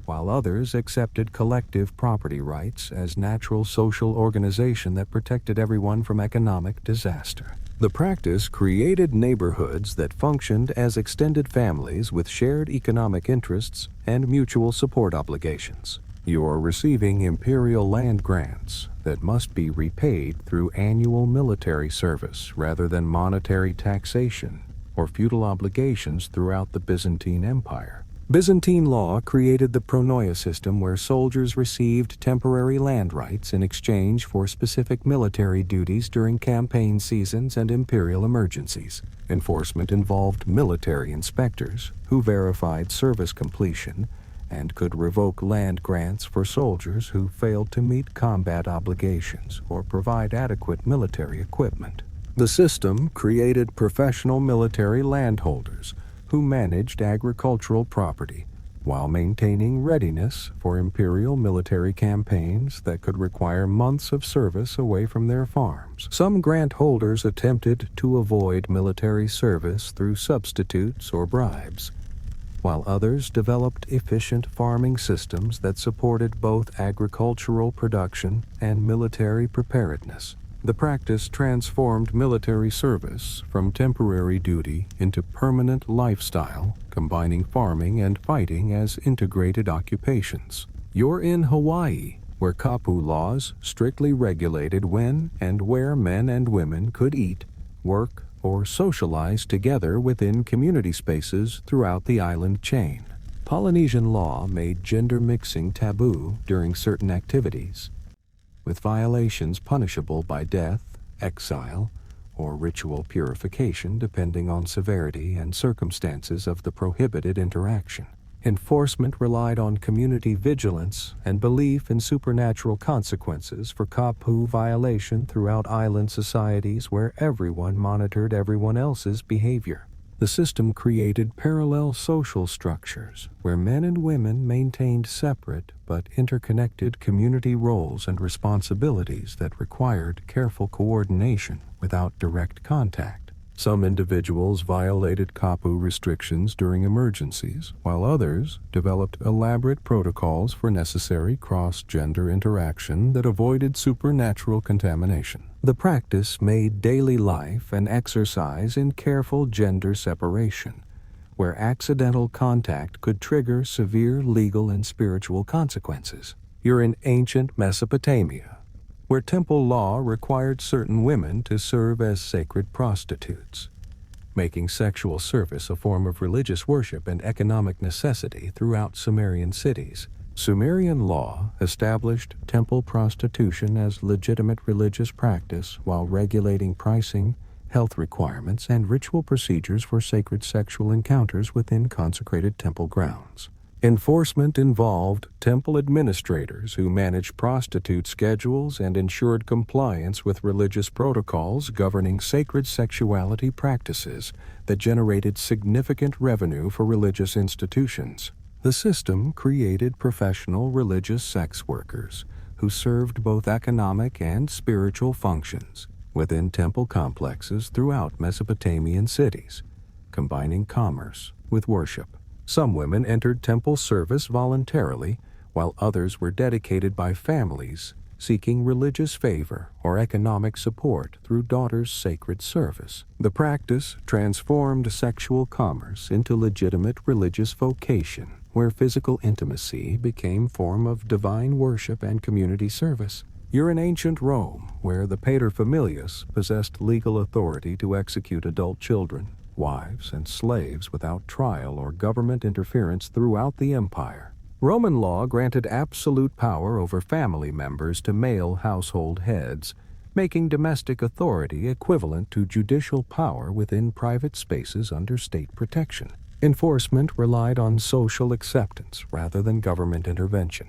while others accepted collective property rights as natural social organization that protected everyone from economic disaster. The practice created neighborhoods that functioned as extended families with shared economic interests and mutual support obligations. You are receiving imperial land grants that must be repaid through annual military service rather than monetary taxation or feudal obligations throughout the Byzantine Empire. Byzantine law created the pronoia system where soldiers received temporary land rights in exchange for specific military duties during campaign seasons and imperial emergencies. Enforcement involved military inspectors who verified service completion and could revoke land grants for soldiers who failed to meet combat obligations or provide adequate military equipment. The system created professional military landholders who managed agricultural property while maintaining readiness for imperial military campaigns that could require months of service away from their farms. Some grant holders attempted to avoid military service through substitutes or bribes, while others developed efficient farming systems that supported both agricultural production and military preparedness. The practice transformed military service from temporary duty into permanent lifestyle, combining farming and fighting as integrated occupations. You're in Hawaii, where kapu laws strictly regulated when and where men and women could eat, work, or socialize together within community spaces throughout the island chain. Polynesian law made gender mixing taboo during certain activities, with violations punishable by death, exile, or ritual purification depending on severity and circumstances of the prohibited interaction. Enforcement relied on community vigilance and belief in supernatural consequences for kapu violation throughout island societies where everyone monitored everyone else's behavior. The system created parallel social structures where men and women maintained separate but interconnected community roles and responsibilities that required careful coordination without direct contact. Some individuals violated kapu restrictions during emergencies, while others developed elaborate protocols for necessary cross-gender interaction that avoided supernatural contamination. The practice made daily life an exercise in careful gender separation, where accidental contact could trigger severe legal and spiritual consequences. You're in ancient Mesopotamia, where temple law required certain women to serve as sacred prostitutes, making sexual service a form of religious worship and economic necessity throughout Sumerian cities. Sumerian law established temple prostitution as legitimate religious practice while regulating pricing, health requirements, and ritual procedures for sacred sexual encounters within consecrated temple grounds. Enforcement involved temple administrators who managed prostitute schedules and ensured compliance with religious protocols governing sacred sexuality practices that generated significant revenue for religious institutions. The system created professional religious sex workers who served both economic and spiritual functions within temple complexes throughout Mesopotamian cities, combining commerce with worship. Some women entered temple service voluntarily, while others were dedicated by families seeking religious favor or economic support through daughters' sacred service. The practice transformed sexual commerce into legitimate religious vocation, where physical intimacy became form of divine worship and community service. You're in ancient Rome, where the paterfamilias possessed legal authority to execute adult children, wives, and slaves without trial or government interference throughout the empire. Roman law granted absolute power over family members to male household heads, making domestic authority equivalent to judicial power within private spaces under state protection. Enforcement relied on social acceptance rather than government intervention,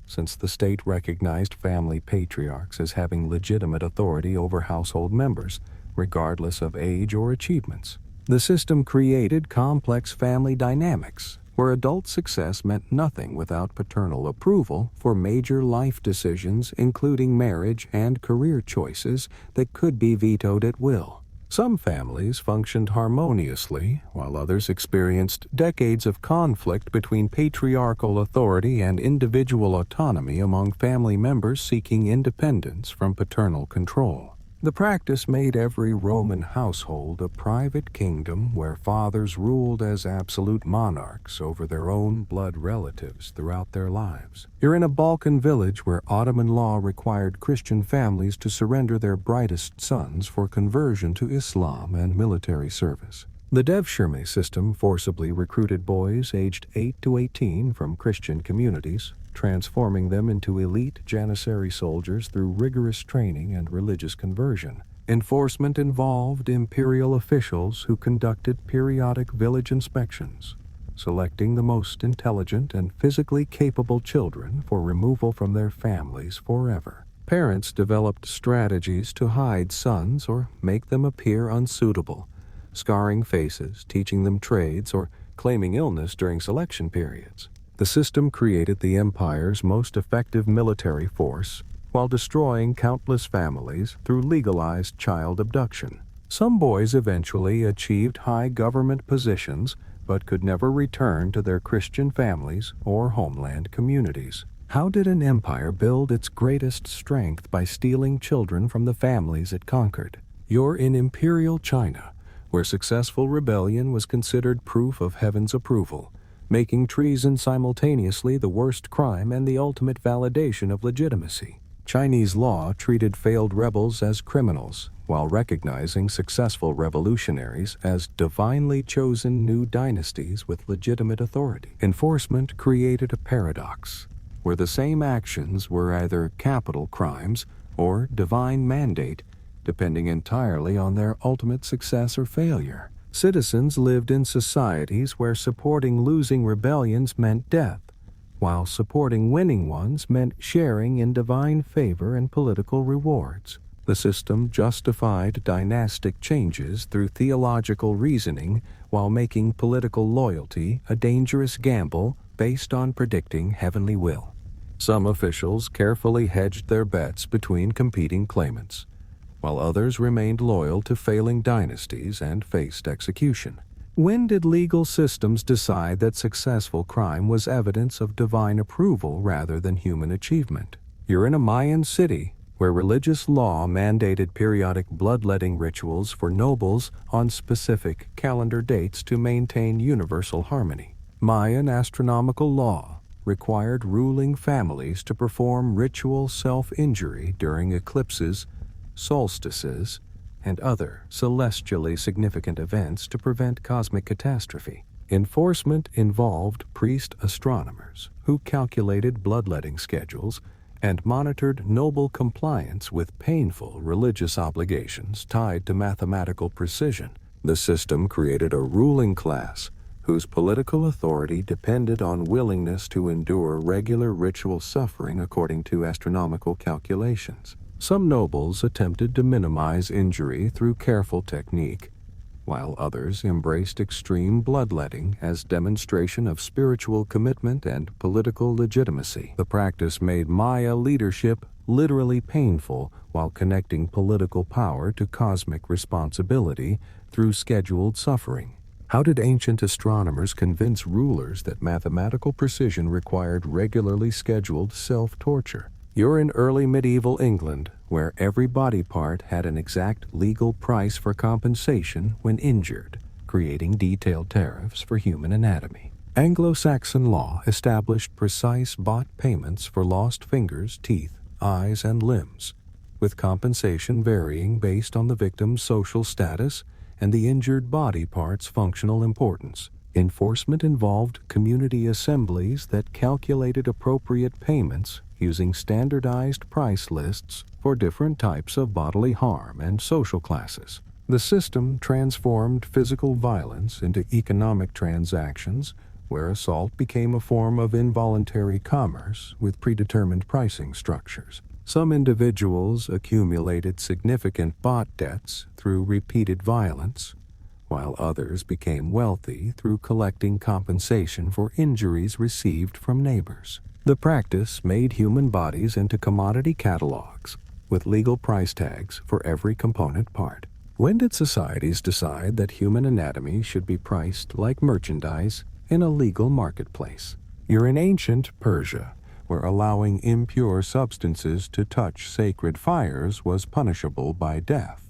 since the state recognized family patriarchs as having legitimate authority over household members, regardless of age or achievements. The system created complex family dynamics, where adult success meant nothing without paternal approval for major life decisions, including marriage and career choices that could be vetoed at will. Some families functioned harmoniously, while others experienced decades of conflict between patriarchal authority and individual autonomy among family members seeking independence from paternal control. The practice made every Roman household a private kingdom where fathers ruled as absolute monarchs over their own blood relatives throughout their lives. You're in a Balkan village where Ottoman law required Christian families to surrender their brightest sons for conversion to Islam and military service. The devshirme system forcibly recruited boys aged 8 to 18 from Christian communities, transforming them into elite Janissary soldiers through rigorous training and religious conversion. Enforcement involved imperial officials who conducted periodic village inspections, selecting the most intelligent and physically capable children for removal from their families forever. Parents developed strategies to hide sons or make them appear unsuitable, scarring faces, teaching them trades, or claiming illness during selection periods. The system created the empire's most effective military force while destroying countless families through legalized child abduction. Some boys eventually achieved high government positions but could never return to their Christian families or homeland communities. How did an empire build its greatest strength by stealing children from the families it conquered? You're in Imperial China, where successful rebellion was considered proof of heaven's approval, making treason simultaneously the worst crime and the ultimate validation of legitimacy. Chinese law treated failed rebels as criminals, while recognizing successful revolutionaries as divinely chosen new dynasties with legitimate authority. Enforcement created a paradox, where the same actions were either capital crimes or divine mandate, depending entirely on their ultimate success or failure. Citizens lived in societies where supporting losing rebellions meant death, while supporting winning ones meant sharing in divine favor and political rewards. The system justified dynastic changes through theological reasoning while making political loyalty a dangerous gamble based on predicting heavenly will. Some officials carefully hedged their bets between competing claimants, while others remained loyal to failing dynasties and faced execution. When did legal systems decide that successful crime was evidence of divine approval rather than human achievement? You're in a Mayan city where religious law mandated periodic bloodletting rituals for nobles on specific calendar dates to maintain universal harmony. Mayan astronomical law required ruling families to perform ritual self-injury during eclipses, solstices, and other celestially significant events to prevent cosmic catastrophe. Enforcement involved priest astronomers who calculated bloodletting schedules and monitored noble compliance with painful religious obligations tied to mathematical precision. The system created a ruling class whose political authority depended on willingness to endure regular ritual suffering according to astronomical calculations. Some nobles attempted to minimize injury through careful technique, while others embraced extreme bloodletting as demonstration of spiritual commitment and political legitimacy. The practice made Maya leadership literally painful while connecting political power to cosmic responsibility through scheduled suffering. How did ancient astronomers convince rulers that mathematical precision required regularly scheduled self-torture? You're in early medieval England, where every body part had an exact legal price for compensation when injured, creating detailed tariffs for human anatomy. Anglo-Saxon law established precise bought payments for lost fingers, teeth, eyes, and limbs, with compensation varying based on the victim's social status and the injured body part's functional importance. Enforcement involved community assemblies that calculated appropriate payments using standardized price lists for different types of bodily harm and social classes. The system transformed physical violence into economic transactions, where assault became a form of involuntary commerce with predetermined pricing structures. Some individuals accumulated significant bot debts through repeated violence, while others became wealthy through collecting compensation for injuries received from neighbors. The practice made human bodies into commodity catalogs with legal price tags for every component part. When did societies decide that human anatomy should be priced like merchandise in a legal marketplace? You're in ancient Persia, where allowing impure substances to touch sacred fires was punishable by death,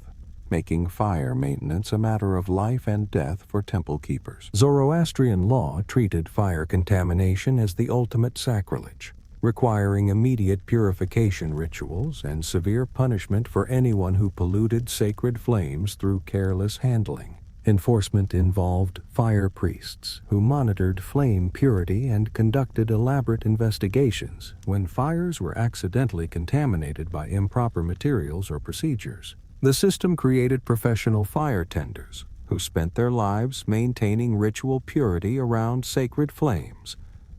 making fire maintenance a matter of life and death for temple keepers. Zoroastrian law treated fire contamination as the ultimate sacrilege, requiring immediate purification rituals and severe punishment for anyone who polluted sacred flames through careless handling. Enforcement involved fire priests who monitored flame purity and conducted elaborate investigations when fires were accidentally contaminated by improper materials or procedures. The system created professional fire tenders who spent their lives maintaining ritual purity around sacred flames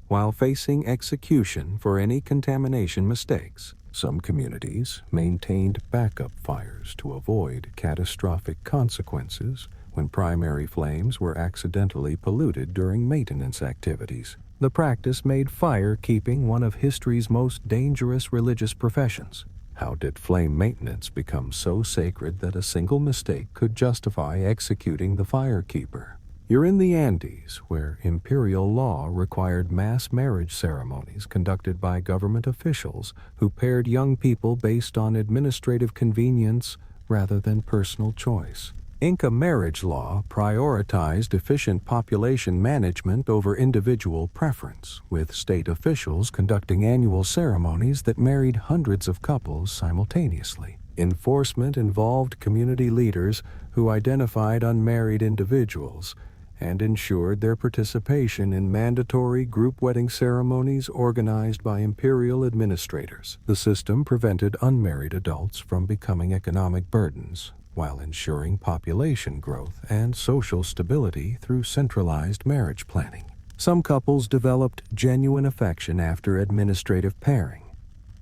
while facing execution for any contamination mistakes. Some communities maintained backup fires to avoid catastrophic consequences when primary flames were accidentally polluted during maintenance activities. The practice made fire keeping one of history's most dangerous religious professions. How did flame maintenance become so sacred that a single mistake could justify executing the firekeeper? You're in the Andes, where imperial law required mass marriage ceremonies conducted by government officials who paired young people based on administrative convenience rather than personal choice. Inca marriage law prioritized efficient population management over individual preference, with state officials conducting annual ceremonies that married hundreds of couples simultaneously. Enforcement involved community leaders who identified unmarried individuals and ensured their participation in mandatory group wedding ceremonies organized by imperial administrators. The system prevented unmarried adults from becoming economic burdens, while ensuring population growth and social stability through centralized marriage planning. Some couples developed genuine affection after administrative pairing,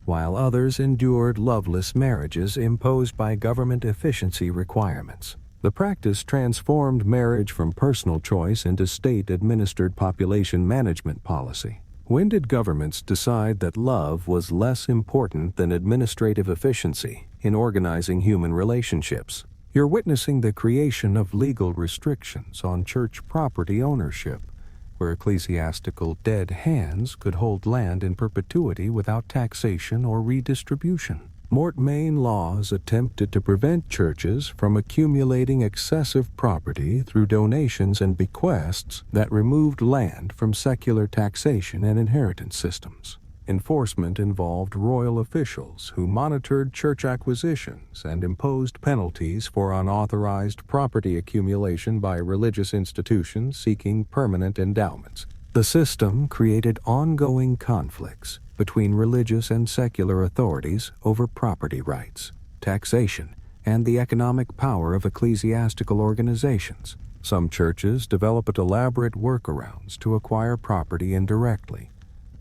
while others endured loveless marriages imposed by government efficiency requirements. The practice transformed marriage from personal choice into state-administered population management policy. When did governments decide that love was less important than administrative efficiency in organizing human relationships? You're witnessing the creation of legal restrictions on church property ownership, where ecclesiastical dead hands could hold land in perpetuity without taxation or redistribution. Mortmain laws attempted to prevent churches from accumulating excessive property through donations and bequests that removed land from secular taxation and inheritance systems. Enforcement involved royal officials who monitored church acquisitions and imposed penalties for unauthorized property accumulation by religious institutions seeking permanent endowments. The system created ongoing conflicts between religious and secular authorities over property rights, taxation, and the economic power of ecclesiastical organizations. Some churches developed elaborate workarounds to acquire property indirectly,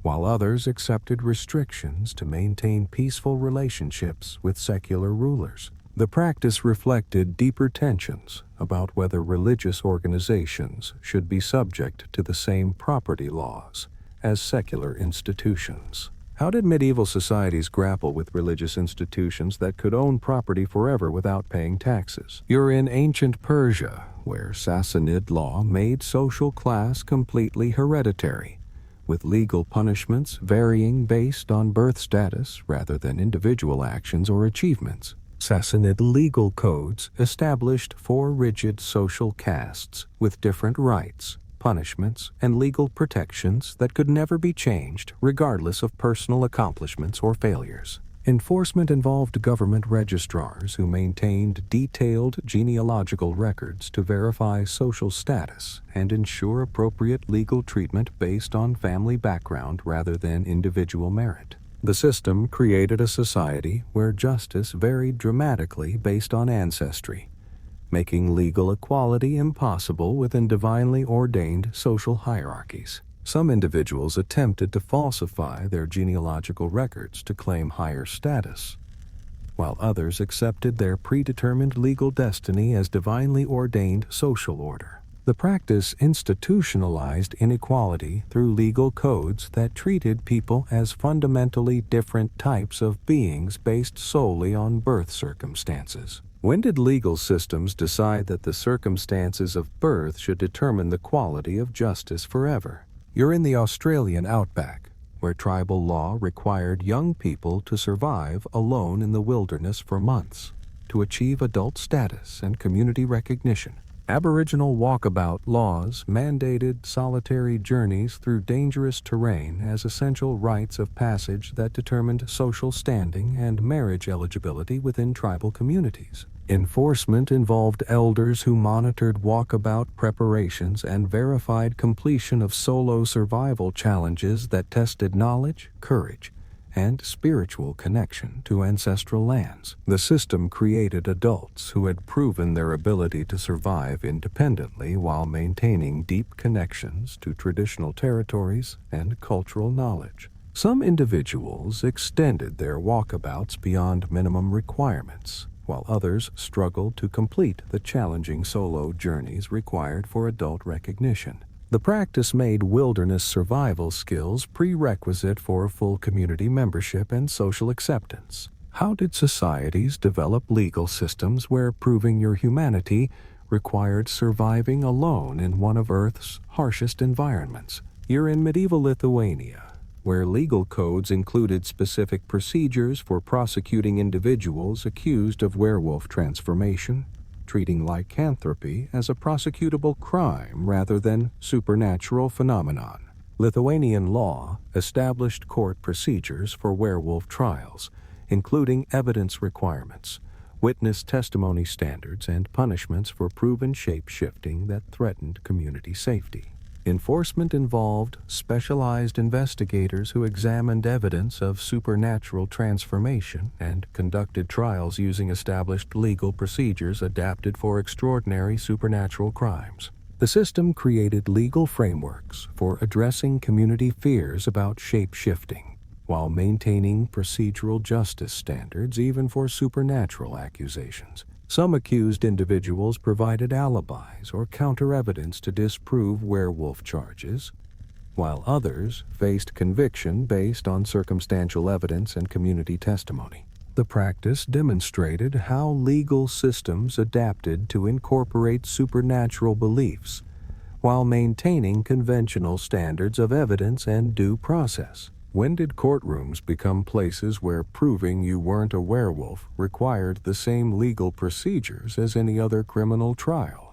while others accepted restrictions to maintain peaceful relationships with secular rulers. The practice reflected deeper tensions about whether religious organizations should be subject to the same property laws as secular institutions. How did medieval societies grapple with religious institutions that could own property forever without paying taxes? You're in ancient Persia, where Sassanid law made social class completely hereditary, with legal punishments varying based on birth status rather than individual actions or achievements. Sassanid legal codes established 4 rigid social castes with different rights, punishments, and legal protections that could never be changed regardless of personal accomplishments or failures. Enforcement involved government registrars who maintained detailed genealogical records to verify social status and ensure appropriate legal treatment based on family background rather than individual merit. The system created a society where justice varied dramatically based on ancestry, making legal equality impossible within divinely ordained social hierarchies. Some individuals attempted to falsify their genealogical records to claim higher status, while others accepted their predetermined legal destiny as divinely ordained social order. The practice institutionalized inequality through legal codes that treated people as fundamentally different types of beings based solely on birth circumstances. When did legal systems decide that the circumstances of birth should determine the quality of justice forever? You're in the Australian outback, where tribal law required young people to survive alone in the wilderness for months to achieve adult status and community recognition. Aboriginal walkabout laws mandated solitary journeys through dangerous terrain as essential rites of passage that determined social standing and marriage eligibility within tribal communities. Enforcement involved elders who monitored walkabout preparations and verified completion of solo survival challenges that tested knowledge, courage, and spiritual connection to ancestral lands. The system created adults who had proven their ability to survive independently while maintaining deep connections to traditional territories and cultural knowledge. Some individuals extended their walkabouts beyond minimum requirements, while others struggled to complete the challenging solo journeys required for adult recognition. The practice made wilderness survival skills prerequisite for full community membership and social acceptance. How did societies develop legal systems where proving your humanity required surviving alone in one of Earth's harshest environments? You're in medieval Lithuania, where legal codes included specific procedures for prosecuting individuals accused of werewolf transformation, treating lycanthropy as a prosecutable crime rather than supernatural phenomenon. Lithuanian law established court procedures for werewolf trials, including evidence requirements, witness testimony standards, and punishments for proven shape-shifting that threatened community safety. Enforcement involved specialized investigators who examined evidence of supernatural transformation and conducted trials using established legal procedures adapted for extraordinary supernatural crimes. The system created legal frameworks for addressing community fears about shape-shifting, while maintaining procedural justice standards even for supernatural accusations. Some accused individuals provided alibis or counter-evidence to disprove werewolf charges, while others faced conviction based on circumstantial evidence and community testimony. The practice demonstrated how legal systems adapted to incorporate supernatural beliefs while maintaining conventional standards of evidence and due process. When did courtrooms become places where proving you weren't a werewolf required the same legal procedures as any other criminal trial?